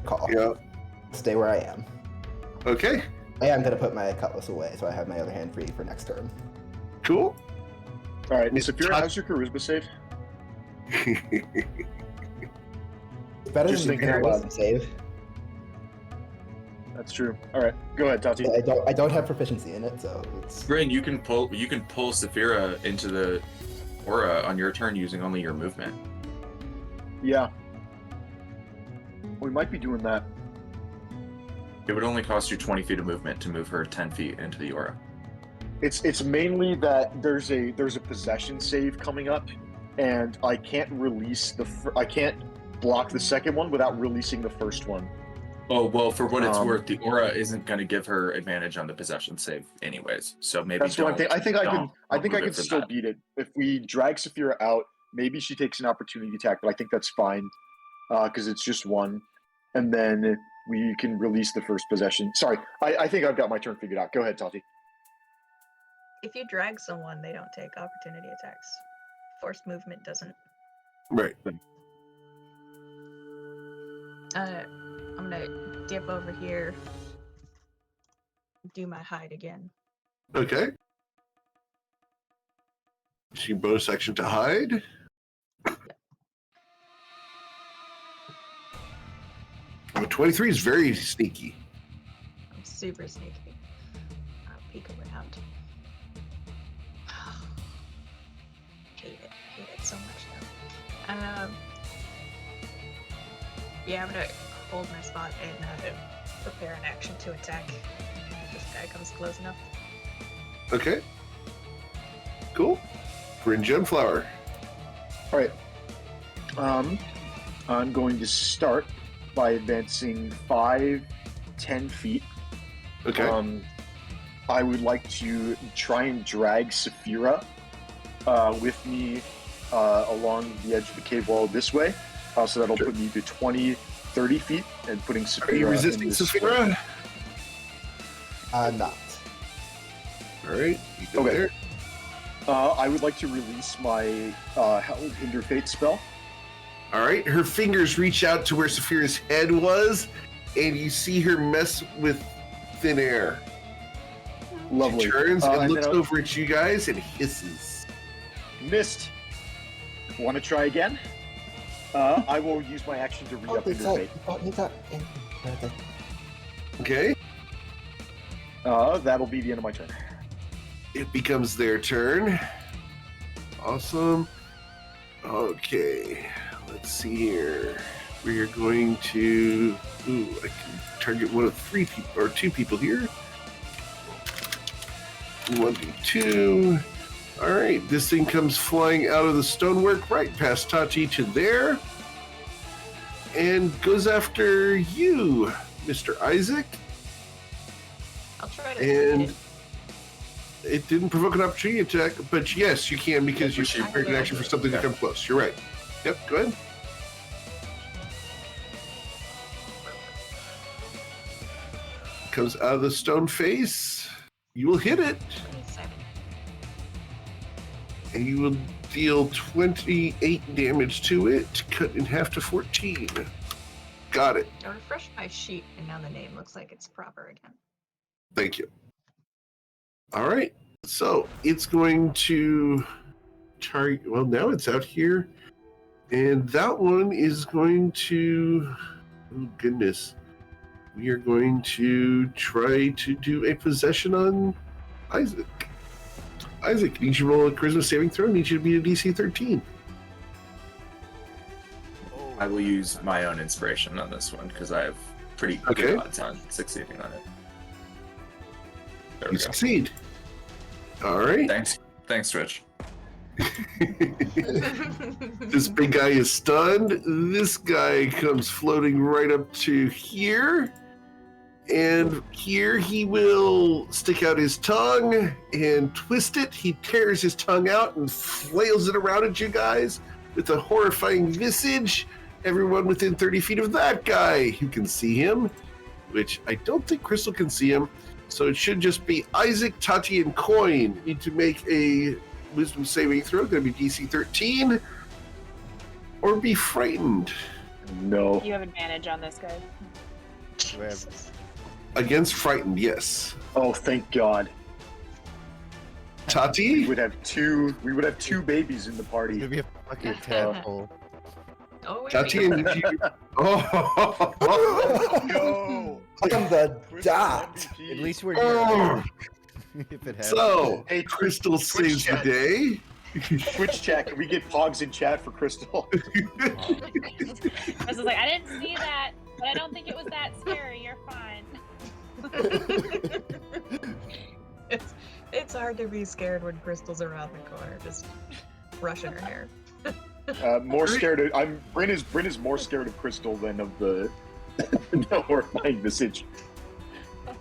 Call. Yeah. Stay where I am. Okay. I am gonna put my cutlass away, so I have my other hand free for next turn. Cool. All right, Miss Saphira, how's your charisma save? It's better Just than in making a case. wild save. That's true. All right, go ahead, Tati. I don't have proficiency in it, so it's Bryn, you can pull Saphira into the aura on your turn using only your movement. Yeah. We might be doing that. It would only cost you 20 feet of movement to move her 10 feet into the aura. It's mainly that there's a possession save coming up, and I can't release I can't block the second one without releasing the first one. Oh, well, for what it's Um, worth, the aura isn't going to give her advantage on the possession save anyways. So maybe That's what I'm thinking. I think I can move it for still that. beat it if we drag Saphira out. Maybe she takes an opportunity attack, but I think that's fine because it's just one, and then we can release the first possession. Sorry, I think I've got my turn figured out. Go ahead, Tati. If you drag someone, they don't take opportunity attacks. Forced movement doesn't. Right. I'm gonna dip over here. Do my hide again. Okay. She bonus action to hide. 23 is very sneaky. I'm super sneaky. I'll peek around. Hate it so much now. Yeah, I'm gonna hold my spot and prepare an action to attack. If this guy comes close enough. Okay. Cool. Bryn Gemflower. All right. I'm going to start by advancing 5, 10 feet. Okay. I would like to try and drag Saphira with me along the edge of the cave wall this way. So that'll put me to 20, 30 feet, and putting Saphira. Are you resisting in this Saphira? not. All right. You go Okay. there. I would like to release my Held Hinder Fate spell. All right. Her fingers reach out to where Saphira's head was, and you see her mess with thin air. Lovely. She turns And and then looks I'll- over at you guys and hisses. Missed. Want to try again? I will use my action to re-up Hinder Fate. Okay. That'll be the end of my turn. It becomes their turn. Awesome. Okay. Let's see here. We are going to. Ooh, I can target one of 3 people or 2 people here. 1, 2. All right. This thing comes flying out of the stonework right past Tachi to there, and goes after you, Mr. Isaac. I'll try to. And it didn't provoke an opportunity attack, but yes, you can because you prepared an action for something to come close. You're right. Yep, go ahead. Comes out of the stone face. You will hit it, 27. and you will deal 28 damage to it, cut in half to 14. Got it. I refreshed my sheet, and now the name looks like it's proper again. Thank you. All right. So it's going to target. Well, now it's out here. And that one is going to. Oh, goodness. We are going to try to do a possession on Isaac. Isaac, need you to roll a charisma saving throw. Need you to beat a DC 13. I will use my own inspiration on this one because I have pretty Okay. good odds on succeeding on it. There we You go. succeed. All right. Thanks, Twitch. This big guy is stunned. This guy comes floating right up to here. And here he will stick out his tongue and twist it. He tears his tongue out and flails it around at you guys with a horrifying visage. Everyone within 30 feet of that guy who can see him, which I don't think Crystal can see him. So it should just be Isaac, Tati, and Coin need to make a wisdom saving throw. Going to be DC 13 or be frightened. No. You have advantage on this guy. Do I have- Against frightened, yes. Oh, thank God. We Tati? would have two babies in the It's party. gonna be a fucking tadpole. Oh, wait, Tati and you. Oh, No. On the dot. At least we're Oh. here. If it happens. So, Hey, Crystal saves the chat. day. Twitch chat. Can we get Pogs in chat for Crystal? I was like, I didn't see that, but I don't think it was that scary. You're fine. it's hard to be scared when Crystal's around the corner, just brushing her hair. More scared of Bryn is more scared of Crystal than of the horrifying visage.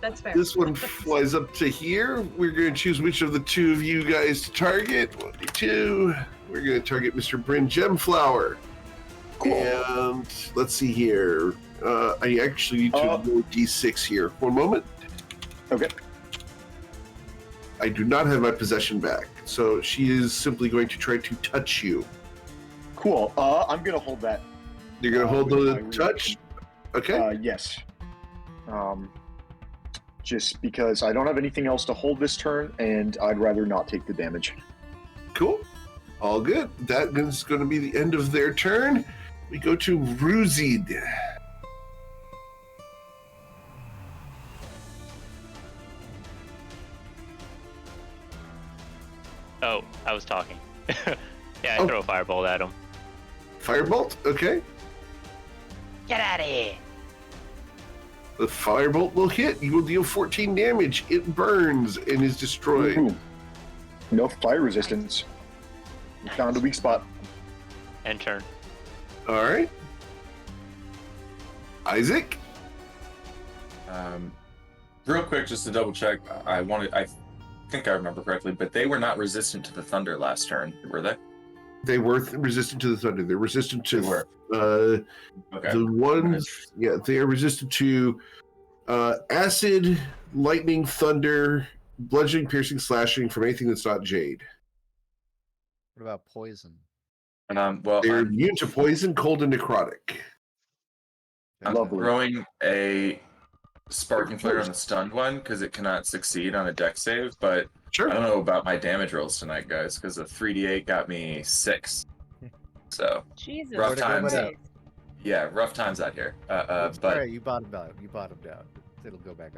That's fair. This one flies up to here. We're going to choose which of the two of you guys to target. 1, 2. We're going to target Mr. Bryn Gemflower. Cool. And let's see here. I actually need to roll D6 here. One moment. Okay. I do not have my possession back. So she is simply going to try to touch you. Cool. I'm gonna hold that. You're going to hold with the my touch? Okay. Yes. Just because I don't have anything else to hold this turn, and I'd rather not take the damage. Cool. All good. That is going to be the end of their turn. We go to Ruzid. Oh, I was talking. Yeah, I Oh. throw a firebolt at him. Firebolt, okay. Get out of here! The firebolt will hit. You will deal 14 damage. It burns and is destroyed. Ooh. No fire resistance. Nice. Found a weak spot. End turn. All right. Isaac? Real quick, just to double check, I think I remember correctly, but they were not resistant to the thunder last turn, were they? They were resistant to the thunder. They're resistant to They were. Okay. the ones. Yeah, they are resistant to acid, lightning, thunder, bludgeoning, piercing, slashing from anything that's not jade. What about poison? And well, They're I'm immune to poison, cold, and necrotic. Lovely. throwing a sparking flare on the stunned one because it cannot succeed on a deck save, but Sure. I don't know about my damage rolls tonight, guys, because a 3d8 got me 6. So Jesus. Rough times. Christ. yeah, rough times out here. It's But alright, you bottomed out. You bottomed out. It'll go back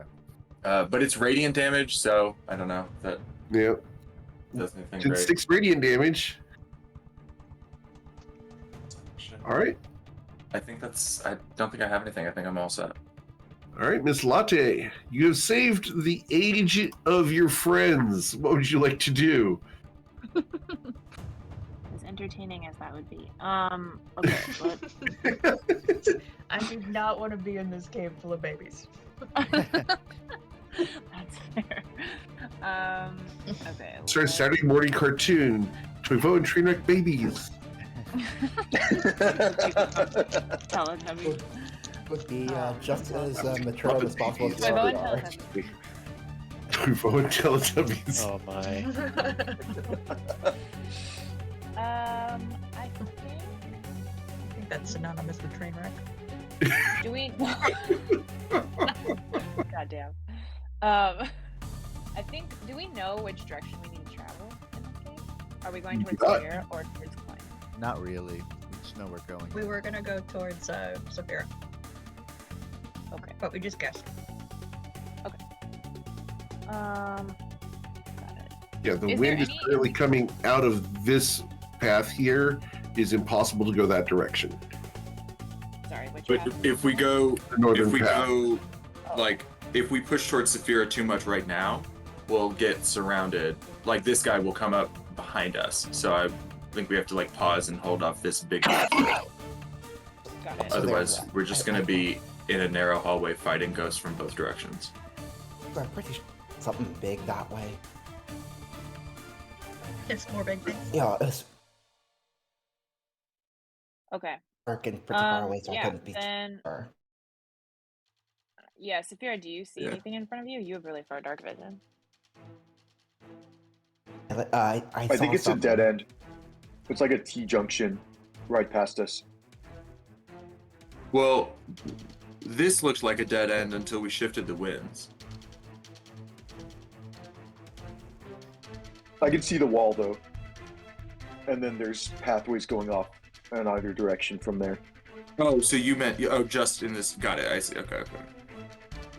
up. but it's radiant damage, so I don't know if that Yeah. does anything Did great. 6 radiant damage. All right. I don't think I have anything. I think I'm all set. All right, Miss Latte, you have saved the age of your friends. What would you like to do? As entertaining as that would be. Okay, let's I do not want to be in this cave full of babies. That's fair. Okay. Start a Saturday morning cartoon. Toivoan Trainwreck babies. Teletubbies. Would be just as mature and responsible as Toivoan we are. Teletubbies. Toivoan Teletubbies. Oh my. I I think that's synonymous with train wreck. think. Do we? Goddamn. I think. Do we know which direction we need to travel in this case? Are we going towards Yeah. here or towards Klein? Not really. We just know we're going. We were gonna go towards Saphira, Okay. but we just guessed. Got it. Yeah, the Is wind there is any- currently coming out of this path here. It's impossible to go that direction. Sorry, which But path? if we go, The northern if we path. go, like, if we push towards Saphira too much right now, we'll get surrounded. Like, this guy will come up behind us. So I think we have to, like, pause and hold off this big. Got it. So Otherwise, there's that. we're just gonna be in a narrow hallway fighting ghosts from both directions. I'm pretty sure something big that way. It's more big things. Yeah, it's Okay. working pretty far away, so I Yeah. couldn't be Then sure. yeah, Saphira, do you see Yeah. anything in front of you? You have really far dark vision. I I saw think it's a something. dead end. It's like a T junction right past us. Well, this looked like a dead end until we shifted the winds. I can see the wall though. And then there's pathways going off in either direction from there. Oh, so you meant just in this? Got it. I see. Okay.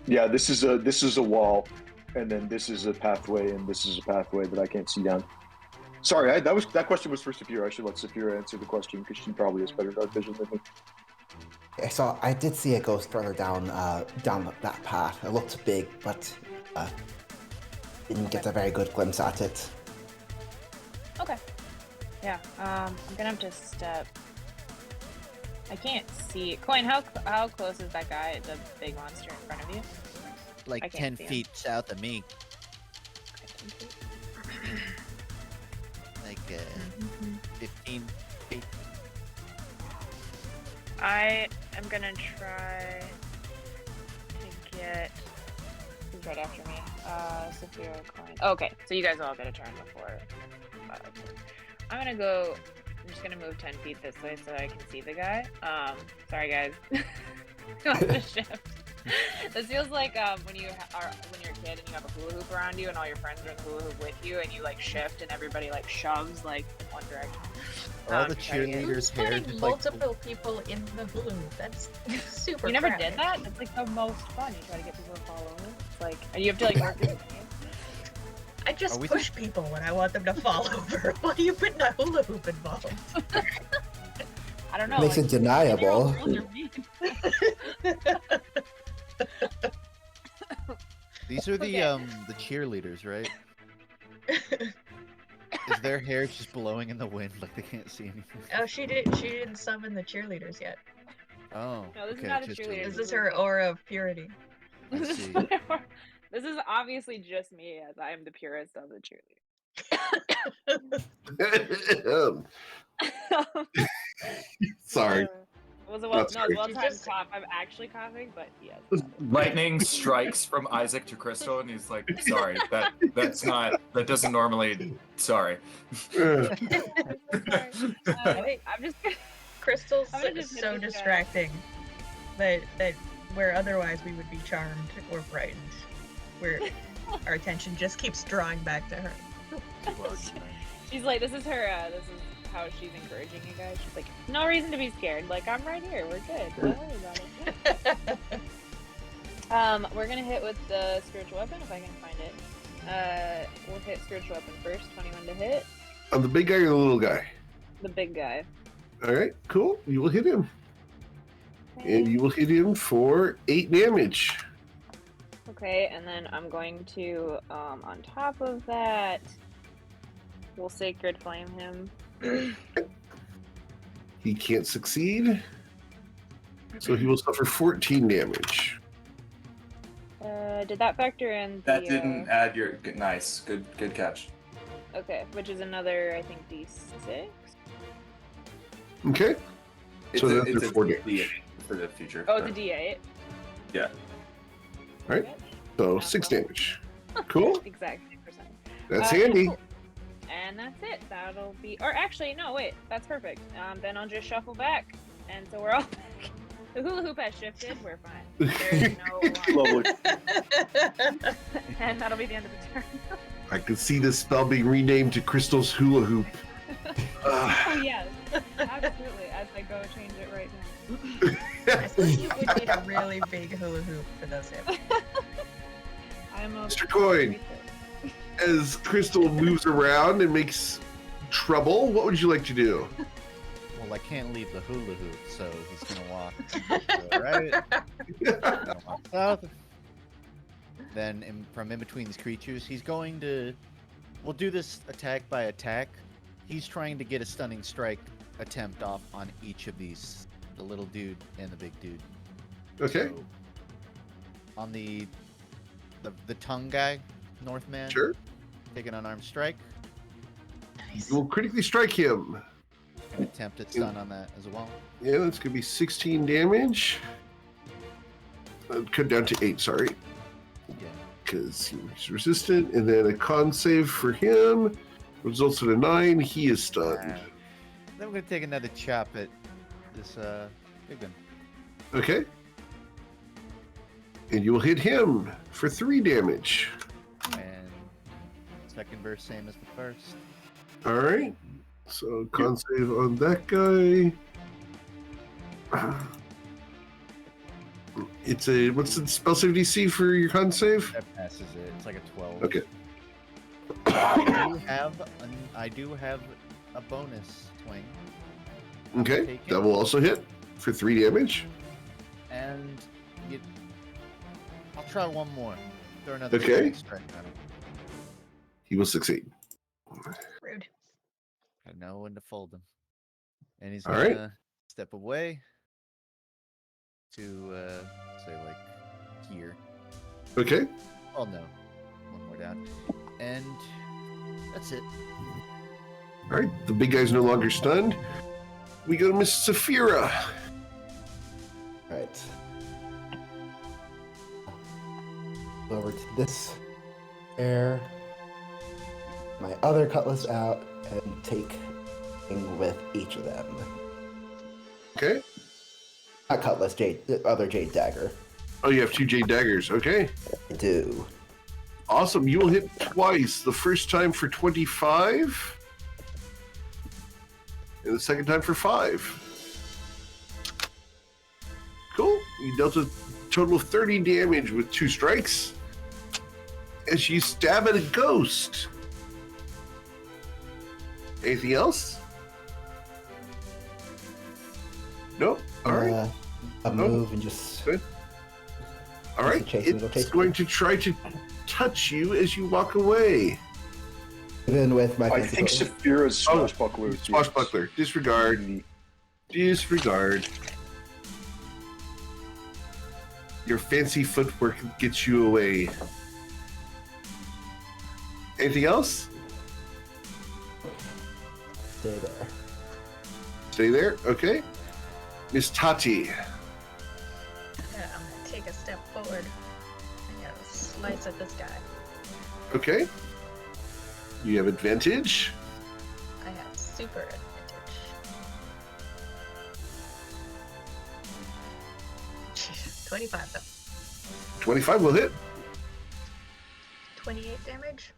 Yeah, this is a wall, and then this is a pathway, and this is a pathway that I can't see down. Sorry, that question was for Saphira. I should let Saphira answer the question because she probably has better dark vision than me. I did see a ghost further down that path. It looked big, but didn't get a very good glimpse at it. Okay. Yeah. I'm gonna have to step. I can't see. Coin, how close is that guy, the big monster in front of you? I Like can't 10 see him. feet south of me. Like 15 feet. I am gonna try to get. Who's right after me? Saphira, Coin. Okay, so you guys all get a turn before. I'm gonna go. I'm just gonna move 10 feet this way so I can see the guy. Sorry guys. On the shift. This feels like when you're a kid and you have a hula hoop around you and all your friends are in the hula hoop with you and you like shift and everybody like shoves like in one direction. All the to try to get- cheerleaders' hair Putting just like multiple people in the hula hoop. That's super. You never crowded. did that? It's like the most fun. You try to get people to follow over. It's like you have to like work with the team. I just Are we push people when I want them to fall over. Why are you putting a hula hoop involved? I don't know. Makes like, it deniable. girls are mean. these are the Okay. the cheerleaders, right? Is their hair just blowing in the wind like they can't see anything? Oh, she didn't summon the cheerleaders yet. Oh, No, this is okay, not a just cheerleader. This is her aura of purity. I This is, see. this is obviously just me, as I am the purest of the cheerleaders. Sorry. It was a well, That's no, it was great. a well-timed Just- cough. I'm actually coughing, but yes. Lightning strikes from Isaac to Crystal, and he's like, "Sorry, that doesn't normally. Sorry." Uh, Wait. I'm just. Crystal's I'm gonna just hit so this guy. distracting that where otherwise we would be charmed or frightened, where our attention just keeps drawing back to her. She's like, this is her. This is how she's encouraging you guys. She's like, no reason to be scared. Like, I'm right here. We're good. Don't worry about it. We're gonna hit with the spiritual weapon if I can find it. We'll hit spiritual weapon first. 21 to hit. I'm the big guy or the little guy? The big guy. All right, cool. You will hit him. And you will hit him for 8 damage. Okay, and then I'm going to, on top of that, we'll Sacred Flame him. He can't succeed. So he will suffer 14 damage. Did that factor in the... That didn't add your nice. Good catch. Okay, which is another, I think, D6? Okay. So that's it's a 4 D8 damage. for the future. Oh, it's a D8? Yeah. Right. So 6 damage. Cool. Exactly, percent. That's handy. Cool. And that's it. That'll be... Or actually, no, wait. That's perfect. Then I'll just shuffle back. And so we're all back. The hula hoop has shifted. We're fine. There's no... Lovely. And that'll be the end of the turn. I can see this spell being renamed to Crystal's Hula Hoop. Oh, yes. Absolutely. As I go change it right now. I think you would need a really big hula hoop for those hips. I'm a... Mr. Coin, as Crystal moves around and makes trouble, what would you like to do? Well, I can't leave the hula hoop, so he's gonna walk right. Gonna walk south. Then, from in between these creatures, he's going to. We'll do this attack by attack. He's trying to get a stunning strike attempt off on each of these, the little dude and the big dude. Okay. So, on the tongue guy, Northman, Sure. take an unarmed strike. Nice. You will critically strike him. An attempt at stun on that as well. Yeah, that's going to be 16 damage. Cut down to 8, sorry. Yeah. Because he's resistant. And then a con save for him results in a 9. He is stunned. Then we're gonna take another chop at this big one. Okay. And you will hit him for 3 damage. And second burst, same as the first. All right. So con save on that guy. It's a what's the spell save DC for your con save? That passes it. It's like a 12. Okay. I do have a bonus swing. Okay. Take it. That will also hit for 3 damage. And I'll try one more. Throw another Okay. strike on him. He will succeed. Rude. I know when to fold him. And he's All gonna right. step away to say like here. Okay. Oh no. One more down. And that's it. All right. The big guy's no longer stunned. We go to Miss Saphira. Right. Over to this air. My other cutlass out and take aim with each of them. Okay. Not cutlass, other jade dagger. Oh, you have 2 jade daggers. Okay. I do. Awesome. You will hit twice. The first time for 25. And the second time for 5. Cool. You dealt a total of 30 damage with 2 strikes. As you stab at a ghost. Anything else? Nope. All right. A move and just. Good. All right. chase and it'll It's chase going to try to touch you as you walk away. Even with my. I fancy think cutlass. Saphira's swashbuckler. is Swashbuckler. Disregard. Disregard. Your fancy footwork gets you away. Anything else? Stay there. Stay there. Okay. Miss Tati. Yeah, I'm gonna take a step forward and go slice at this guy. Okay. You have advantage. I have super advantage. Jeez, 25 though. 25 will hit. 28 damage.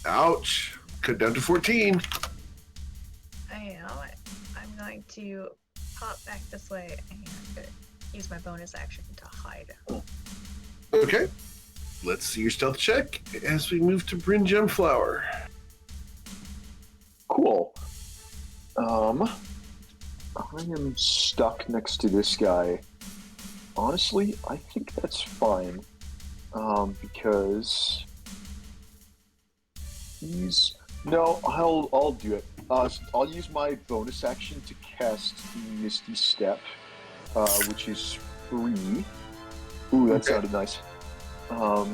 Ouch. Cut down to 14. I know it. I'm going to pop back this way and use my bonus action to hide. Okay. Let's see your stealth check as we move to Bryn Gemflower. Cool. I am stuck next to this guy. Honestly, I think that's fine. Because he's no, I'll do it. I'll use my bonus action to cast Misty Step, which is free. Ooh, that sounded nice. I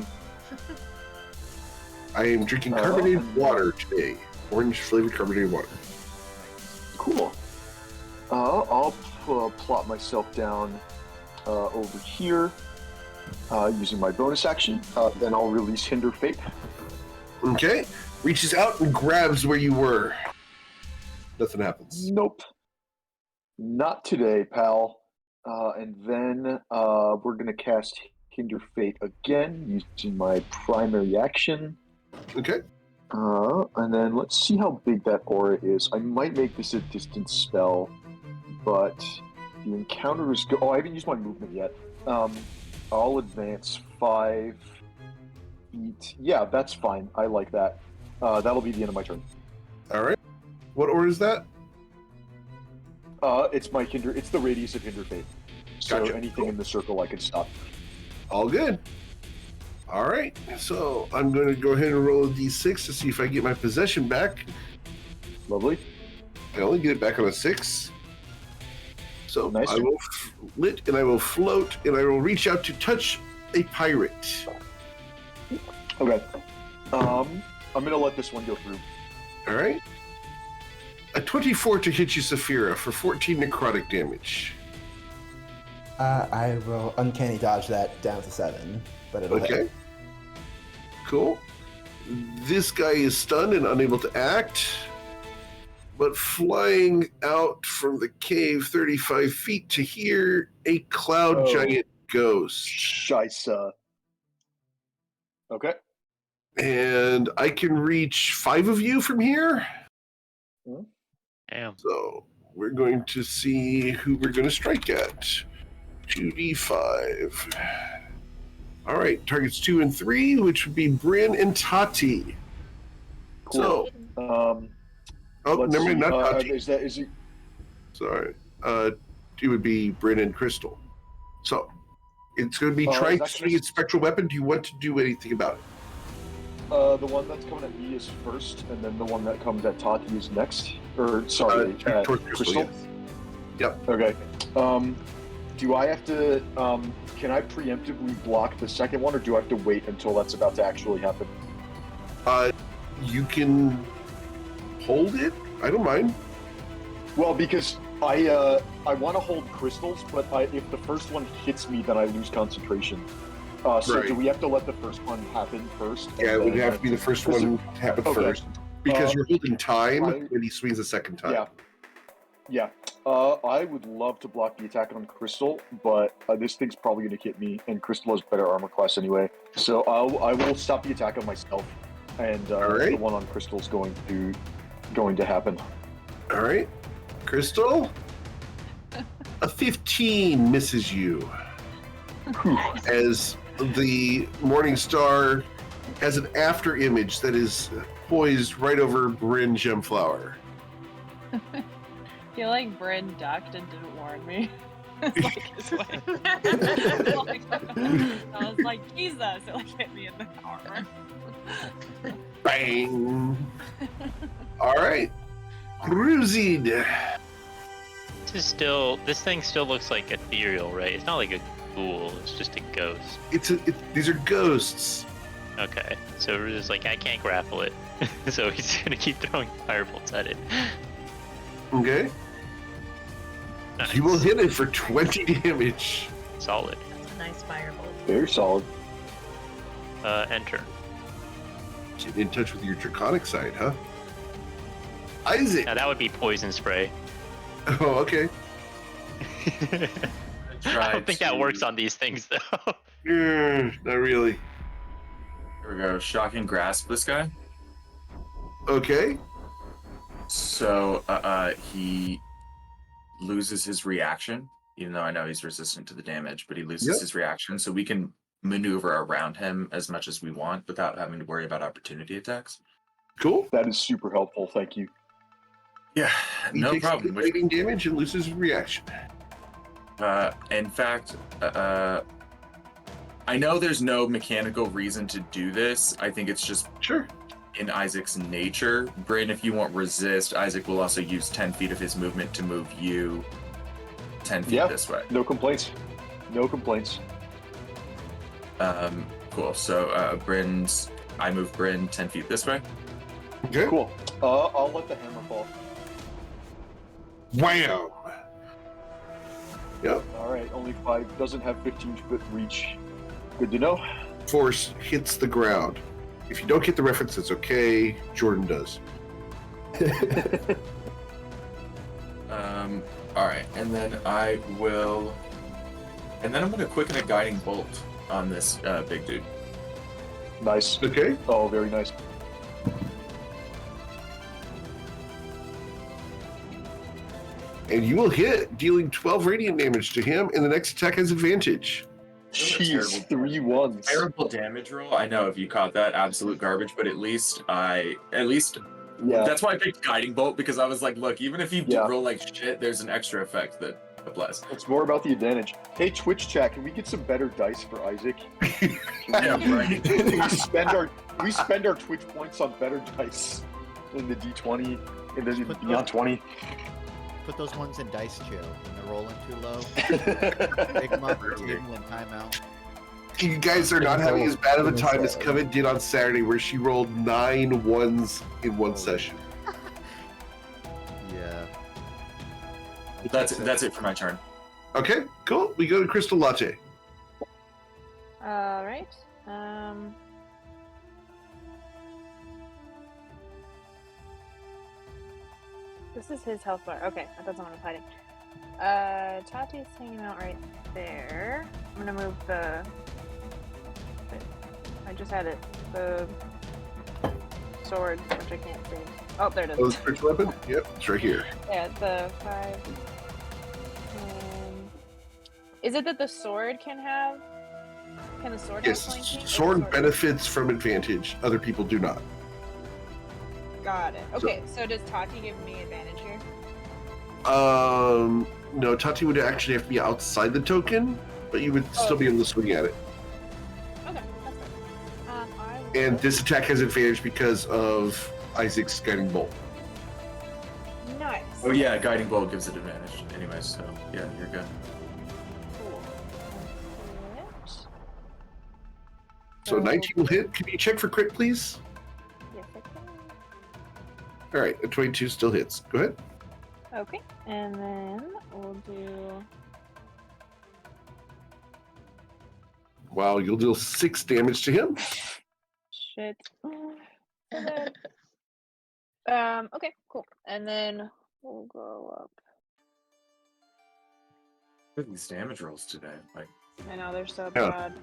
am drinking carbonated water today. Orange flavored carbonated water. Cool. I'll plot myself down over here using my bonus action. Then I'll release Hinder Fate. Okay. Reaches out and grabs where you were. Nothing happens. Nope. Not today, pal. And then we're going to cast Hinder Fate again using my primary action. Okay. And then let's see how big that aura is. I might make this a distance spell, but the encounter is oh, I haven't used my movement yet. I'll advance 5 feet. Yeah, that's fine. I like that. That'll be the end of my turn. All right. What order is that? It's my Hinder. It's the radius of Hinder Fate. So Gotcha. anything in the circle I can stop. All good. All right. So I'm going to go ahead and roll a d6 to see if I get my possession back. Lovely. I only get it back on a 6. So Nice. I will lit, and I will float, and I will reach out to touch a pirate. Okay. I'm gonna let this one go through. All right. A 24 to hit you, Saphira, for 14 necrotic damage. I will uncanny dodge that down to 7, but it'll Okay. hit. Cool. This guy is stunned and unable to act, but flying out from the cave 35 feet to here, a cloud giant ghost. Scheisse. Okay. And I can reach 5 of you from here. Damn. So we're going to see who we're going to strike at. 2d5. All right, targets 2 and 3, which would be Bryn and Tati. Cool. So, never mind, not Tati. Is it? Sorry. It would be Bryn and Crystal. So, it's going to be trying to swing its spectral weapon. Do you want to do anything about it? The one that's coming at me is first, and then the one that comes at Tati is next. Or, sorry, at towards Crystal? yes. Yep. Okay. Do I have to, can I preemptively block the second one, or do I have to wait until that's about to actually happen? You can hold it. I don't mind. Well, because I want to hold crystals, but if the first one hits me, then I lose concentration. So Right. do we have to let the first one happen first? Yeah, it would have to be the first one to happen first. Because you're holding time when he swings a second time. Yeah. Yeah. I would love to block the attack on Crystal, but this thing's probably going to hit me, and Crystal has better armor class anyway. So I will stop the attack on myself, and the one on Crystal is going to happen. All right. Crystal? A 15 misses you. As the Morning Star has an after image that is poised right over Bryn Gemflower. I feel like Bryn ducked and didn't warn me. Like his way. I was like, Jesus! It like hit me in the armor. Bang! All right. Ruzid. This thing still looks like ethereal, right? It's not like a ghoul, it's just a ghost. These are ghosts. Okay, so Ruz is like, I can't grapple it. So he's gonna keep throwing firebolts at it. Okay. Nice. You will hit it for 20 damage. Solid. That's a nice firebolt. Very solid. Enter. Get in touch with your draconic side, huh? Isaac. Now that would be poison spray. Oh, okay. I don't think that works on these things though. Not really. Here we go. Shocking grasp this guy. Okay. So he loses his reaction, even though I know he's resistant to the damage, but he loses his reaction, so we can maneuver around him as much as we want without having to worry about opportunity attacks. Cool. That is super helpful. Thank you. Yeah, He no takes problem. lightning damage and loses his reaction. In fact, I know there's no mechanical reason to do this. I think it's just in Isaac's nature. Bryn, if you won't resist, Isaac will also use 10 feet of his movement to move you 10 feet this way. No complaints. No complaints. Cool. So I move Bryn 10 feet this way. Okay. Cool. I'll let the hammer fall. Wham! Yep. All right. Only 5. Doesn't have 15-foot reach. Good to know. Force hits the ground. If you don't get the reference, it's okay. Jordan does. All right, and then I'm gonna quicken a guiding bolt on this big dude. Nice. Okay. Oh, very nice. And you will hit, dealing 12 radiant damage to him, and the next attack has advantage. Jeez, 3 ones. Terrible damage roll. I know if you caught that, absolute garbage. But at least Yeah. that's why I picked guiding bolt, because I was like, look, even if you roll like shit, there's an extra effect that applies. It's more about the advantage. Hey, Twitch chat, can we get some better dice for Isaac? Yeah, right. we spend our Twitch points on better dice in the D20, in the Beyond 20. put those ones in dice chill when they're rolling too low. Take them off the table and time out. You guys are not having as bad of a time as Covet did on Saturday, where she rolled 9 ones in one session. Yeah. That's it for my turn. Okay, cool. We go to Crystal Latte. All right. This is his health bar. Okay, I thought someone was hiding. Tati's hanging out right there. I'm gonna move the. I just had it. The sword, which I can't see. Oh, there it is. Oh, the spiritual weapon? Yep, it's right here. Yeah, the 5. Is it that the sword can have? Can the sword Yes, have flanking? Or the sword benefits from advantage. Other people do not. Got it. Okay, so does Tati give me advantage here? No, Tati would actually have to be outside the token, but you would still be able to swing at it. Okay, that's fine. And this attack has advantage because of Isaac's guiding bolt. Nice. Oh yeah, guiding bolt gives it advantage. Anyway, so yeah, you're good. Cool. So 19 will hit. Can you check for crit, please? Yes, I can. All right, a 22 still hits. Go ahead. Okay, and then we'll do. Wow, you'll deal 6 damage to him. Shit. Okay, cool. And then we'll go up. Look at these damage rolls today. Like, I know they're so Yeah. bad.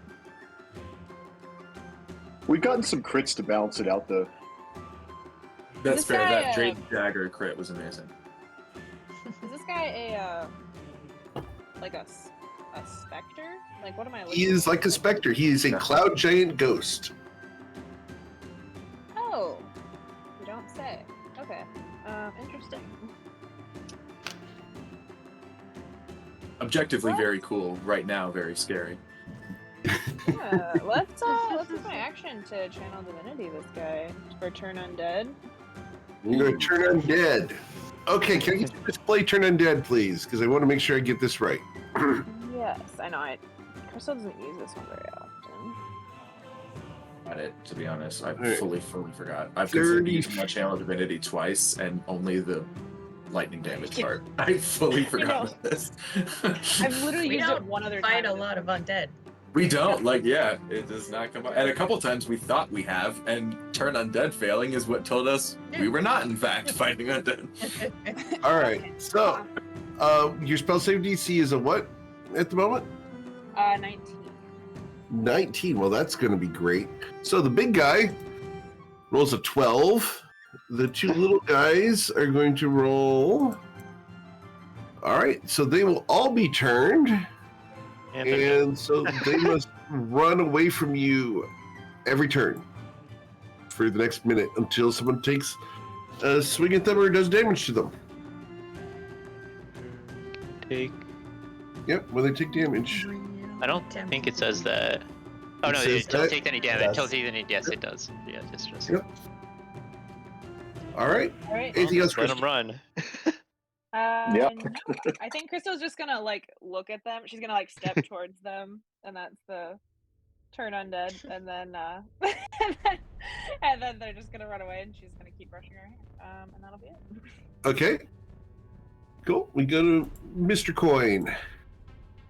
We've gotten some crits to balance it out, though. that's This fair. guy, That Drayden Dagger crit was amazing. Is this guy a like a specter? Like what am I looking He is for? like a specter. He is a cloud giant ghost. Oh, you don't say. Okay, interesting. Objectively What? very cool. Right now, very scary. Yeah, let's use my action to channel divinity this guy for turn undead. You're going to turn undead. Okay, can I get you to display turn undead, please? Because I want to make sure I get this right. Yes, I know. Crystal doesn't use this one very often. At it, to be honest, I Alright. fully forgot. I've considered 30. using my channel divinity twice, and only the lightning damage part. I fully forgot about this. I've literally We used don't it one other Fight time. a lot of undead. We don't, like, yeah, it does not come up. And a couple times we thought we have, and turn undead failing is what told us we were not, in fact, fighting undead. All right, so your spell save DC is a what at the moment? 19. 19. Well, that's going to be great. So the big guy rolls a 12. The 2 little guys are going to roll. All right, so they will all be turned. And so they must run away from you every turn for the next minute until someone takes a swing at them or does damage to them. Take. Yep, when they take damage. I don't think it says that. Oh It no, says it don't that? take any It damage. does. Don't take any. Yes, it does. Yeah, just. Yep. All right. All right. Anything else, Let Crystal? them run. Yep. No, I think Crystal's just gonna like look at them. She's gonna like step towards them, and that's the turn undead. And then, and then they're just gonna run away, and she's gonna keep brushing her hair. And that'll be it. Okay. Cool. We go to Mr. Coin.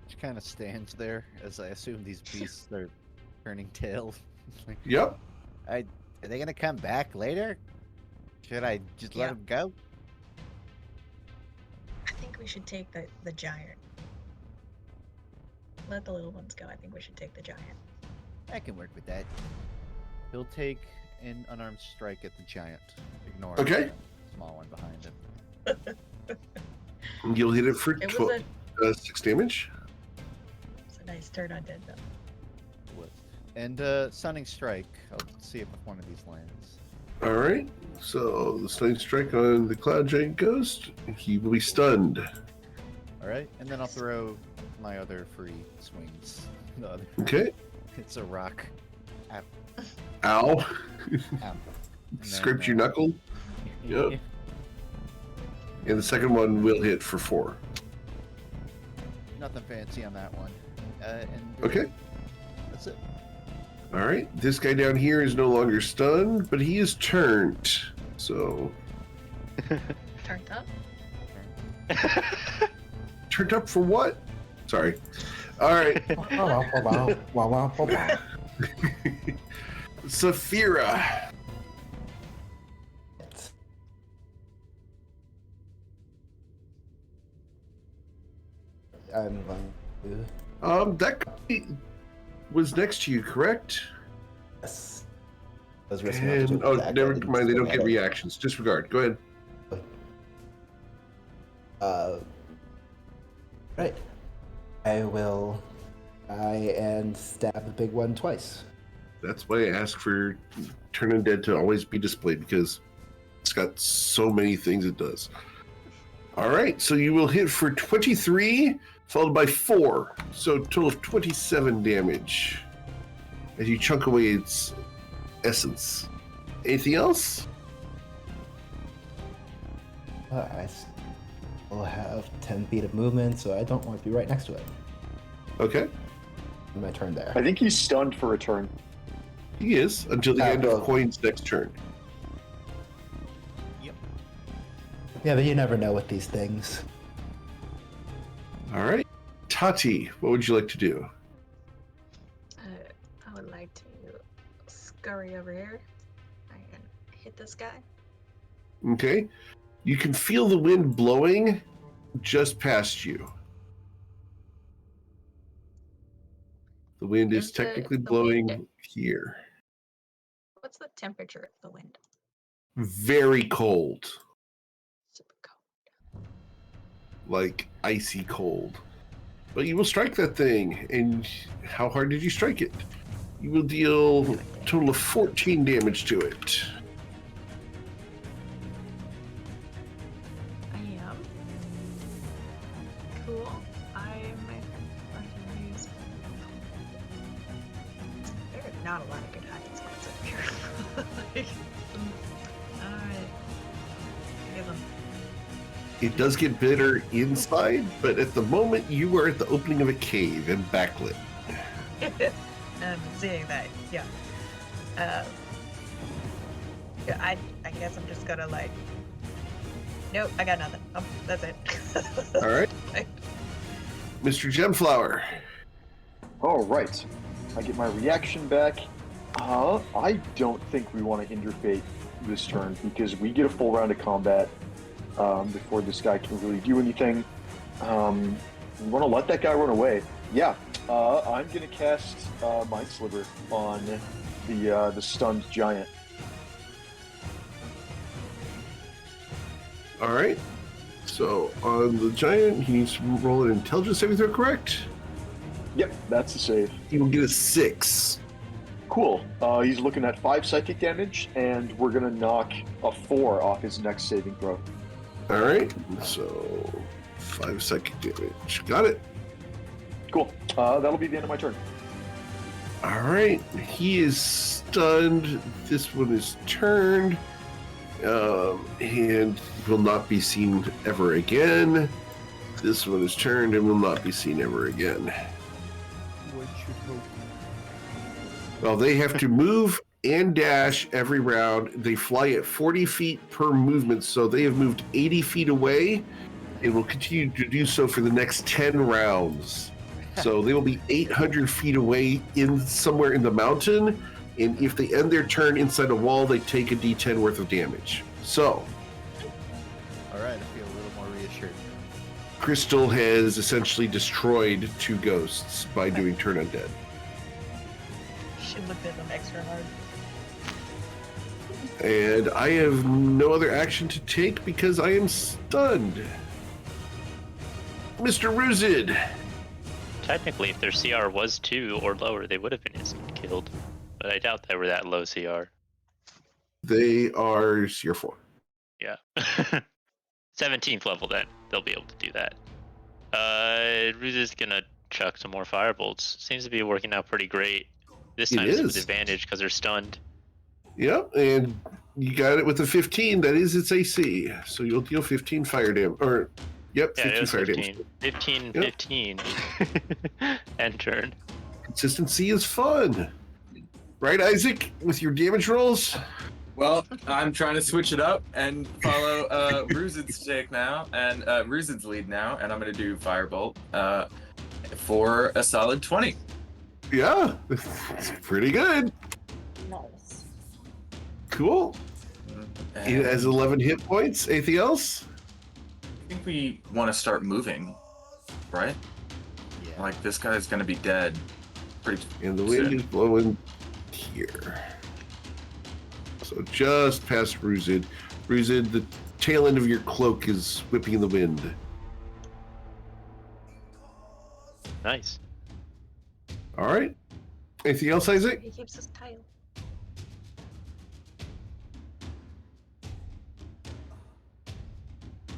She kind of stands there as I assume these beasts are turning tail. Like, Yep. are they gonna come back later? Should I just let Yeah. them go? I think we should take the giant. Let the little ones go. I think we should take the giant. I can work with that. He'll take an unarmed strike at the giant. Ignore Okay. the small one behind him. You'll hit it for It was 6 damage. it's a nice turn undead though. Was. And stunning strike. I'll see if one of these lands. All right. So the stunning strike on the cloud giant ghost. He will be stunned. All right, and then I'll throw my other free swings. The other. Okay. It's a rock. Ow. Ow. Ow. And Scraped then, your knuckle. Yep. And the second one will hit for 4. Nothing fancy on that one. Okay. That's it. All right. This guy down here is no longer stunned, but he is turned. So. Turned up. Turned up for what? Sorry. All right. Saphira. I'm going to. That guy was next to you, correct? Yes. I was risking out to And, oh, attack, never I didn't mind. They don't swing get at it. reactions. Disregard. Go ahead. Right. I will try and stab the big one twice. That's why I ask for Turn Undead to always be displayed, because it's got so many things it does. All right, so you will hit for 23, followed by 4. So total of 27 damage as you chunk away its essence. Anything else? I still have 10 feet of movement, so I don't want to be right next to it. Okay, My turn there. I think he's stunned for a turn. he is until the end well- of Coin's next turn. Yeah, but you never know with these things. All right, Tati, what would you like to do? I would like to scurry over here and hit this guy. Okay, you can feel the wind blowing just past you. The wind is Is the- technically the blowing wind- here. What's the temperature of the wind? Very cold, Super cold. like icy cold. But you will strike that thing, and how hard did you strike it? You will deal a total of 14 damage to it. I am. Cool. I'm going to use. There are not a lot of good hiding spots up here. Like, alright. Give them. It does get bitter inside, but at the moment you are at the opening of a cave and backlit. I'm seeing that, yeah. Yeah, I guess I'm just gonna like. Nope, I got nothing. Oh, that's it. All right, Mr. Gemflower. All right. I get my reaction back. I don't think we want to hinder fate this turn because we get a full round of combat before this guy can really do anything. We want to let that guy run away. Yeah. I'm gonna cast Mind Sliver on the stunned giant. All right. So on the giant, he needs to roll an intelligence saving throw, correct? Yep, that's a save. He will get a 6. Cool. He's looking at 5 psychic damage, and we're gonna knock a 4 off his next saving throw. All right. So 5 psychic damage. Got it. Cool. That'll be the end of my turn. All right. He is stunned. This one is turned. And will not be seen ever again. This one is turned and will not be seen ever again. Well, they have to move and dash every round. They fly at 40 feet per movement, so they have moved 80 feet away and will continue to do so for the next 10 rounds. So they will be 800 feet away in somewhere in the mountain, and if they end their turn inside a wall, they take a d10 worth of damage. So, All right, I feel a little more reassured. Crystal has essentially destroyed 2 ghosts by doing Turn Undead. She looked at them extra hard. And I have no other action to take because I am stunned. Mr. Ruzid. Technically, if their CR was 2 or lower, they would have been instant killed. But I doubt they were that low CR. They are Tier 4. Yeah. 17th level, then. They'll be able to do that. Ruz is gonna chuck some more firebolts. Seems to be working out pretty great. This It time it's with is. advantage because they're stunned. Yep, and You got it with a 15. That is its AC. So you'll deal 15 fire damage. Or, yep, Yeah, 15 it was fire 15. damage. 15, Yep. 15. End turn. Consistency is fun. Right, Isaac, with your damage rolls? Well, I'm trying to switch it up and follow Ruzid's take now, and Ruzid's lead now, and I'm going to do Firebolt for a solid 20. Yeah, it's pretty good. Nice. Cool. And It has 11 hit points. Anything else? I think we want to start moving, right? Yeah. Like, this guy's going to be dead pretty And the wind soon. is blowing here. So just past Ruzid. Ruzid, the tail end of your cloak is whipping in the wind. Nice. All right. Anything else, Isaac? He keeps his tail.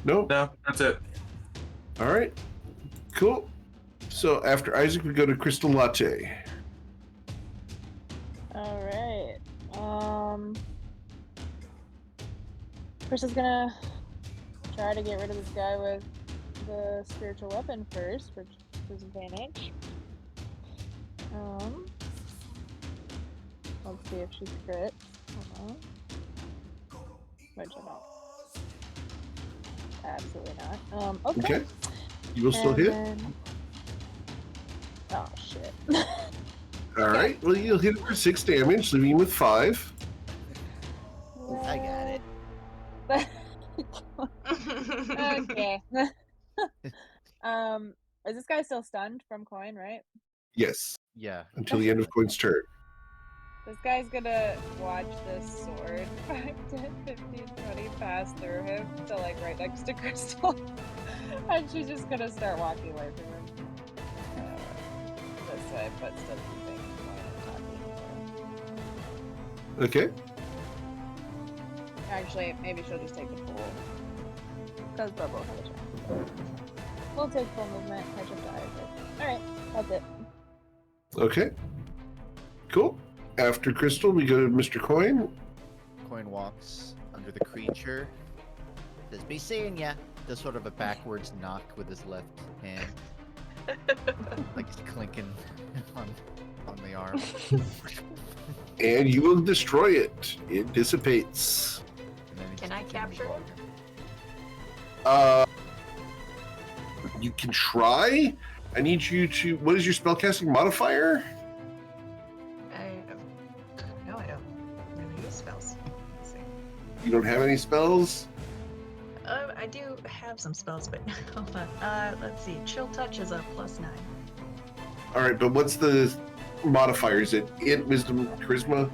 No? No, that's it. All right. Cool. So after Isaac, we go to Crystal Latte. All right. Chris is gonna try to get rid of this guy with the spiritual weapon first, which is advantage. Let's see if she crits. Hold on. Which I don't. Absolutely not. Okay. Okay. You will still And hit? then- Oh shit. All right. Well, you'll hit it for 6 damage, leaving you with 5. I got it. Okay. Is this guy still stunned from coin, right? Yes. Yeah. Until the end of Coin's turn. This guy's gonna watch this sword 5, 10, 15, 20 pass through him to like right next to Crystal. And she's just gonna start walking away from him. This way, but still keeping Okay. Actually, maybe she'll just take the full. Because they'll both have a chance. We'll take full movement, catch up to Isaac. Alright, that's it. Okay. Cool. After Crystal, we go to Mr. Coin. Coin walks under the creature. Says, "Be seeing ya." Does sort of a backwards knock with his left hand, like he's clinking on the arm. And you will destroy it. It dissipates. And then he Can just I continues capture it? walking. You can try. I need you to. What is your spellcasting modifier? No, I don't really use spells. Let's see. You don't have any spells? I do have some spells, but hold on. Let's see. Chill Touch is a +9. All right, but what's the modifier? Is it int, wisdom, charisma?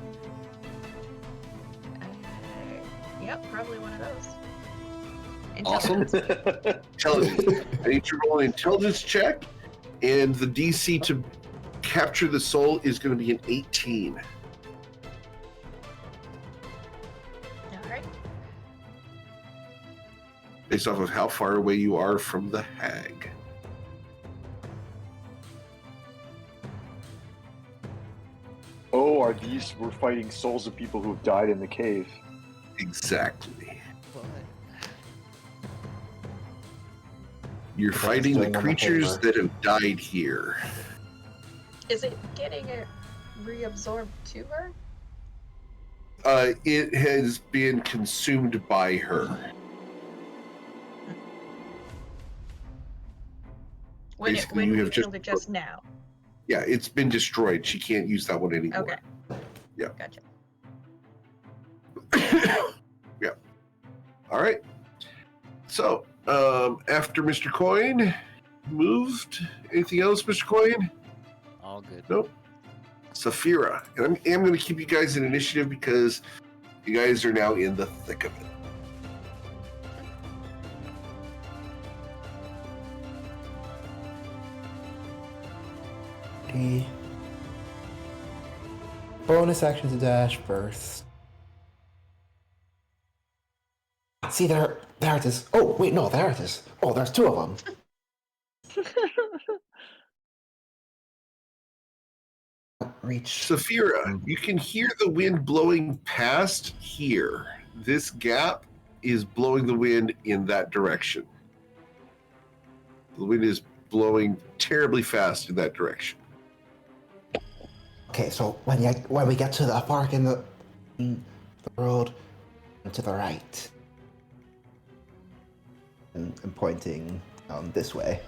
Yep, probably one of those. Awesome. Intelligence. Intelligence. I need to roll an intelligence check, and the DC to capture the soul is going to be an 18. All right. Based off of how far away you are from the hag. Oh, are these? We're fighting souls of people who have died in the cave. Exactly. What? You're That's fighting the doing them a creatures favor. that have died here. Is it getting it reabsorbed to her? It has been consumed by her. Basically, you we have just- killed it just now. Yeah, it's been destroyed. She can't use that one anymore. Okay. Yeah. Gotcha. Yeah. All right. So, after Mr. Coin moved, anything else, Mr. Coin? All good. Nope. Saphira. And I am going to keep you guys in initiative because you guys are now in the thick of it. The bonus action to dash first. See there it is. Oh wait, no, there it is. Oh, there's 2 of them. reach. Saphira, you can hear the wind blowing past here. This gap is blowing the wind in that direction. The wind is blowing terribly fast in that direction. Okay, so when we get to the park in the road to the right, and I'm pointing this way.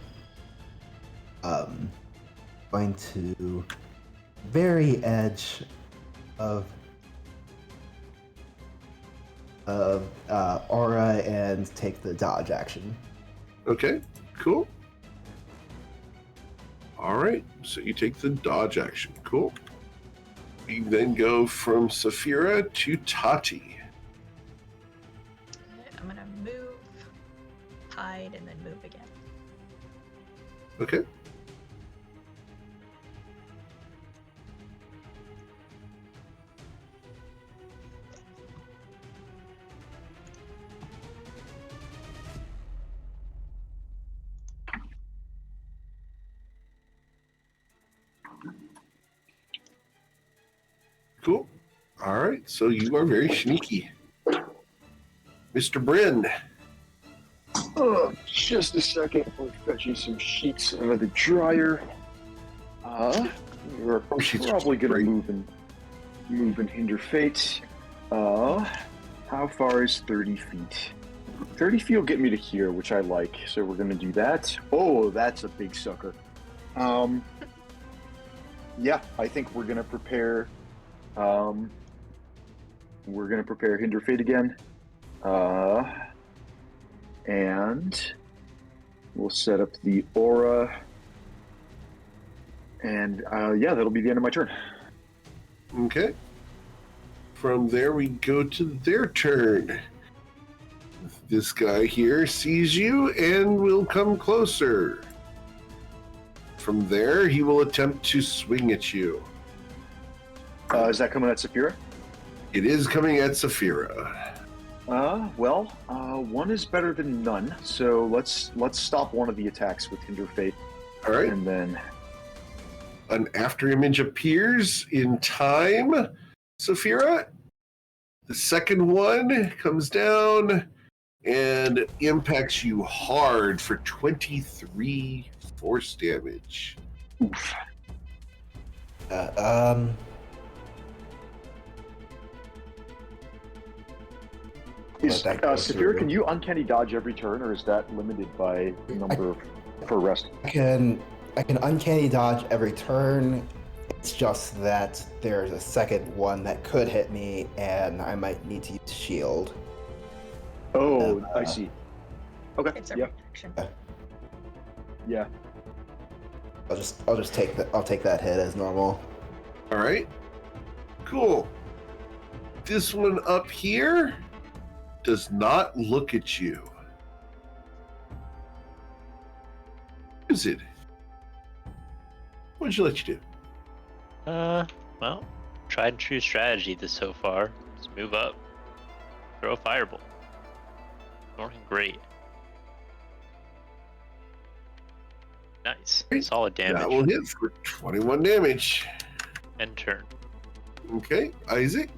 Going to very edge of aura and take the dodge action. Okay, cool. All right, so you take the dodge action. Cool. You then go from Saphira to Tati. I'm gonna move, hide, and then move again. Okay. Cool. All right, so you are very sneaky. Mr. Bryn. Just a second. We're fetching some sheets out of the dryer. We're Sheets are probably going great. to move and hinder fate. How far is 30 feet? 30 feet will get me to here, which I like. So we're going to do that. Oh, that's a big sucker. Yeah, I think we're going to prepare. We're going to prepare hinder fate again. And we'll set up the aura. And yeah, that'll be the end of my turn. Okay. From there, we go to their turn. This guy here sees you and will come closer. From there, he will attempt to swing at you. Is that coming at Saphira? It is coming at Saphira. Well, one is better than none. So let's stop one of the attacks with hinder fate. All right. And then An afterimage appears in time, Saphira. The second one comes down and impacts you hard for 23 force damage. oof. Saphira, can you uncanny dodge every turn, or is that limited by the number per rest? I can uncanny dodge every turn. It's just that there's a second one that could hit me, and I might need to use shield. Oh, I see. Okay. It's a Yeah. reaction. Yeah. I'll just take that hit as normal. All right. Cool. This one up here does not look at you. Is it? What would you let you do? Well, tried and true strategy this so far. Let's move up. Throw a fireball. Northern great. Nice. Great. Solid damage. That will hit for 21 damage. End turn. Okay, Isaac.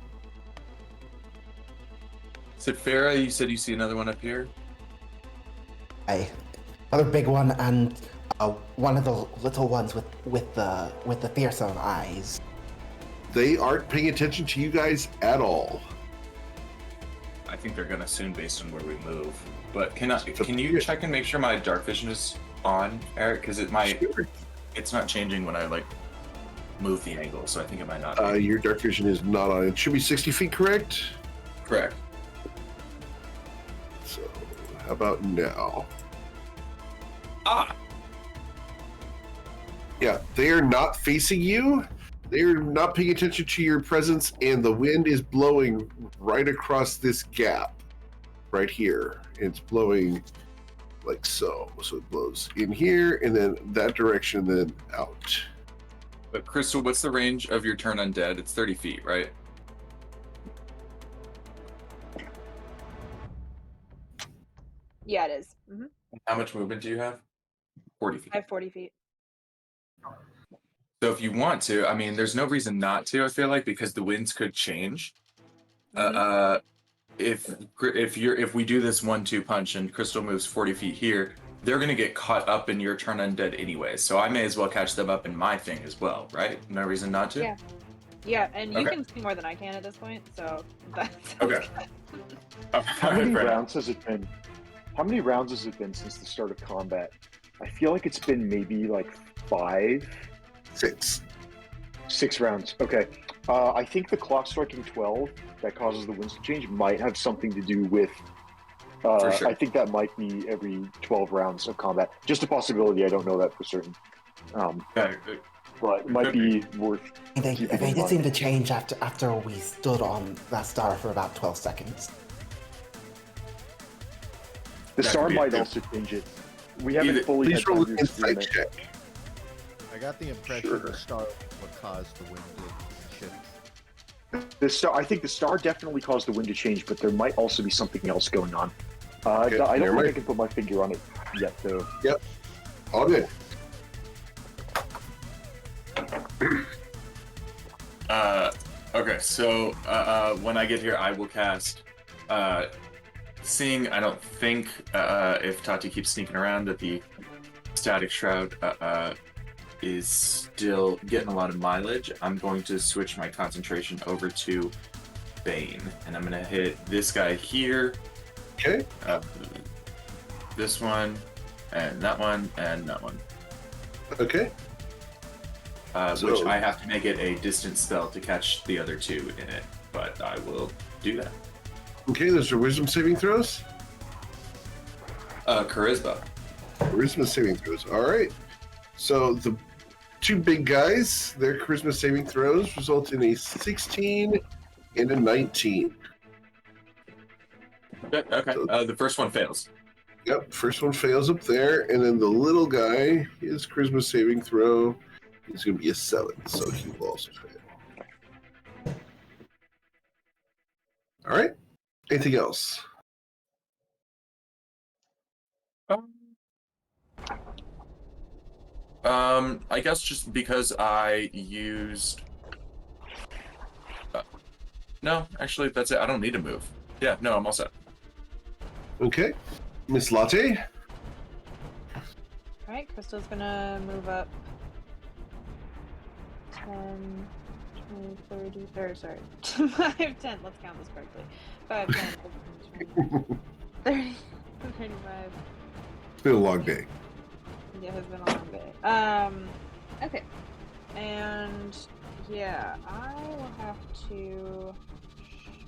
Saphira, you said you see another one up here? Another big one, and one of the little ones with the fearsome eyes. They aren't paying attention to you guys at all. I think they're gonna soon based on where we move. But can you check and make sure my dark vision is on, Eric? Because Sure. it's not changing when I like move the angle, so I think it might not be. Your dark vision is not on. It should be 60 feet, correct? Correct. So, how about now? Ah! Yeah, they are not facing you. They are not paying attention to your presence, and the wind is blowing right across this gap right here. It's blowing like so. So it blows in here, and then that direction, then out. But Crystal, what's the range of your turn undead? It's 30 feet, right? Yeah, it is. How much movement do you have? 40 feet. I have 40 feet. So if you want to, I mean, there's no reason not to. I feel like because the winds could change. If we do this 1-2 punch and Crystal moves 40 feet here, they're gonna get caught up in your turn undead anyway. So I may as well catch them up in my thing as well, right? No reason not to. Yeah. Yeah, and you Okay. can see more than I can at this point, so that's Okay. How many rounds has it been? How many rounds has it been since the start of combat? I feel like it's been maybe like 5, 6. 6 rounds. Okay. I think the clock striking 12 that causes the winds to change might have something to do with. For sure. I think that might be every 12 rounds of combat. Just a possibility. I don't know that for certain. Okay. But it might be worth. They keeping in did mind. seem to change after we stood on that star for about 12 seconds. The That star could be might it. also change it. We haven't Either- fully Please had time roll to an insight experiment. check. I got the impression Sure. the star was what caused the wind to shift. The star. I think the star definitely caused the wind to change, but there might also be something else going on. I Okay, don't never think I mind. can put my finger on it yet, though. All good. Okay, so when I get here, I will cast Seeing. I don't think if Tati keeps sneaking around that the Static Shroud is still getting a lot of mileage. I'm going to switch my concentration over to Bane, and I'm going to hit this guy here, Okay. this one, and that one, and that one. Okay. Which So- I have to make it a distance spell to catch the other two in it, but I will do that. Okay, those are wisdom saving throws. Charisma. Charisma saving throws. All right. So the two big guys, their charisma saving throws result in a 16 and a 19. Okay. The first one fails. Yep, first one fails up there, and then the little guy, his charisma saving throw is going to be a 7, so he will also fail. All right. Anything else? I guess just because I used. No, actually, that's it. I don't need to move. Yeah, no, I'm all set. Okay. Miss Latte. Alright, Crystal's gonna move up 10, 20, 30, or sorry, 5, 10, let's count this correctly. 5, 10, 15, 20, 30, 35. It's been a long day. Yeah, it has been a long day. Okay. And yeah, I will have to.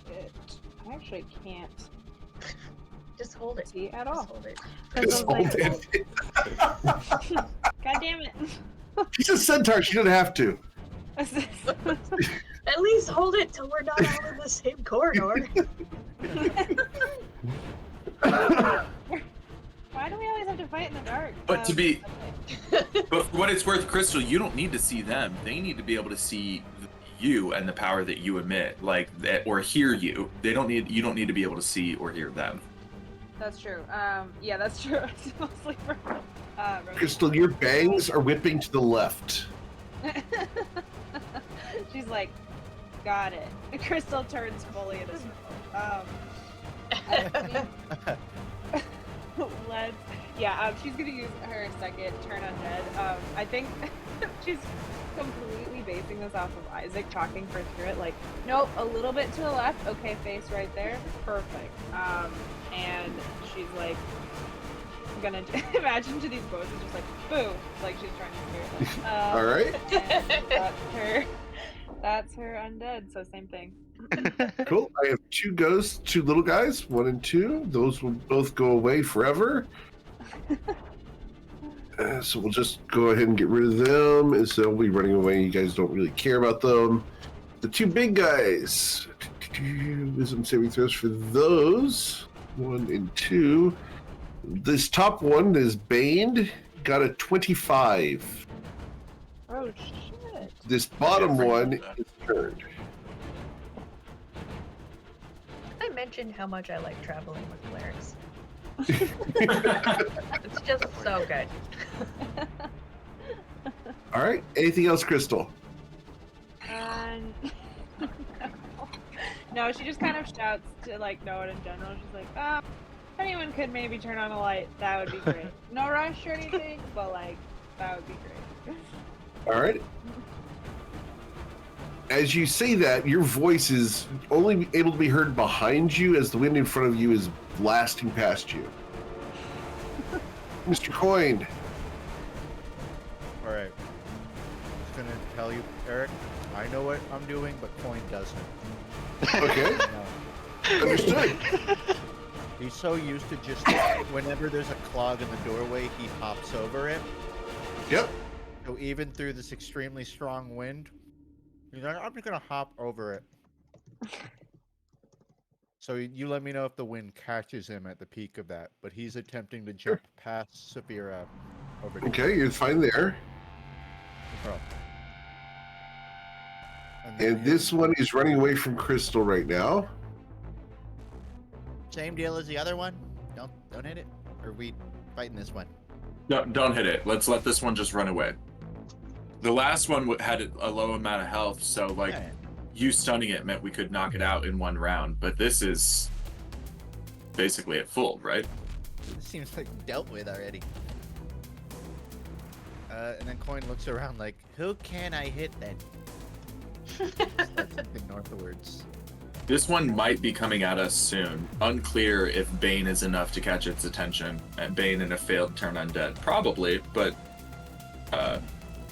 Shit. I actually can't Just hold it. see at Just all. hold it. Just Crystal's hold like, it. God damn it. She's a centaur. She doesn't have to. At least hold it till we're not all in the same corridor. Why do we always have to fight in the dark? But to be- okay. But for what it's worth, Crystal, you don't need to see them. They need to be able to see you and the power that you emit, like that, or hear you. They don't need. You don't need to be able to see or hear them. That's true. Yeah, that's true. It's mostly for Rosie. Crystal, your bangs are whipping to the left. She's like, got it. And Crystal turns fully in a circle. She's gonna use her second turn undead. I think she's completely basing this off of Isaac talking her through it. Like, nope, a little bit to the left. Okay, face right there. Perfect. And she's like, gonna imagine to these bows is just like, boo, like she's trying to scare them. All right. That's her undead. So same thing. Cool. I have 2 ghosts, 2 little guys, 1 and 2. Those will both go away forever. So we'll just go ahead and get rid of them, and so they'll be running away. You guys don't really care about them. The 2 big guys. Wisdom saving throws for those. 1 and 2. This top one is Baned. Got a 25. Oh shit. This bottom one is turned. I mentioned how much I like traveling with clerics. It's just so good. All right. Anything else, Crystal? No, she just kind of shouts to like Noah in general. She's like, if anyone could maybe turn on a light, that would be great. No rush or anything, but like that would be great. All right. As you say that, your voice is only able to be heard behind you as the wind in front of you is blasting past you. Mr. Coin. All right. I'm just gonna tell you, Eric. I know what I'm doing, but Coin doesn't. Okay. Understood. He's so used to just whenever there's a clog in the doorway, he hops over it. Yep. So even through this extremely strong wind, he's like, I'm just gonna hop over it. So you let me know if the wind catches him at the peak of that, but he's attempting to jump past Saphira over to Okay, you're fine there. Oh. And this one is running away from Crystal right now. Same deal as the other one. Don't hit it. Or are we fighting this one? No, don't hit it. Let's let this one just run away. The last one had a low amount of health, so like Yeah. you stunning it meant we could knock it out in one round. But this is basically at full, right? It seems like dealt with already. And then Coin looks around like, who can I hit then? Starts looking northwards. This one might be coming at us soon. Unclear if Bane is enough to catch its attention. And Bane in a failed turn undead. Probably, but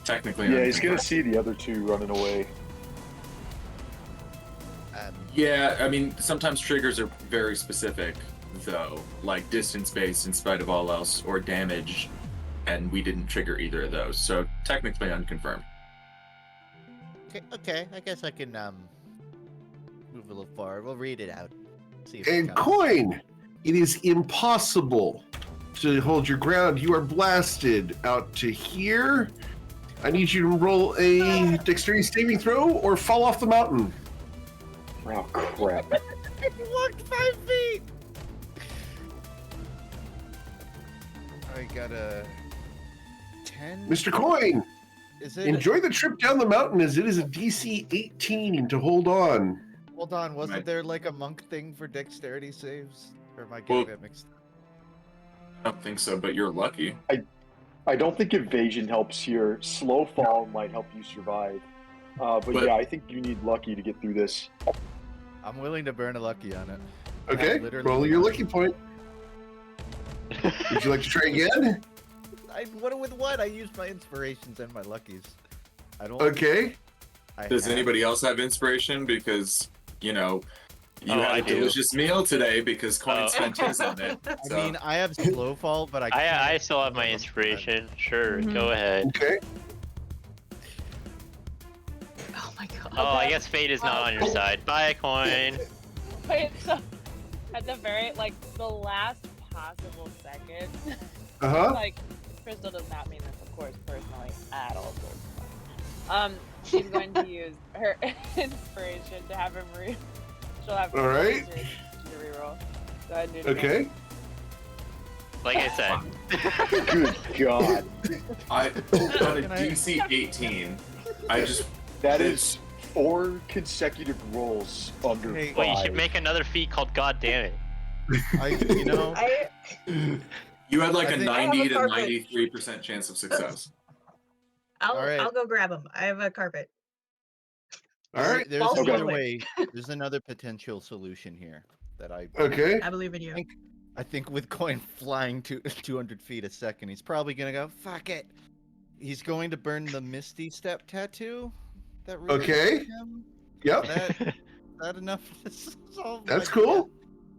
technically. Yeah, he's gonna see the other two running away. Yeah, I mean, sometimes triggers are very specific, though. Like distance-based in spite of all else, or damage. And we didn't trigger either of those. So technically unconfirmed. Okay, I guess I can move a little forward. We'll read it out. See if it And comes. Coin, it is impossible to hold your ground. You are blasted out to here. I need you to roll a dexterity saving throw or fall off the mountain. Oh crap! I walked 5 feet. I got a 10. Mr. Coin, Is it? enjoy the trip down the mountain as it is a DC 18 to hold on. Hold on, wasn't Right. there like a monk thing for dexterity saves? Or am I getting that mixed up? I don't think so, but you're lucky. I don't think evasion helps here. Slow fall might help you survive. But yeah, I think you need lucky to get through this. I'm willing to burn a lucky on it. Okay, literally roll your lucky point. Would you like to try again? What with what? I used my inspirations and my luckies. I don't. Okay. Does have- anybody else have inspiration? Because, you know, you Oh, had I a do. delicious meal today because Coin Oh. spent his on it. So. I mean, I have slow fall, but I still have my inspiration. Sure, go ahead. Okay. Oh my god. Oh, I guess fate is not on your side. Buy a coin. Wait, so at the the last possible second, Uh-huh. like Crystal does not mean this, of course, personally at all. So it's fine. She's going to use her inspiration to have him she'll have All right. to reroll. Go ahead and do it. Okay. Like I said. Good God, I on a DC 18. I just that is 4 consecutive rolls under Hey, 5. Well, you should make another feat called God Damn It. you know, you had like I a think- 90 to carpet. 93% chance of success. I'll Alright. I'll go grab him. I have a carpet. All right. there's Also another away. way. There's another potential solution here that I Okay. I believe in you. I think with Coin flying to 200 feet a second, he's probably gonna go, fuck it. He's going to burn the Misty Step tattoo. That really Okay. hurt him. Yep. That enough to solve That's my cool.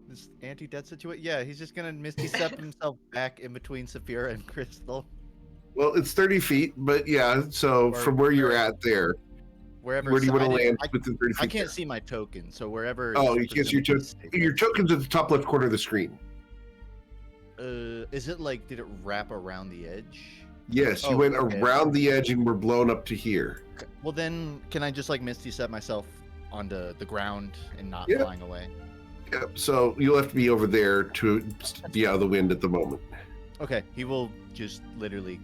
this anti-death situation. Yeah, he's just gonna Misty Step himself back in between Saphira and Crystal. Well, it's 30 feet, but yeah, so Or- from where you're at there, Wherever. where do you want to I didn't- land within 30 feet? I can't there? see my token, so wherever. Oh, it's because your token's at the top left corner of the screen. Is it like? Did it wrap around the edge? Yes, you Oh, went okay. around the edge and were blown up to here. Well, then, can I just like Misty Step myself onto the ground and not Yeah. flying away? Yep. So you'll have to be over there to be out of the wind at the moment. Okay, he will just literally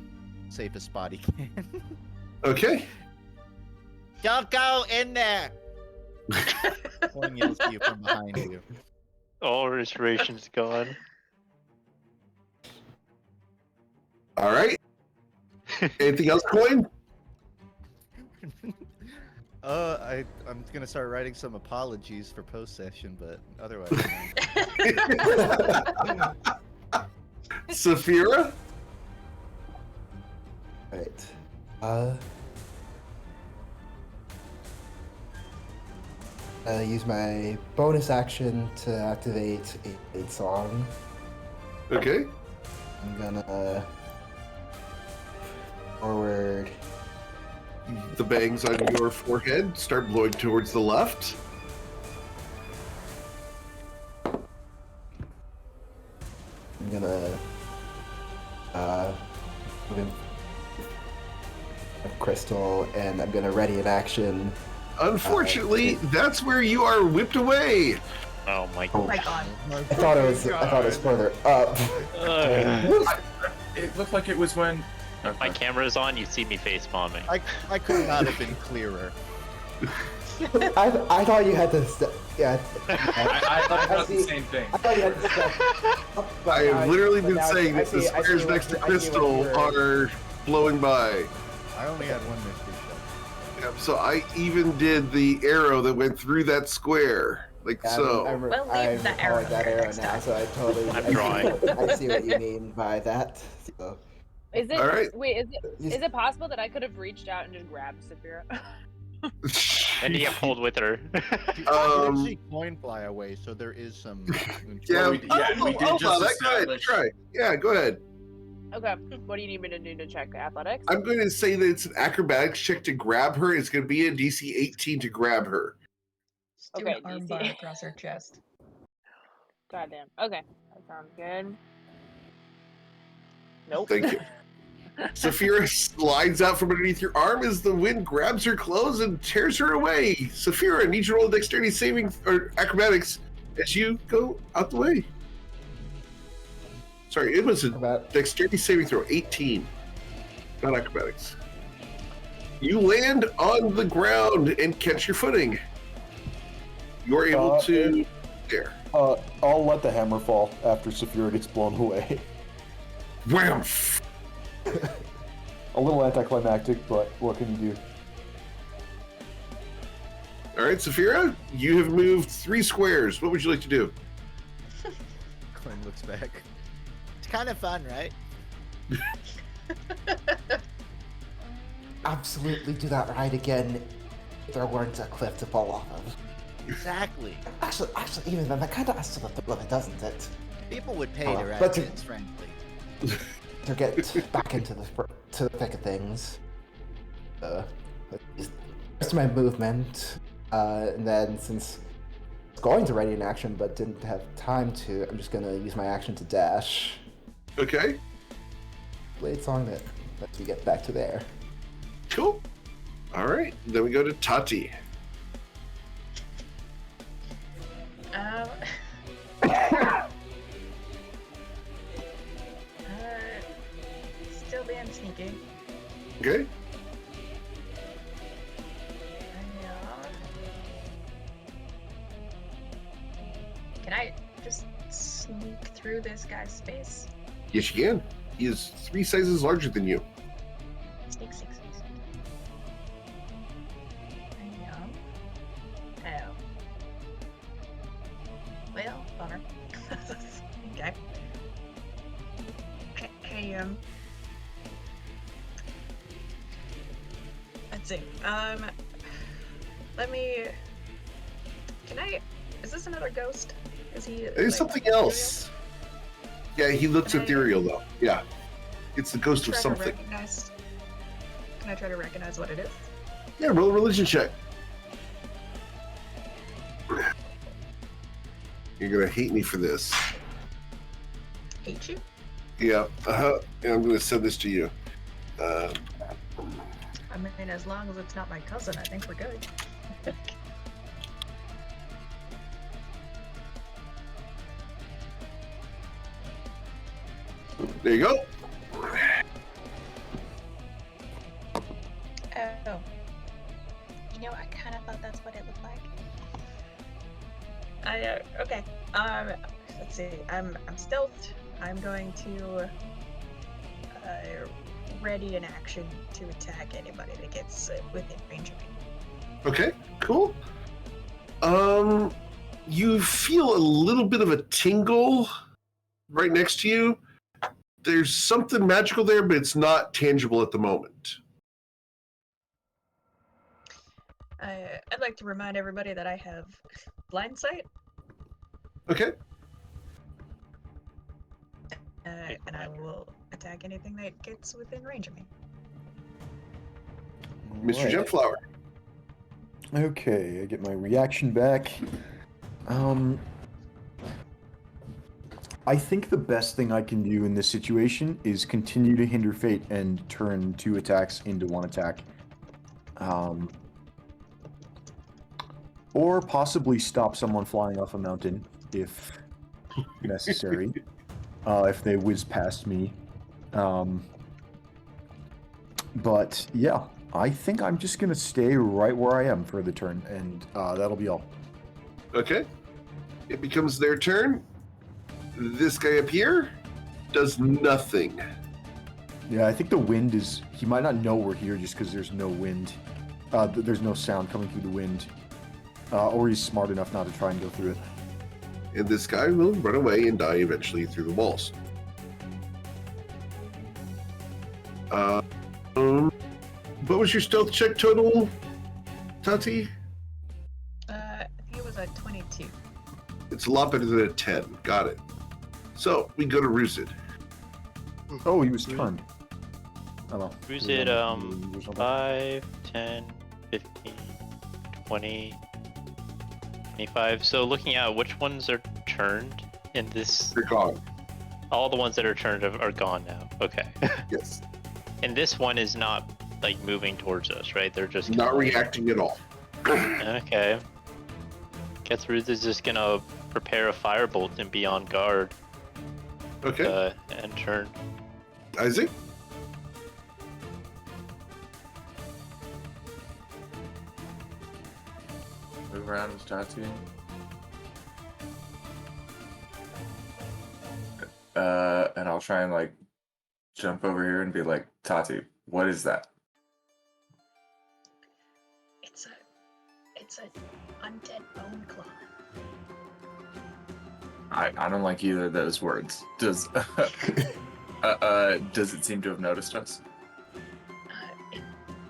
safest spot he can. Okay. Don't go in there. One yells to you from behind you. All restoration's gone. All right. Anything else, Coin? I'm gonna start writing some apologies for post session, but otherwise. Saphira? Right. Use my bonus action to activate a song. Okay. I'm gonna forward. The bangs on your forehead start blowing towards the left. I'm gonna move in a crystal, and I'm gonna ready an action. Unfortunately, that's where you are whipped away. Oh my Oh god. my god. I thought it was further up. It looked like it was when. Okay. My camera's on, you see me face bombing. I could not have been clearer. I thought you had to. Yeah. I thought the same thing. I thought you had to step up, but I have literally been now saying I that the see- I see squares what- next to I see what Crystal you're- are blowing by. I only had one mystery shot. Yep, so I even did the arrow that went through that square. Like Yeah, so. We'll leave I the recall arrow that there arrow next now, time. so I totally. I'm I see- drawing. I see what you mean by that. So. Is it? All right. Wait, is it possible that I could have reached out and just grabbed Saphira? And you get pulled with her. You actually coin fly away, so there is some. Yeah, we did just that. Go ahead. establish- Try. Yeah, go ahead. Okay. What do you need me to do to check athletics? I'm going to say that it's an acrobatics check to grab her. It's going to be a DC 18 to grab her. Just do Okay, an arm DC. bar across her chest. Goddamn. Okay, that sounds good. Nope. Thank you. Saphira slides out from underneath your arm as the wind grabs her clothes and tears her away. Saphira, need you to roll a dexterity saving or acrobatics as you go out the way. Sorry, it was a dexterity saving throw, 18, not acrobatics. You land on the ground and catch your footing. You're able to there. I'll let the hammer fall after Saphira gets blown away. Wham! A little anticlimactic, but what can you do? All right, Saphira, you have moved 3 squares. What would you like to do? Coin looks back. It's kind of fun, right? Absolutely do that right again. If there weren't a cliff to fall off of. Exactly. Actually, even then, that kind of adds to the thrill of it, doesn't it? People would pay Oh, their but to- asses, frankly. To get back into the thick of things. Just my movement, and then since I was going to ready an action but didn't have time to, I'm just gonna use my action to dash. Okay, Blade song that lets me get back to there. cool. All right, then we go to Tati. Still being sneaky. Okay. Can I just sneak through this guy's space? Yes, you can. He is 3 sizes larger than you. Sneak, sneak, sneak, sneak. Oh. Well, bummer. Okay. Hey, let's see. Let me. Can I? Is this another ghost? Is he? It's like, something ethereal? else. Yeah, he looks Can I- ethereal though. Yeah, it's the ghost of Try to something. recognize. Can I try to recognize what it is? Yeah, roll a religion check. You're gonna hate me for this. Hate you? Yeah, and I'm gonna send this to you. I mean, as long as it's not my cousin, I think we're good. There you go. Okay. Let's see. I'm stealthed. I'm going to ready an action to attack anybody that gets within range of me. Okay, cool. You feel a little bit of a tingle right next to you. There's something magical there, but it's not tangible at the moment. I'd like to remind everybody that I have blind sight, Okay. and I will attack anything that gets within range of me. Mr. Right. Gemflower. Okay, I get my reaction back. I think the best thing I can do in this situation is continue to hinder fate and turn 2 attacks into 1 attack. Or possibly stop someone flying off a mountain if necessary. If they whiz past me. But yeah, I think I'm just gonna stay right where I am for the turn, and that'll be all. Okay. It becomes their turn. This guy up here does nothing. Yeah, I think the wind is... He might not know we're here just because there's no wind. There's no sound coming through the wind. Or he's smart enough not to try and go through it. And this guy will run away and die eventually through the walls. What was your stealth check total, Tati? I think it was a 22. It's a lot better than a 10. Got it. So, we go to Roosid. Oh, he was turned. Oh, well. Who's it? 5, 10, 15, 20, 25. So looking at which ones are turned in this... They're gone. All the ones that are turned are gone now. Okay. Yes. And this one is not, like, moving towards us, right? They're just... Not reacting at all. Okay. Guess Ruth is just gonna prepare a firebolt and be on guard. Okay. And turn. Isaac? Move around with Tati. And I'll try and like jump over here and be like, Tati, what is that? It's an undead bone claw. I don't like either of those words. Does does it seem to have noticed us? It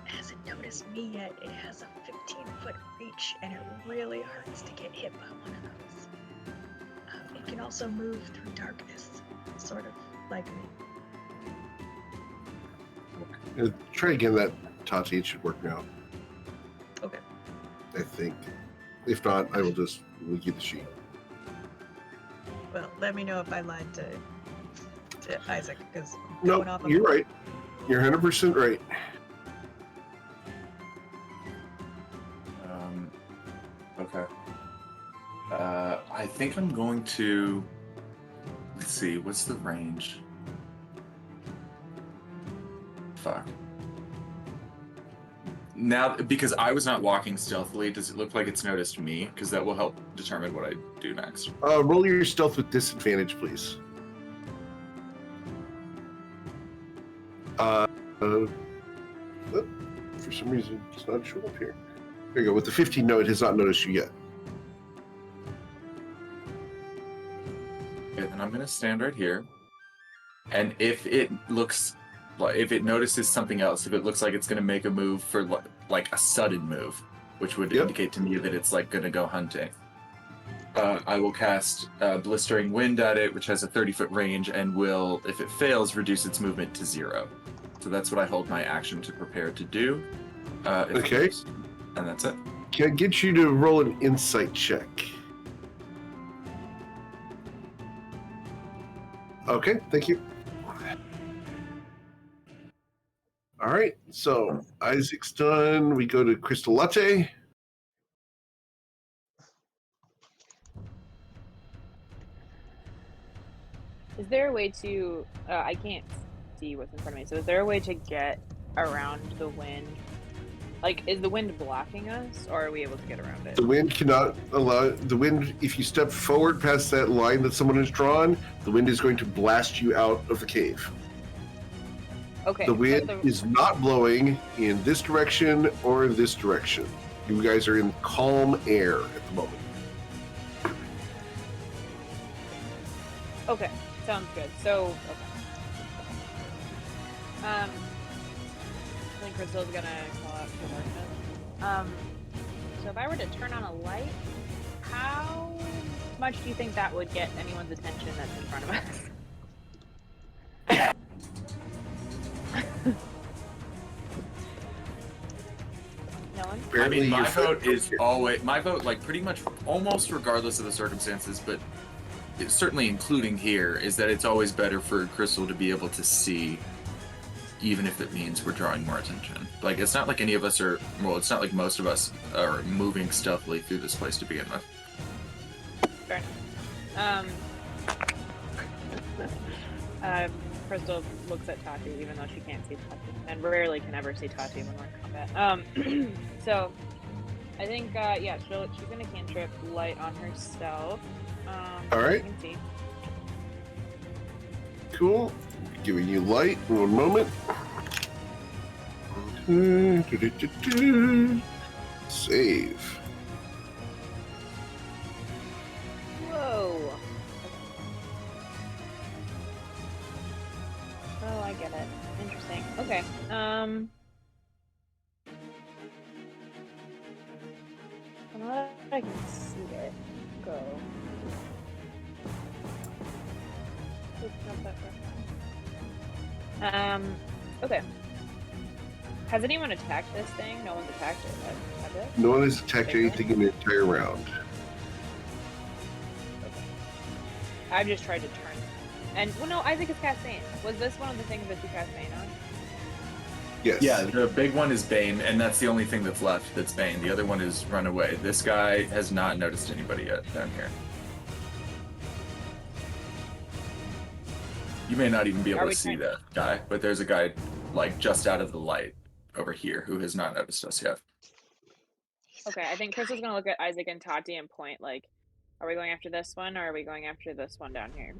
hasn't noticed me yet. It has a 15-foot reach, and it really hurts to get hit by one of those. It can also move through darkness, sort of like me. Try again that, Tati. It should work now. Okay. I think. If not, I will just leak you the sheet. Well, let me know if I lied to Isaac, because No, you're right. You're 100% right. Okay. I think I'm going to... Let's see, what's the range? Fuck. Now, because I was not walking stealthily, does it look like it's noticed me? Because that will help determine what I do next. Roll your stealth with disadvantage, please. For some reason, it's not showing up here. There you go. With the 15, no, it has not noticed you yet. Okay, then I'm going to stand right here. And if it looks... If it notices something else, if it looks like it's going to make a move for like a sudden move, which would indicate to me that it's like going to go hunting, I will cast Blistering Wind at it, which has a 30-foot range, and will, if it fails, reduce its movement to 0. So that's what I hold my action to prepare to do. Okay. And that's it. Can I get you to roll an insight check? Okay, thank you. All right, so Isaac's done. We go to Crystal Latte. Is there a way to? I can't see what's in front of me. So is there a way to get around the wind Like, is the wind blocking us, or are we able to get around it? The wind cannot allow the wind. If you step forward past that line that someone has drawn, the wind is going to blast you out of the cave. Okay. The but wind is not blowing in this direction or in this direction. You guys are in calm air at the moment. Okay, sounds good. So, okay. I think Crystal's gonna call out for darkness. So if I were to turn on a light, how much do you think that would get anyone's attention that's in front of us? No one? I mean, my vote is always my vote. Like pretty much almost regardless of the circumstances, but it's certainly including here, is that it's always better for Crystal to be able to see, even if it means we're drawing more attention. Like, it's not like any of us are, well, it's not like most of us are moving stealthily through this place to begin with. Fair enough. Crystal looks at Tati, even though she can't see Tati, and rarely can ever see Tati when we're in combat. So, I think, yeah, she's gonna cantrip light on herself. All right. You can see. Cool. Giving you light. One moment. Save. Whoa. Oh, I get it. Interesting. Okay. From what I can see it go. Oops, not that far. Okay. Has anyone attacked this thing? No one's attacked it, have they? No one has attacked anything in the entire round. Okay. I've just tried to turn it. And, well, no, Isaac is cast Bane. Was this one of the things that you cast Bane on? Yes. Yeah, the big one is Bane, and that's the only thing that's left that's Bane. The other one is Runaway. This guy has not noticed anybody yet down here. You may not even be able to see that guy, but there's a guy, like, just out of the light over here who has not noticed us yet. Okay, I think Crystal's gonna look at Isaac and Tati and point, like, are we going after this one, or are we going after this one down here?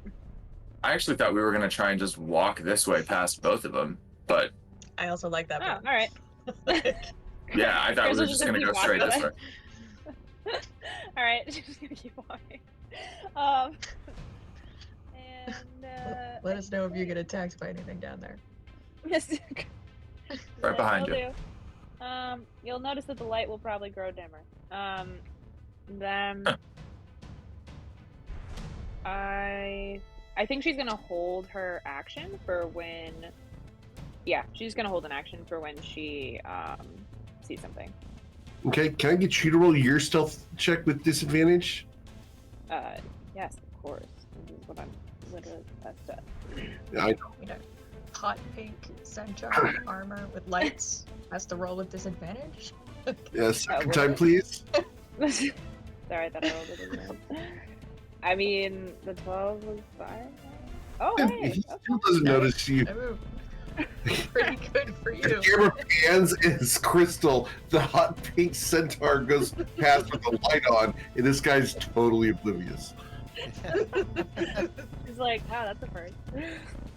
I actually thought we were going to try and just walk this way past both of them, but... I also like that. Oh, all right. Yeah, I thought we were just going to go straight this way. All right, just going to keep walking. Let us know if you get attacked by anything down there. Right behind you. You'll notice that the light will probably grow dimmer. Then I think she's gonna hold her action for when. Yeah, she's gonna hold an action for when she sees something. Okay, can I get you to roll your stealth check with disadvantage? Yes, of course. This is what I'm literally best at. I know. You know, hot pink centaur armor with lights has to roll with disadvantage. Yeah, second time, please. Sorry, I thought I rolled it again. I mean, the 12 was fine. Oh, hey. He still doesn't notice you. Pretty good for you. The camera pans as Crystal, the hot pink centaur goes past with the light on, and this guy's totally oblivious. He's like, wow, that's a first.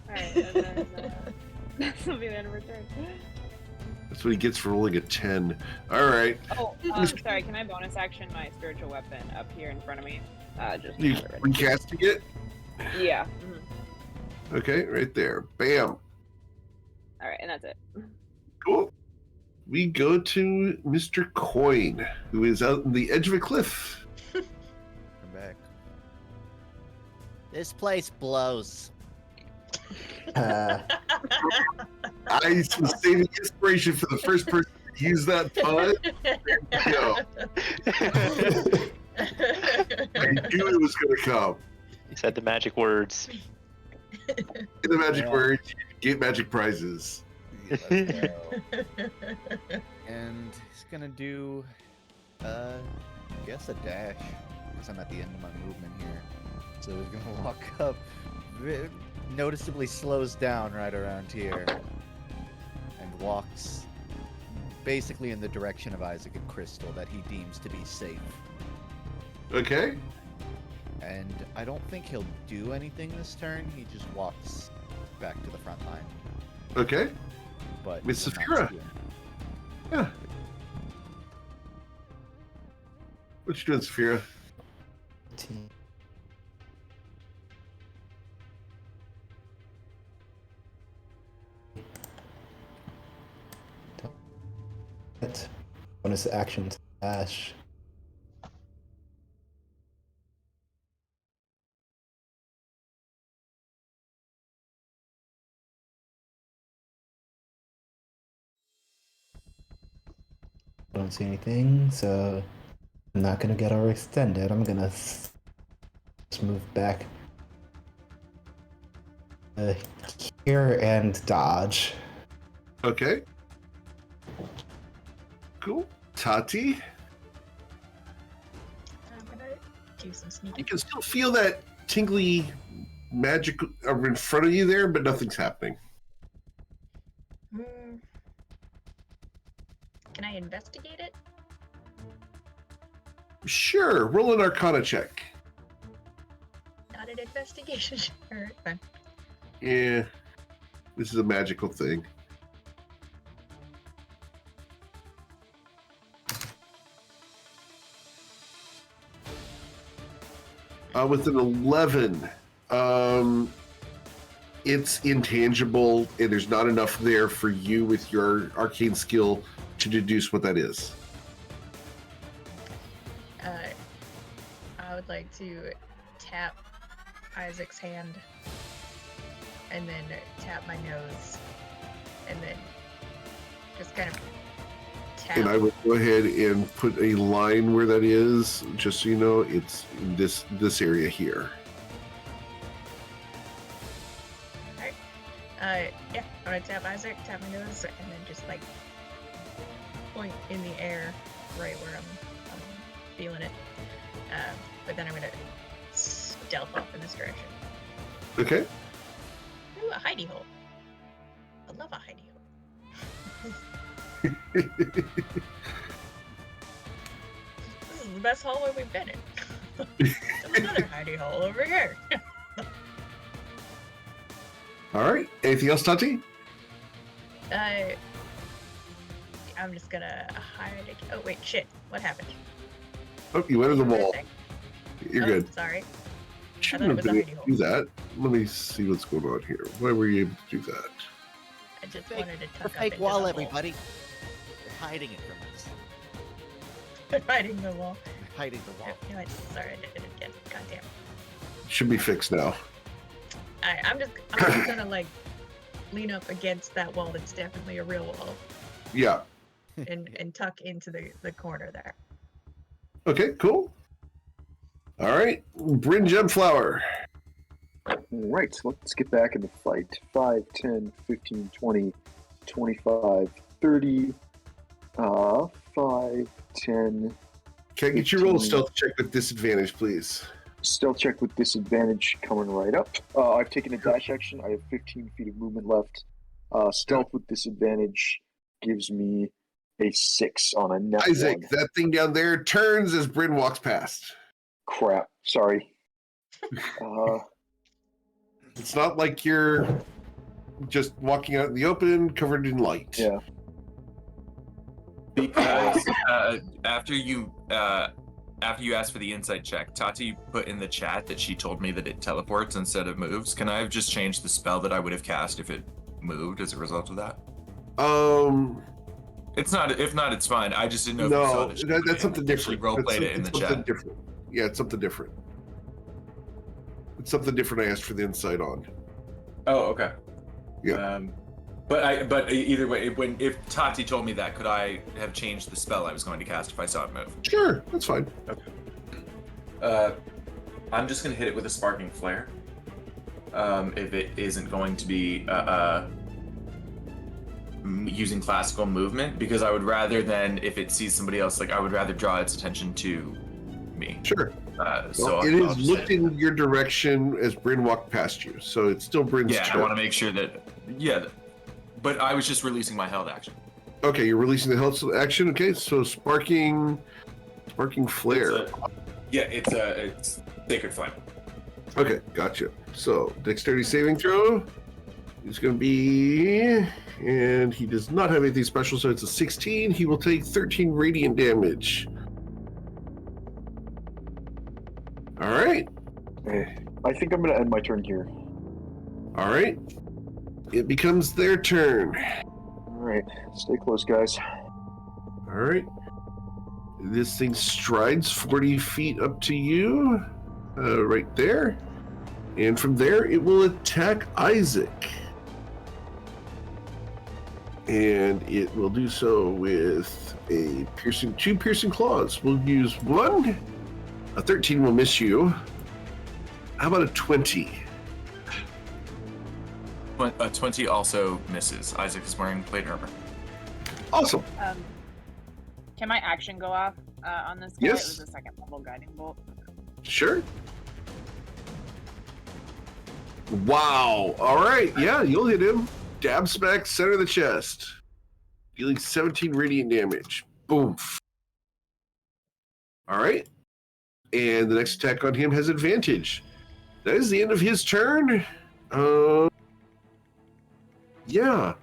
Alright, and then this will be the end of her turn. That's what he gets for rolling a 10. Alright. Oh, sorry, can I bonus action my spiritual weapon up here in front of me? Just You recasting it? Yeah. Mm-hmm. Okay, right there. Bam. Alright, and that's it. Cool. We go to Mr. Coin, who is out on the edge of a cliff. Come back. This place blows. I was saving inspiration for the first person to use that pun. No. I knew it was going to come. He said the magic words. In the magic words, you get magic prizes. Yeah, let's go. And he's gonna do, I guess a dash, because I'm at the end of my movement here. So he's gonna walk up, noticeably slows down right around here, and walks basically in the direction of Isaac and Crystal that he deems to be safe. Okay. And I don't think he'll do anything this turn. He just walks back to the front line. Okay. But Miss will not Saphira. steal. Yeah. What you doing, Saphira? Bonus action dash. I don't see anything, so I'm not gonna get overextended. I'm gonna just move back here and dodge. Okay. Cool. Tati, I'm gonna do some sneaky. you can still feel that tingly magic in front of you there, but nothing's happening. Can I investigate it? Sure. Roll an Arcana check. Not an investigation. Alright, fine. Yeah. This is a magical thing. With an 11, it's intangible, and there's not enough there for you with your arcane skill to deduce what that is. I would like to tap Isaac's hand and then tap my nose and then just kind of tap. And I would go ahead and put a line where that is, just so you know, it's in this area here. Yeah, I'm gonna tap Isaac, tap my nose, and then just like point in the air right where I'm feeling it. But then I'm gonna stealth off in this direction. Okay. Ooh, a hidey hole. I love a hidey hole. This is the best hallway we've been in. There's another hidey hole over here. All right. Anything else, Tati? I'm just gonna hide it. Oh wait, shit. What happened? Oh, you went to the What did I wall. say? You're Oh, good. Sorry. Shouldn't have it was a been able hidey to do that. Let me see what's going on here. Why were you able to do that? I just Fake- wanted to The tuck up fake into wall, the everybody. They're hiding it from us. hole. Hiding the wall. They're hiding the wall. No, sorry, I did it again. Goddamn. Should be fixed now. I'm just gonna like lean up against that wall that's definitely a real wall Yeah. and tuck into the corner there. Okay, cool. All right. Bryn Gemflower. Right, let's get back in the fight. 5, 10, 15, 20, 25, 30, 5, 10. Can I get you roll a 15. stealth check with disadvantage, please? Stealth check with disadvantage coming right up. I've taken a dash action. I have 15 feet of movement left. Stealth with disadvantage gives me a 6 on a net Isaac, 1. that thing down there turns as Bryn walks past. Crap. Sorry. It's not like you're just walking out in the open covered in light. Yeah. Because after you asked for the insight check, Tati put in the chat that she told me that it teleports instead of moves. Can I have just changed the spell that I would have cast if it moved as a result of that? It's not. If not, it's fine. I just didn't know. If you saw No, that she that's something She different. role played it in the It's something chat. different. Yeah, it's something different. It's something different I asked for the insight on. Oh, okay. Yeah. But either way, if Tati told me that, could I have changed the spell I was going to cast if I saw it move? Sure, that's fine. I'm just gonna hit it with a sparking flare. If it isn't going to be using classical movement, because I would rather than if it sees somebody else, like I would rather draw its attention to me. Sure. So Well, it I'll is just looked hit it. in your direction as Bryn walked past you, so it's still Bryn's Yeah, turn. I want to make sure that. Yeah, but I was just releasing my held action. Okay, you're releasing the health action. Okay, so sparking flare. It's Sacred Flame. Okay, gotcha. So dexterity saving throw is going to be, and he does not have anything special, so it's a 16. He will take 13 radiant damage. All right. I think I'm going to end my turn here. All right. It becomes their turn. All right. Stay close, guys. All right. This thing strides 40 feet up to you, right there. And from there, it will attack Isaac. And it will do so with two piercing claws. We'll use one. A 13 will miss you. How about a 20? A 20 also misses. Isaac is wearing plate armor. Awesome. Can my action go off on this guy? Yes. It was a second level guiding bolt. Sure. Wow. All right. Yeah, you'll hit him. Dab smack center of the chest. Dealing 17 radiant damage. Boom. All right. And the next attack on him has advantage. That is the end of his turn. Yeah.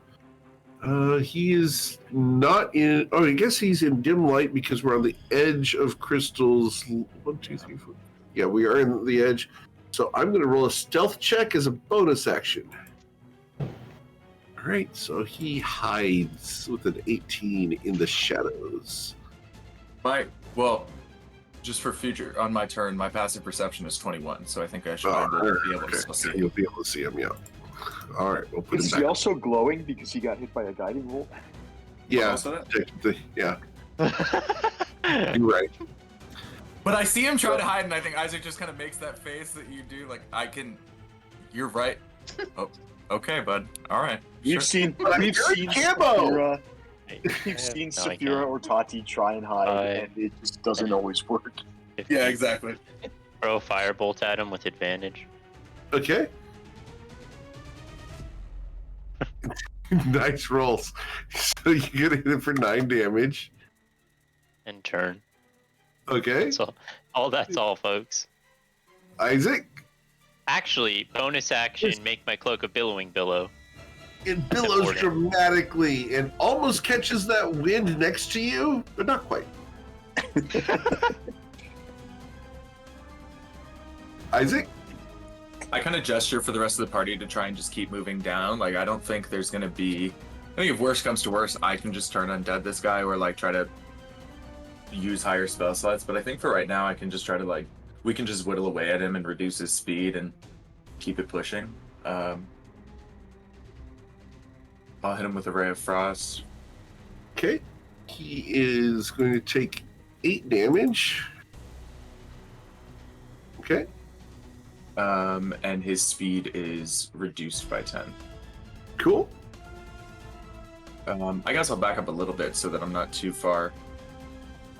He is not in. Oh, I guess he's in dim light because we're on the edge of Crystal's. 1, 2, 3, 4. Yeah, we are in the edge. So I'm going to roll a stealth check as a bonus action. All right, so he hides with an 18 in the shadows. Just for future, on my turn, my passive perception is 21, so I think I should be able to still see. You'll be able to see him, yeah. All right, we'll put him Is back. he also glowing because he got hit by a guiding bolt? Yeah, yeah. You're right. But I see him try to hide, and I think Isaac just kind of makes that face that you do. Like, you're right. Oh, okay, bud. All right. We've seen Saphira or Tati try and hide, and it just doesn't always work. Yeah, exactly. Throw a firebolt at him with advantage. Okay. Nice rolls. So you get hit him for 9 damage. And turn. Okay. So that's all, folks. Isaac? Actually, bonus action, make my cloak a billowing billow. It billows dramatically and almost catches that wind next to you, but not quite. Isaac? I kind of gesture for the rest of the party to try and just keep moving down. Like, I don't think there's going to be... I think if worse comes to worse, I can just turn undead this guy or, like, try to use higher spell slots. But I think for right now, I can just try to, like... We can just whittle away at him and reduce his speed and keep it pushing. I'll hit him with a Ray of Frost. Okay. He is going to take 8 damage. Okay. And his speed is reduced by 10. Cool. I guess I'll back up a little bit so that I'm not too far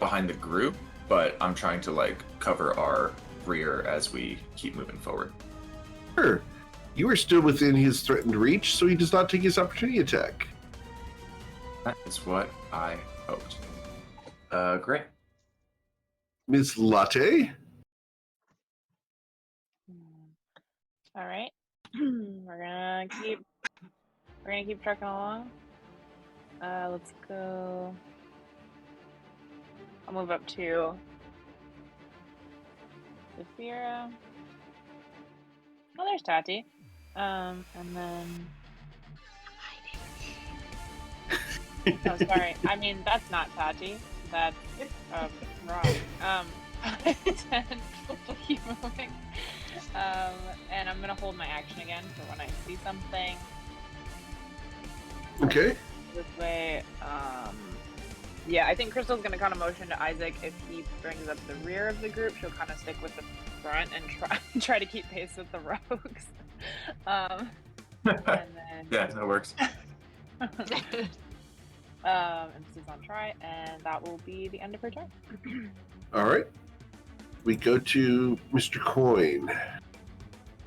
behind the group, but I'm trying to, like, cover our rear as we keep moving forward. Sure. You are still within his threatened reach, so he does not take his opportunity attack. That is what I hoped. Great. Ms. Latte? All right. We're gonna keep trucking along. Let's go. I'll move up to Saphira. Oh, there's Tati. And then. Oh, sorry. I mean, that's not Tati. That's wrong. Then we'll keep moving. And I'm gonna hold my action again for when I see something. Okay. This way, yeah, I think Crystal's gonna kind of motion to Isaac. If he brings up the rear of the group, she'll kind of stick with the front and try to keep pace with the rogues. And then yeah, that works. Emphasis on try, and that will be the end of her turn. All right. We go to Mr. Coin.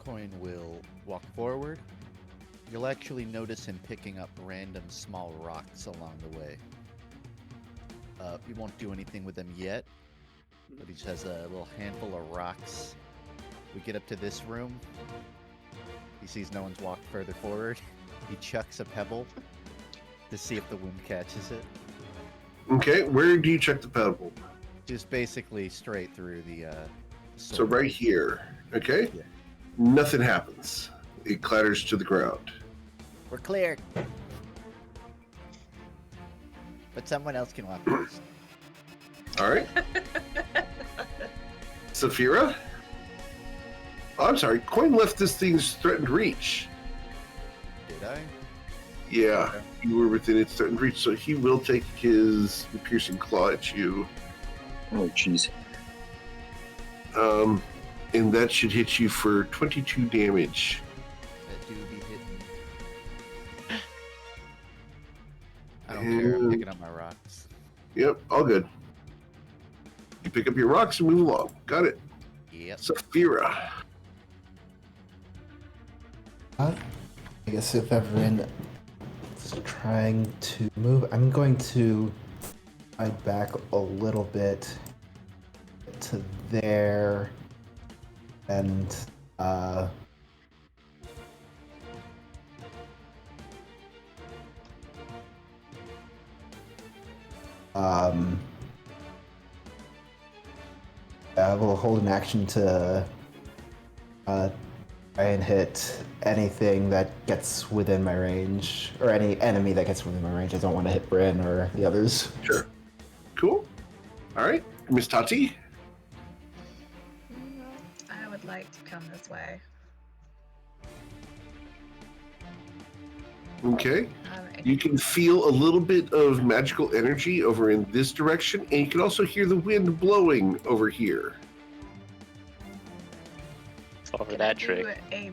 Coin will walk forward You'll actually notice him picking up random small rocks along the way. He won't do anything with them yet, but he just has a little handful of rocks. We get up to this room. He sees no one's walked further forward. He chucks a pebble to see if the wind catches it. Okay, where do you check the pebble? Just basically straight through the So right here. Okay? Yeah. Nothing happens. It clatters to the ground. We're clear. But someone else can walk first. All right. Saphira? Oh, I'm sorry. Coin left this thing's threatened reach. Did I? Yeah, Okay. you were within its threatened reach, so he will take his piercing claw at you. Oh, jeez. And that should hit you for 22 damage. That do be hitting. I don't care. I'm picking up my rocks. Yep, all good. You pick up your rocks and move along. Got it. Yep. Saphira. I guess if everyone is trying to move, I'm going to slide back a little bit to there and I will hold an action to try and hit anything that gets within my range, or any enemy that gets within my range. I don't want to hit Bryn or the others. Sure. Cool. All right. Miss Tati. I would like to come this way. Okay. Alright. You can feel a little bit of magical energy over in this direction, and you can also hear the wind blowing over here. Over Can that I do trick. a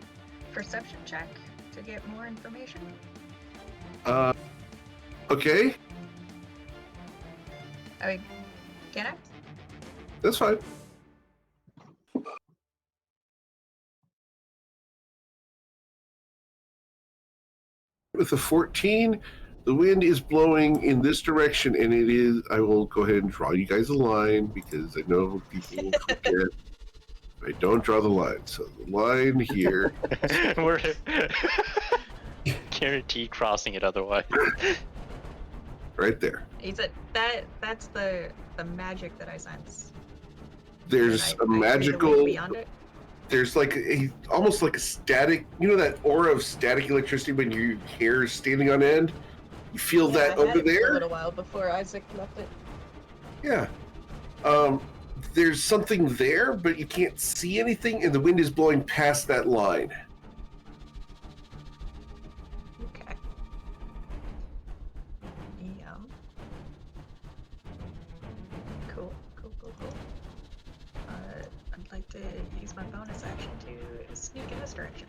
perception check to get more information? Okay. I mean, can I? That's fine. With a 14, the wind is blowing in this direction, and it is. I will go ahead and draw you guys a line because I know people will forget. I don't draw the line, so the line here. We're guaranteed crossing it otherwise. Right there. He said that's the magic that I sense. There's And a I see the wind magical. beyond it. There's like almost like a static. You know that aura of static electricity when your hair is standing on end. You feel Yeah, that I had over it for a there. little while before Isaac left it. Yeah. There's something there, but you can't see anything, and the wind is blowing past that line. Okay. Yeah. Cool. I'd like to use my bonus action to sneak in this direction.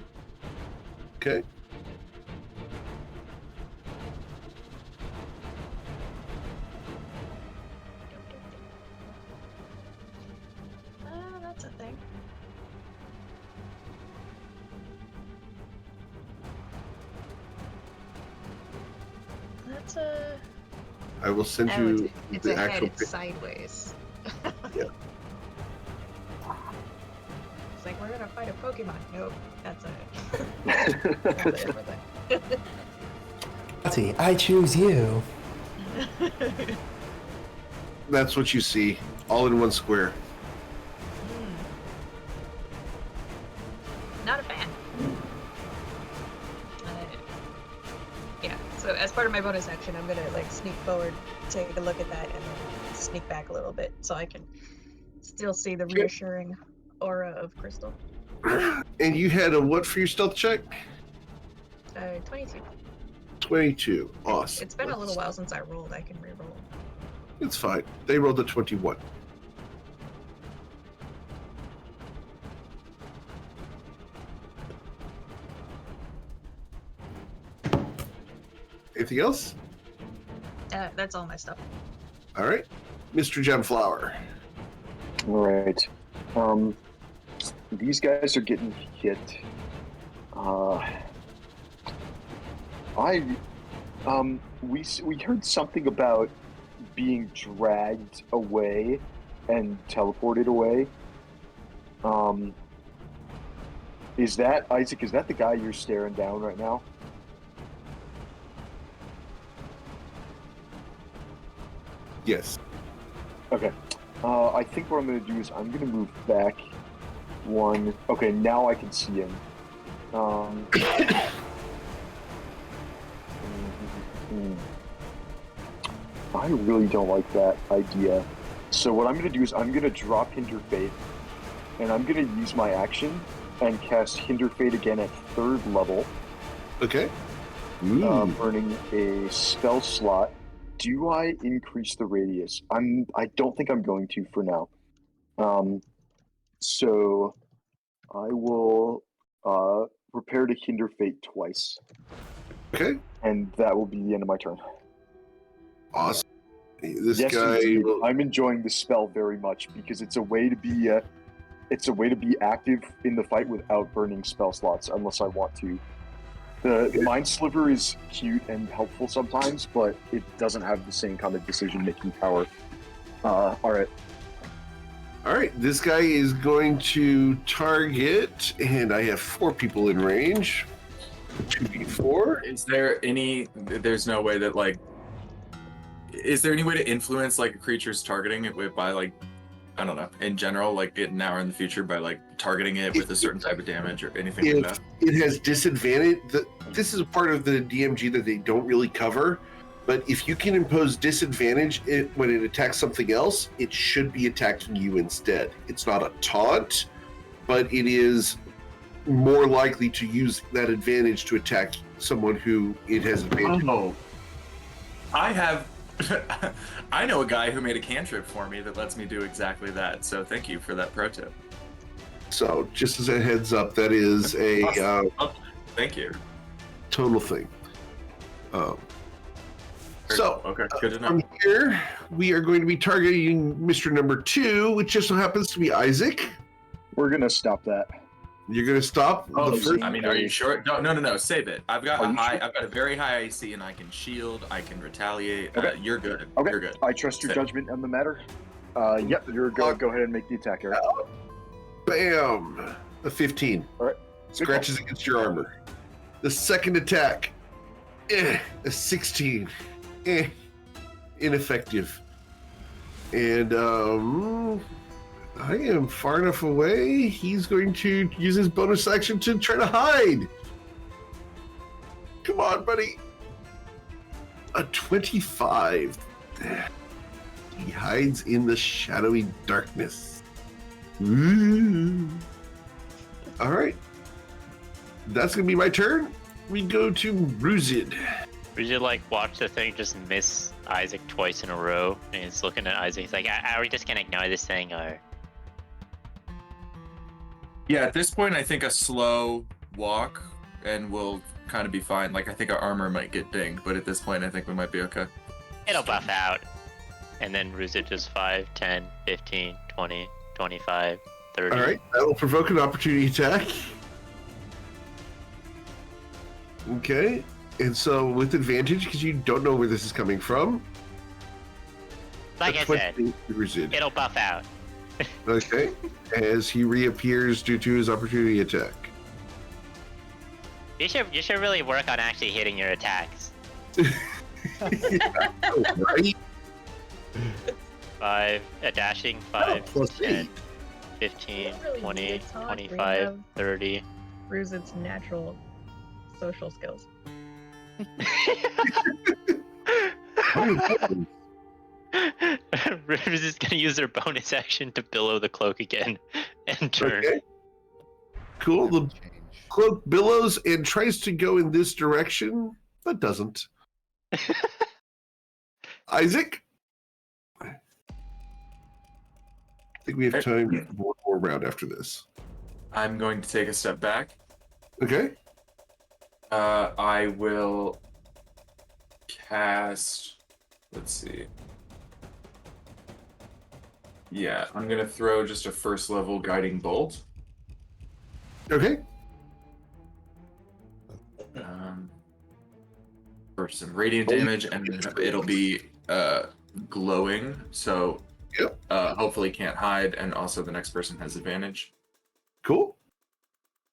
Okay. That's a thing. That's a. I will send Oh, you it's the a head. actual. It's sideways. Yeah. It's like we're gonna fight a Pokemon. Nope, that's a. That's a different thing. Tati, I choose you. That's what you see, all in one square. Not a fan. Yeah, so as part of my bonus action, I'm gonna like sneak forward, take a look at that, and then sneak back a little bit so I can still see the reassuring aura of Crystal. And you had a what for your stealth check? 22. 22. Awesome. It's been a little while since I rolled. I can re-roll. It's fine. They rolled a 21. Anything else? That's all my stuff. All right. Mr. Gemflower. All right. These guys are getting hit. We heard something about being dragged away and teleported away. Is that Isaac? Is that the guy you're staring down right now? Yes. Okay. I think what I'm going to do is I'm going to move back one. Okay, now I can see him. I really don't like that idea. So what I'm going to do is I'm going to drop Hinder Fate, and I'm going to use my action and cast Hinder Fate again at 3rd level, Okay. burning a spell slot. Do I increase the radius? I don't think I'm going to for now. So I will prepare to Hinder Fate twice, Okay. and that will be the end of my turn. Awesome. This Yes, guy. indeed. I'm enjoying the spell very much because it's a way to be active in the fight without burning spell slots, unless I want to. The Mind Sliver is cute and helpful sometimes, but it doesn't have the same kind of decision-making power. All right. All right. This guy is going to target, and I have 4 people in range. 2d4. Is there any? There's no way that like. Is there any way to influence like a creature's targeting it with by like, I don't know, in general, like in now or in the future by like targeting it with a certain type of damage or anything like If that? it has disadvantage, this is a part of the DMG that they don't really cover. But if you can impose disadvantage when it attacks something else, it should be attacking you instead. It's not a taunt, but it is more likely to use that advantage to attack someone who it has advantage. Oh, I have. I know a guy who made a cantrip for me that lets me do exactly that. So thank you for that pro tip. So just as a heads up, that is a Thank you. total thing. So Okay, good to know. from here, we are going to be targeting Mr. Number 2, which just so happens to be Isaac. We're going to stop that. You're going to stop Oh, the first. I mean, are you sure? No. Save it. I've got Are a you high. sure? I've got a very high AC, and I can shield. I can retaliate. Okay. You're good. Okay. You're good. I trust your Save it. judgment on the matter. Yep, you're good. Go ahead and make the attack, Eric. Bam! A 15. All right. Scratches against your armor. The second attack. A 16. Ineffective. And I am far enough away. He's going to use his bonus action to try to hide. Come on, buddy. A 25. He hides in the shadowy darkness. Ooh. All right. That's going to be my turn. We go to Ruzid. We should like watch the thing just miss Isaac twice in a row, and he's looking at Isaac. He's like, "Are we just gonna ignore this thing, or?" Yeah, at this point, I think a slow walk, and we'll kind of be fine. Like, I think our armor might get dinged, but at this point, I think we might be okay. It'll buff out. And then Ruzit just 5, 10, 15, 20, 25, 30. All right. That will provoke an opportunity attack. Okay. And so with advantage, because you don't know where this is coming from. Like I said, Ruzid. it'll buff out. Okay. As he reappears due to his opportunity attack. You should really work on actually hitting your attacks. Right? 5, dashing, 5, plus 10, 8. 15, Don't really 20, need to talk, we 25, have- 30. Ruzid's natural social skills. Rivers is gonna use their bonus action to billow the cloak again and turn. Okay. Cool. The cloak billows and tries to go in this direction, but doesn't. Isaac? I think we have time for one more round after this. I'm going to take a step back. Okay. I will cast. Let's see. Yeah, I'm gonna throw just a first level guiding bolt. Okay. for some radiant damage, and then it'll be glowing, so hopefully can't hide, and also the next person has advantage. Cool.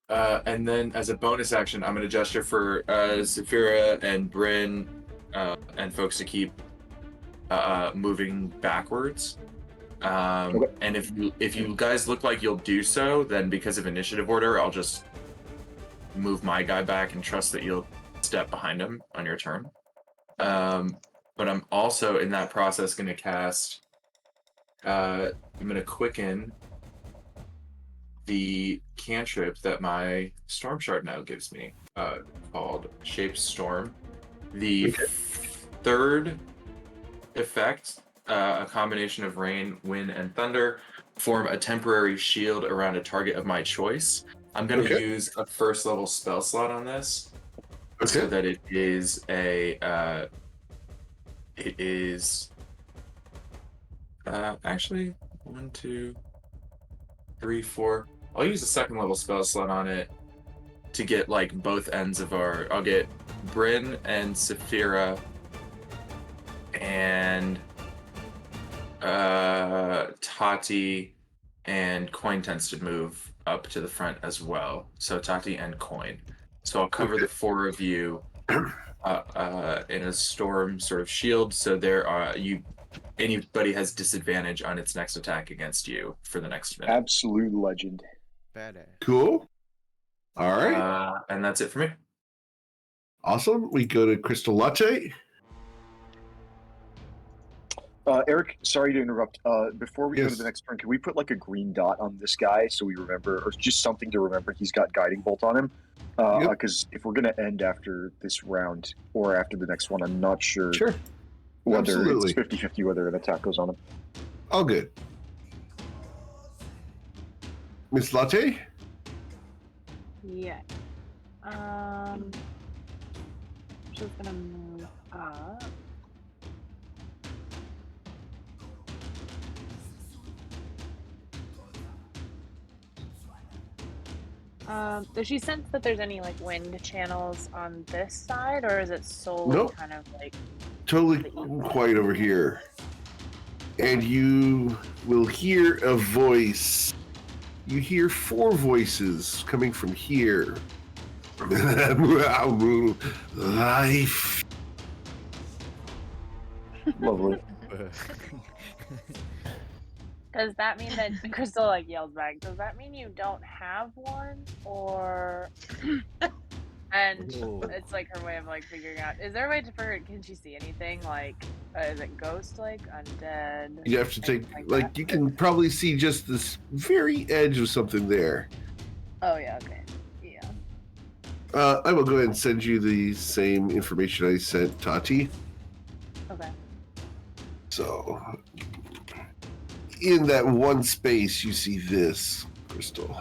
And then as a bonus action, I'm going to gesture for Saphira and Bryn and folks to keep moving backwards. And if you guys look like you'll do so, then because of initiative order, I'll just move my guy back and trust that you'll step behind him on your turn. But I'm also in that process going to cast. I'm going to quicken the cantrip that my Storm Shard now gives me, called Shape Storm. The third effect, a combination of rain, wind, and thunder, form a temporary shield around a target of my choice. I'm going to use a first level spell slot on this, so that it is a. It is actually 1, 2, 3, 4. I'll use a second level spell slot on it to get like both ends of our. I'll get Bryn and Saphira and Tati, and Coin tends to move up to the front as well. So Tati and Coin. So I'll cover the four of you in a storm sort of shield. So there are anybody has disadvantage on its next attack against you for the next minute. Absolute legend. Badass. Cool. All right. And that's it for me. Awesome. We go to Crystal Latte. Eric, sorry to interrupt. Before we go to the next turn, can we put like a green dot on this guy so we remember, or just something to remember he's got Guiding Bolt on him? Because if we're going to end after this round or after the next one, I'm not sure whether it's 50-50 whether an attack goes on him. All good. Miss Latte? Yeah. Just gonna move up. Does she sense that there's any like wind channels on this side, or is it solely kind of like totally quiet over here? And you will hear a voice. You hear 4 voices coming from here. Life. Lovely. Does that mean that Crystal like yells back? Does that mean you don't have one, or? And it's like her way of like figuring out. Is there a way for her? Can she see anything? Like, is it ghost like undead? You have to take like you can probably see just this very edge of something there. Oh yeah. Okay. Yeah. I will go ahead and send you the same information I sent Tati. Okay. So, in that one space, you see this, Crystal.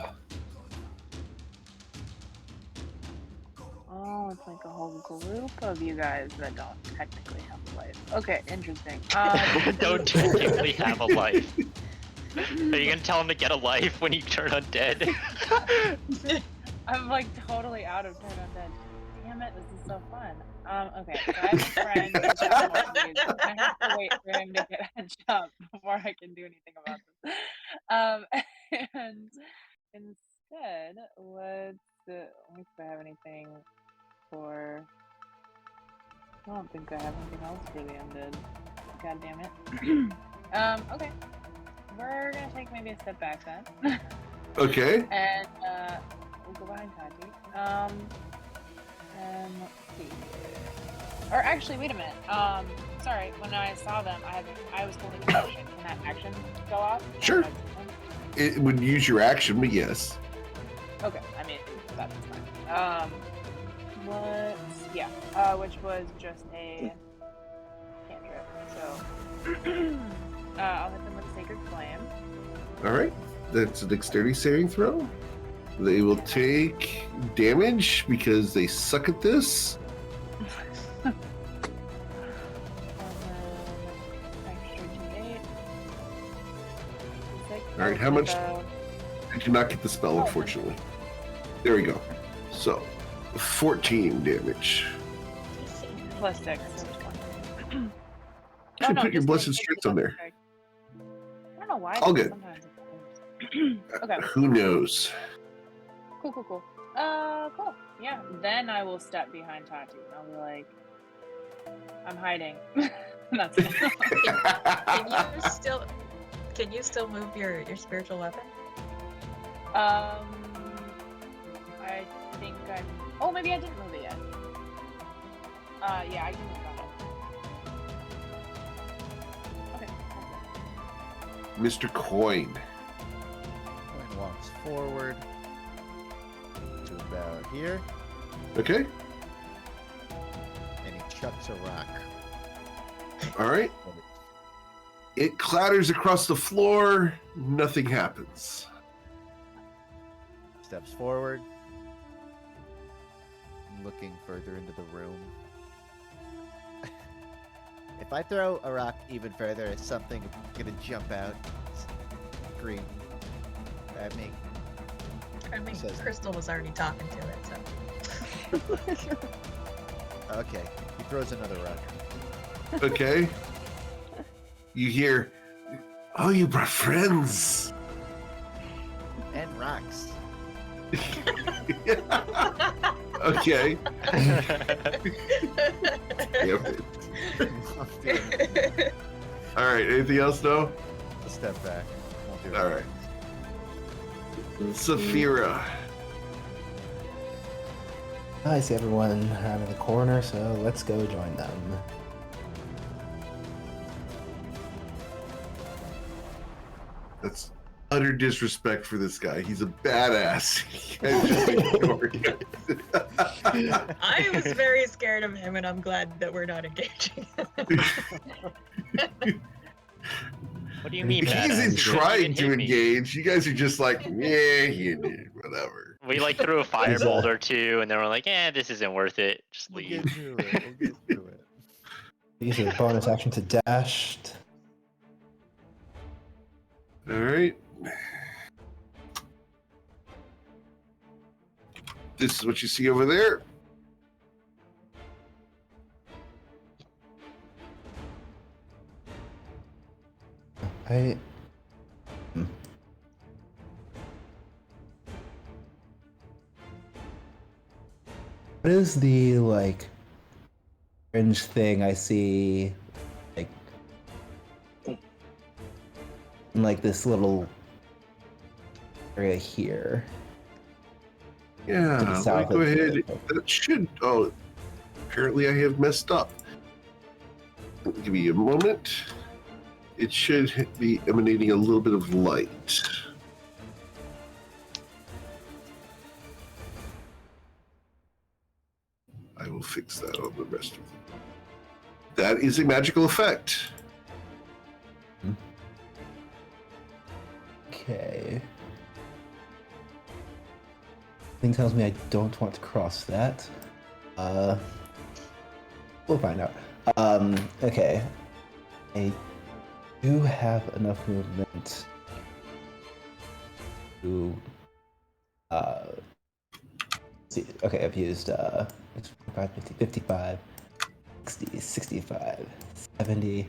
Oh, it's like a whole group of you guys that don't technically have a life. Okay, interesting. Don't technically have a life. Are you gonna tell him to get a life when you turn undead? I'm like totally out of turn undead. Damn it, this is so fun. Okay, so I have a friend who's got more needs. I have to wait for him to get a job before I can do anything about this. And instead, let me see if I have anything for. I don't think I have anything else for the undead. God damn it. Okay. We're gonna take maybe a step back then. Okay. And we'll go behind Tati. And let's see. Or actually, wait a minute. Sorry. When I saw them, I was holding an action. Can that action go off? Sure. It would use your action, but yes. Okay. I mean, that's fine. Which was just a cantrip. So I'll hit them with Sacred Flame. All right. That's a dexterity saving throw. They will take damage because they suck at this. Extra D8. All right, how much? I did not get the spell, unfortunately. There we go. So, 14 damage. plus 6. So 20. You should put your just blessed kidding, strength 50 on there. plus 6. I don't know why. All but good. Sometimes okay. Who knows? Cool. Cool. Yeah. Then I will step behind Tati and I'll be like, I'm hiding. That's it. Can you still move your spiritual weapon? I think I. Oh, maybe I didn't move it yet. Yeah, I can move that. Okay. Mr. Coin. Coin walks forward to about here, Okay. and he chucks a rock. All right. It clatters across the floor. Nothing happens. Steps forward, looking further into the room. If I throw a rock even further, is something gonna jump out, scream at me? I mean, Says- Crystal was already talking to it, so. Okay, he throws another rock. Okay. You hear, oh, you brought friends. And rocks. Okay. Damn it. All right. Anything else, though? A step back. Won't do it. All right. Saphira. I see everyone around in the corner, so let's go join them. That's utter disrespect for this guy. He's a badass. You guys just ignore him. I was very scared of him, and I'm glad that we're not engaging. What do you mean? He's badass? in He didn't trying even to hit me. engage. You guys are just like, yeah, he did, whatever. We like threw a firebolt or two, and then we're like, this isn't worth it. Just We'll leave. get through it. We'll get through it. Use a bonus action to dash. All right. This is what you see over there. What is the fringe thing I see in this little area here? Yeah, To the let me south go of ahead. the- That should. Oh, apparently I have messed up. Give me a moment. It should be emanating a little bit of light. I will fix that on the rest of it. That is a magical effect. Okay. Thing tells me I don't want to cross that. We'll find out. Okay. I do have enough movement to see. Okay, I've used 55, 50, 55, 60, 65, 70,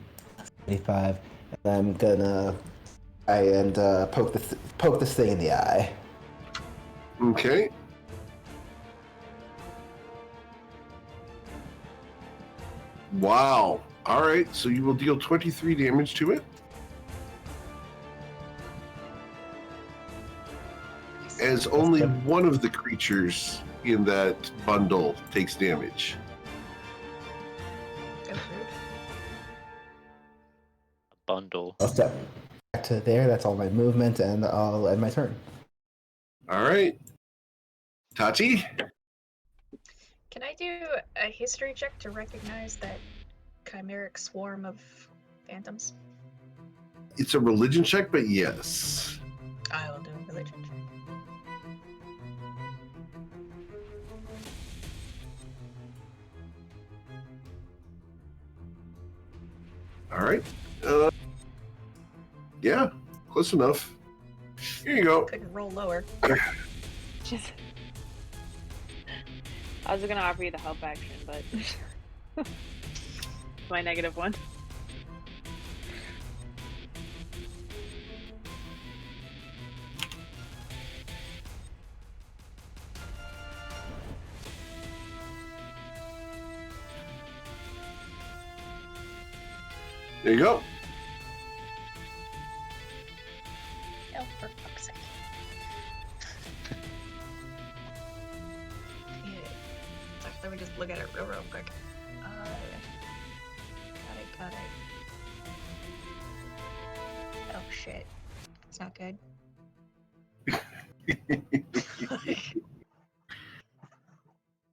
75, and I'm gonna try and poke this thing in the eye. Okay. Wow. All right, so you will deal 23 damage to it. As only one of the creatures in that bundle takes damage. Good food. Bundle. I'll step back to there. That's all my movement, and I'll end my turn. All right. Tati? Can I do a history check to recognize that chimeric swarm of phantoms? It's a religion check, but yes. I will do a religion check. All right. Yeah, close enough. Here you go. Couldn't roll lower. Just... I was gonna offer you the help action, but My -1. There you go. Oh, for fuck's sake. Yeah. So let me just look at it real quick. Got it. Oh shit. It's not good.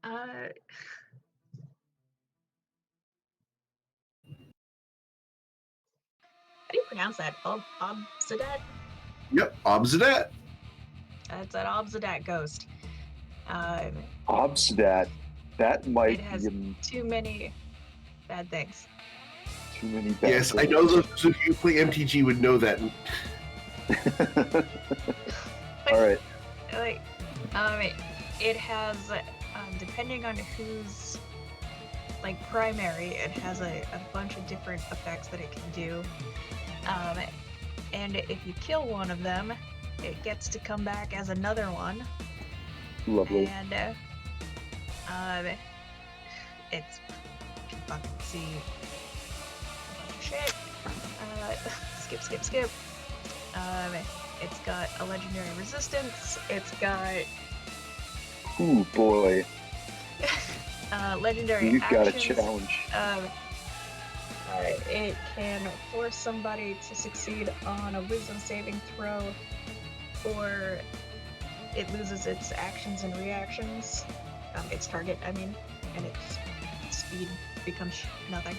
How do you pronounce that? Obsidat? Yep, Obsidat. It's an Obsidat ghost. Obsidat. That might It has be too many bad things. too many bad Yes, I things. know those of you who play MTG would know that. All right. Like, it has, depending on who's like primary, it has a bunch of different effects that it can do. And if you kill one of them, it gets to come back as another one. Lovely. And it's fucking see a bunch of shit. Skip. It's got a legendary resistance. It's got Ooh boy. legendary You've got a actions. challenge. It can force somebody to succeed on a wisdom saving throw, or it loses its actions and reactions. Its target, I mean, and its speed becomes nothing.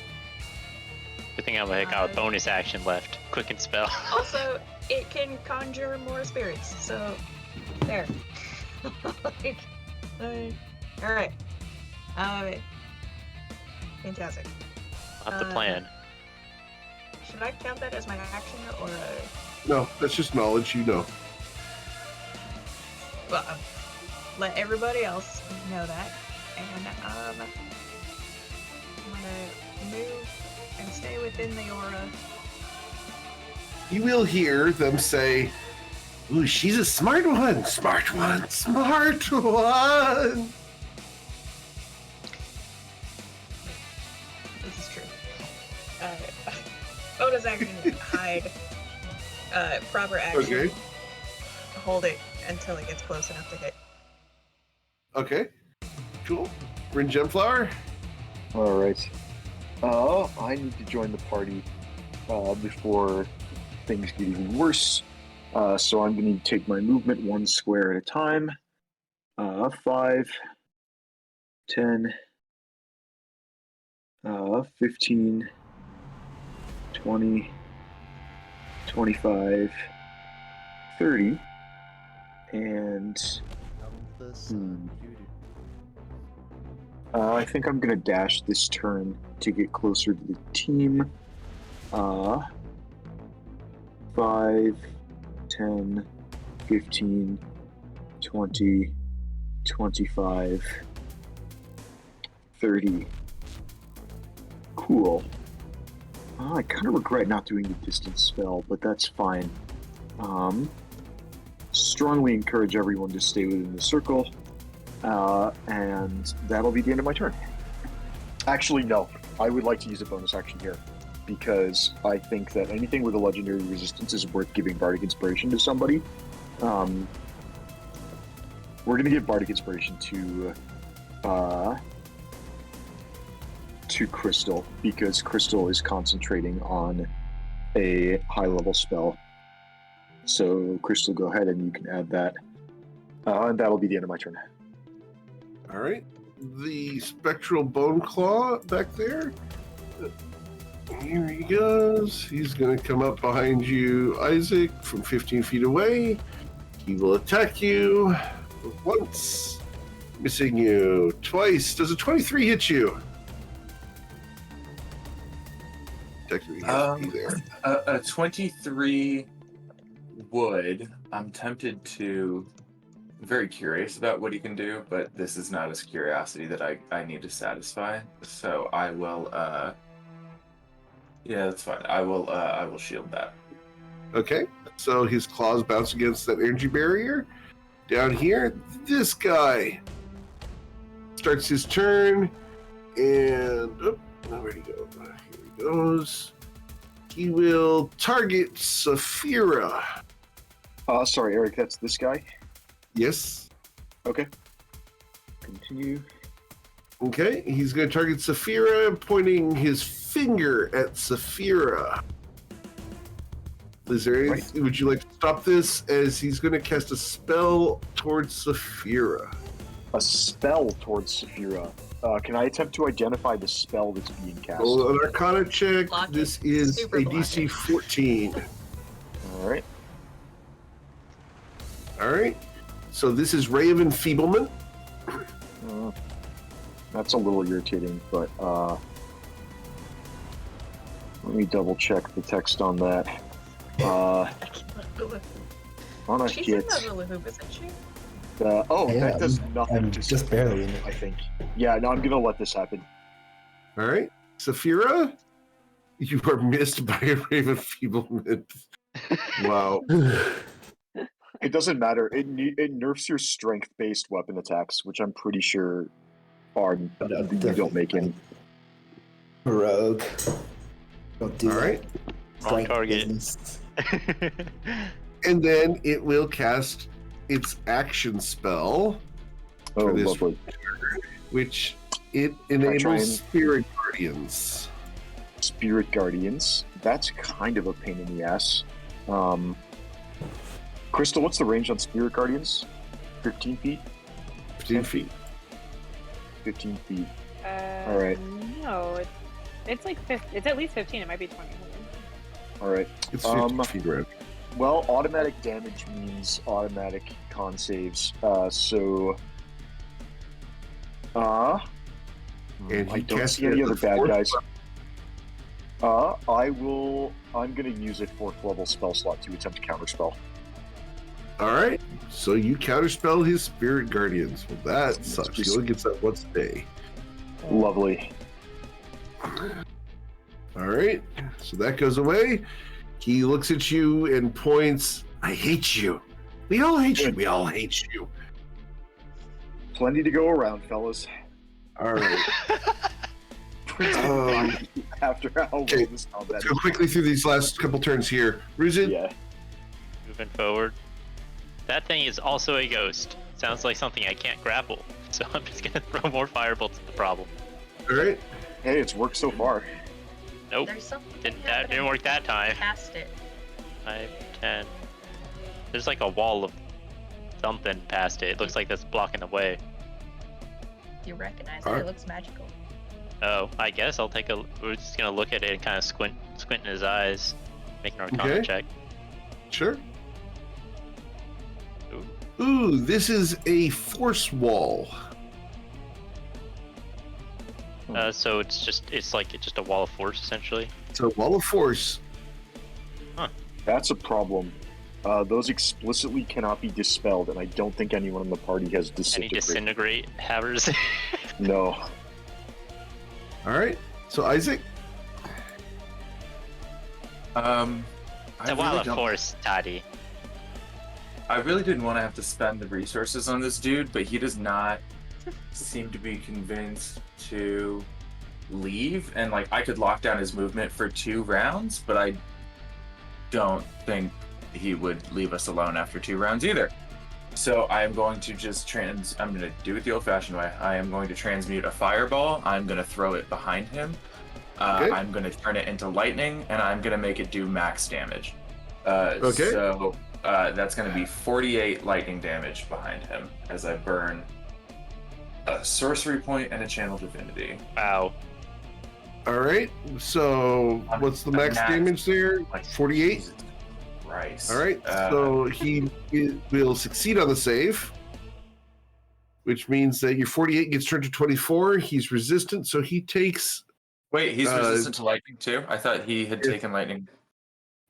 Good thing I got a bonus action left. Quicken spell. Also, it can conjure more spirits, so there. Alright. Fantastic. Not the plan. Should I count that as my action or No, that's just knowledge, you know. well, let everybody else know that. And I'm gonna move and stay within the aura. You will hear them say, "Ooh, she's a smart one, smart one, smart one." This is true. Bonus action, hide. Proper action. Okay. Hold it until it gets close enough to hit. Okay. Cool. Bryn Gemflower. All right. I need to join the party before things get even worse. So I'm going to take my movement 1 square at a time. 5, 10, 15, 20, 25, 30, and I think I'm going to dash this turn to get closer to the team. 5, 10, 15, 20, 25, 30. Cool. I kind of regret not doing the distance spell, but that's fine. Strongly encourage everyone to stay within the circle, and that'll be the end of my turn. Actually, no. I would like to use a bonus action here, because I think that anything with a legendary resistance is worth giving Bardic Inspiration to somebody. We're going to give Bardic Inspiration to Crystal, because Crystal is concentrating on a high-level spell. So, Crystal, go ahead and you can add that. And that'll be the end of my turn. All right. The spectral bone claw back there. Here he goes. He's going to come up behind you, Isaac, from 15 feet away. He will attack you once, missing you twice. Does a 23 hit you? Technically, he has to be there. A 23 would. I'm tempted to very curious about what he can do, but this is not his curiosity that I need to satisfy. So I will. Yeah, that's fine. I will shield that. Okay, so his claws bounce against that energy barrier. Down here, this guy starts his turn, and where'd he go? Here he goes. He will target Saphira. Sorry, Eric, that's this guy? Yes. Okay. Continue. Okay, he's going to target Saphira, pointing his finger at Saphira. Is there anything, would you like to stop this, as he's going to cast a spell towards Saphira? A spell towards Saphira. Can I attempt to identify the spell that's being cast? Roll an Arcana check. Block it. This is Super a block DC it. 14. All right. All right. So this is Ray of Enfeeblement. That's a little irritating, but let me double check the text on that. On a She's hit. in the hula hoop, isn't she? That does nothing. I'm just barely in it. I think. Yeah, no, I'm gonna let this happen. All right. Saphira, you are missed by a Ray of Enfeeblement. Wow. It doesn't matter. It nerfs your strength-based weapon attacks, which I'm pretty sure you don't make any. Rogue. Don't do All that. right. Wrong Strength target. business. And then it will cast its action spell, Oh, For this- lovely. which it try and- enables Spirit Guardians. Spirit Guardians. That's kind of a pain in the ass. Crystal, what's the range on Spirit Guardians? 15 feet? 15 feet. 15 feet. All right. No, it's like it's at least 15. It might be 20. All right. It's 15 feet around. Well, automatic damage means automatic con saves. So. And I he don't cast see any it other at the bad fourth guys. I'm going to use a 4th level spell slot to attempt to counterspell. All right. So you counterspell his Spirit Guardians. Well, that sucks. He only gets that once a day. Lovely. All right. So that goes away. He looks at you and points. I hate you. We all hate you. We all hate you. Plenty to go around, fellas. All right. After how well Okay, this combat Let's go quickly through these last couple turns here. Ruzid, Yeah. Moving forward. That thing is also a ghost. Sounds like something I can't grapple. So I'm just gonna throw more firebolts at the problem. all right. Hey, it's worked so far. Nope. There's something That happening didn't work that time. past it. 5, 10. There's like a wall of something past it. It looks like that's blocking the way. You recognize it? Alright. It looks magical. Oh, I guess I'll take a. We're just gonna look at it and kind of squint in his eyes, make an Arcana Okay. check. Sure. Ooh. Ooh, this is a force wall. So it's just a wall of force essentially. It's a wall of force. That's a problem. Those explicitly cannot be dispelled, and I don't think anyone in the party has Any disintegrate. disintegrate havers? No. All right. So Isaac, It's a wall of force, Toddy. I really didn't want to have to spend the resources on this dude, but he does not seem to be convinced to leave. And like, I could lock down his movement for 2 rounds, but I don't think he would leave us alone after 2 rounds either. So I am going to just I'm going to do it the old-fashioned way. I am going to transmute a fireball. I'm going to throw it behind him. Okay. I'm going to turn it into lightning, and I'm going to make it do max damage. Okay. So that's going to be 48 lightning damage behind him as I burn a sorcery point and a channel divinity. Wow. all right. So what's the max damage there? Like 48. Jesus Christ. All right. So he will succeed on the save, which means that your 48 gets turned to 24. He's resistant, so he takes. Wait, he's resistant to lightning too? I thought he had taken lightning.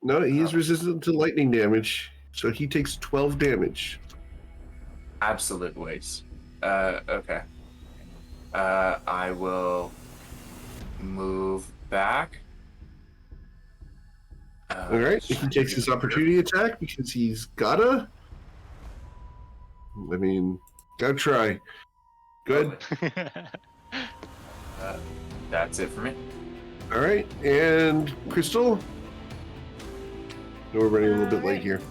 No, he's resistant to lightning damage, so he takes 12 damage. Absolute waste. Okay. I will move back. All right. He takes his opportunity attack because he's gotta. I mean, gotta try. Good. That's it for me. All right. And Crystal? No, we're running a little bit late here.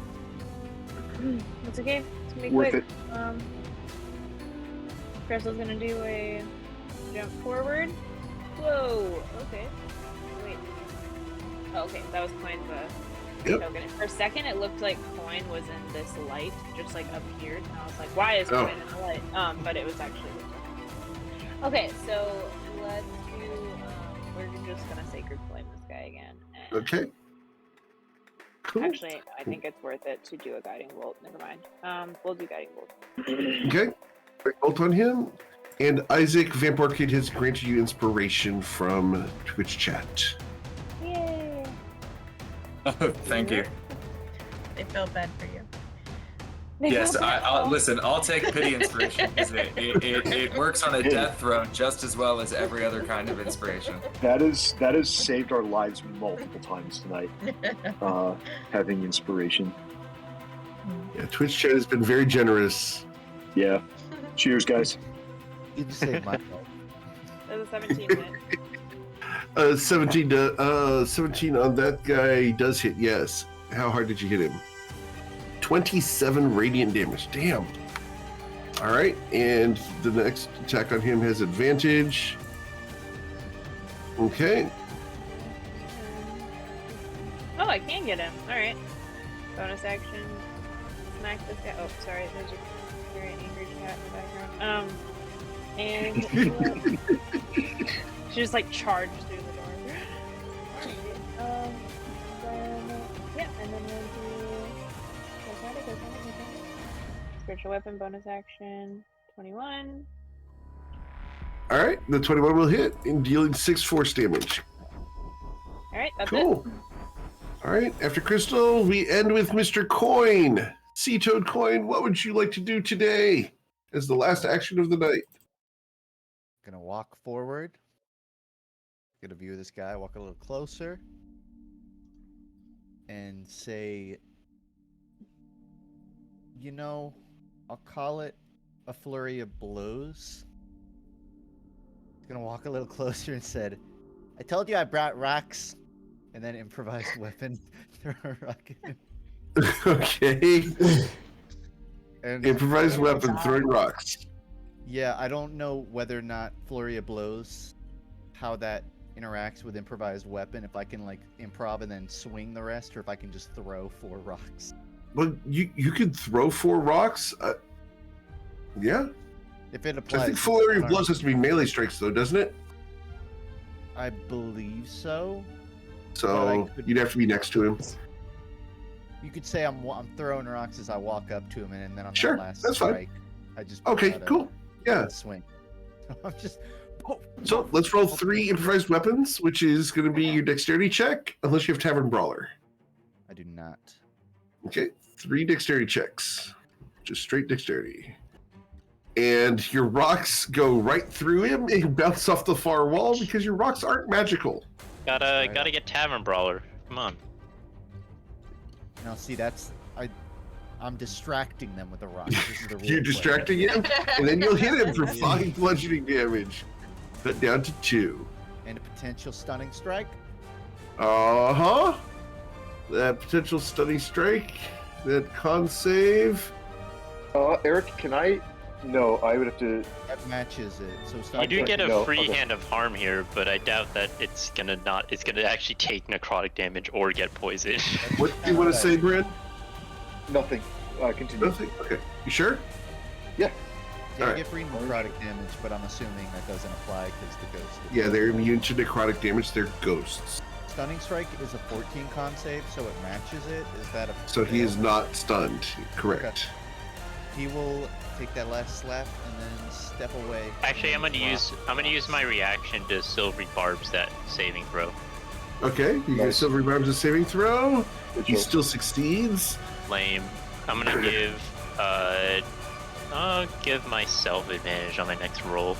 It's okay. It's gonna be Worth quick. it. Crystal's gonna do a jump forward. Whoa. Okay. Wait. Oh, okay. That was Coin's Yep. token. For a second, it looked like Coin was in this light, just like appeared, and I was like, "Why is Coin in the light?" But it was actually. Okay, so let's do. We're just gonna sacred flame this guy again. And Okay. Cool. actually, I think it's worth it to do a guiding bolt. Never mind. We'll do guiding bolt. Okay. Bolt on him. And Isaac, Vamp Arcade has granted you inspiration from Twitch chat. Yay! Thank you. They felt bad for you. Yes, I'll listen. I'll take pity inspiration because it works on a death throne just as well as every other kind of inspiration. That has saved our lives multiple times tonight. Having inspiration. Yeah, Twitch chat has been very generous. Yeah. Cheers, guys. You just saved my life. That was a 17 hit. 17 on that guy does hit, yes. How hard did you hit him? 27 radiant damage. Damn. All right, and the next attack on him has advantage. Okay. Oh, I can get him. All right. Bonus action. Smack this guy. Oh, sorry. There's a very angry cat in the background. And she just like charged through the door. Alright. Then, yeah, and then we'll do spiritual weapon bonus action. 21. All right, the 21 will hit in dealing 6 force damage. All right, that's Cool. it. All right, after Crystal, we end with Mr. Coin. Sea Toad Coin, what would you like to do today as the last action of the night? Gonna walk forward. Get a view of this guy. Walk a little closer. And say, you know, I'll call it a flurry of blows. Gonna walk a little closer and said, I told you I brought rocks. And then improvised weapon. Throw a rock at him. Okay. And Improvised weapon, throwing rocks. yeah, I don't know whether or not flurry of blows, how that interacts with improvised weapon. If I can like improv and then swing the rest, or if I can just throw 4 rocks. Well, you could throw 4 rocks. Yeah. If it I applies. think flurry of blows has to be melee strikes, though, doesn't it? I believe so. So you'd have to be next to him. You could say I'm throwing rocks as I walk up to him, and then on Sure, that last that's fine. strike, I just Okay, pull out cool. Yeah. a swing. I'm just. So let's roll 3 improvised weapons, which is going to be your dexterity check, unless you have Tavern Brawler. I do not. Okay, 3 dexterity checks. Just straight dexterity. And your rocks go right through him and bounce off the far wall because your rocks aren't magical. Gotta get Tavern Brawler. Come on. Now, see, that's I'm distracting them with the rocks. This is the You're role play. distracting him, and then you'll hit him for 5 bludgeoning damage. Cut down to 2. And a potential stunning strike. Uh-huh. That potential stunning strike. That con save. Eric, can I? No, I would have to. That matches it. So You stunning do strike- get a No, free okay. hand of harm here, but I doubt that it's gonna actually take necrotic damage or get poisoned. What do you want to say, Bryn? Nothing. Continue. Nothing? Okay. You sure? Yeah. Yeah, Alright. get free necrotic damage, but I'm assuming that doesn't apply because the ghost. Yeah, they're immune to necrotic damage. They're ghosts. Stunning strike is a 14 con save, so it matches it. Is that a? So he is fail? not stunned. Correct. He will take that last slap and then step away. Actually, I'm and gonna use my reaction to Silvery Barbs that saving throw. Okay, you get Nice. Silver Barbs a saving throw. Good He job. still succeeds. Lame. I'm gonna give I'll give myself advantage on my next roll.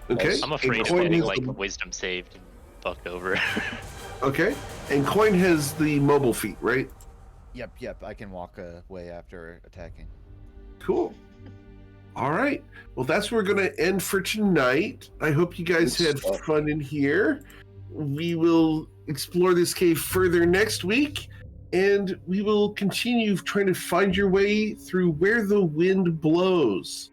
Okay. I'm and afraid of Coin getting has like the- wisdom saved and fucked over. Okay. And Coin has the mobile feat, right? Yep. I can walk away after attacking. Cool. All right. Well, that's where we're going to end for tonight. I hope you guys Good had stuff. fun in here. We will explore this cave further next week, and we will continue trying to find your way through where the wind blows.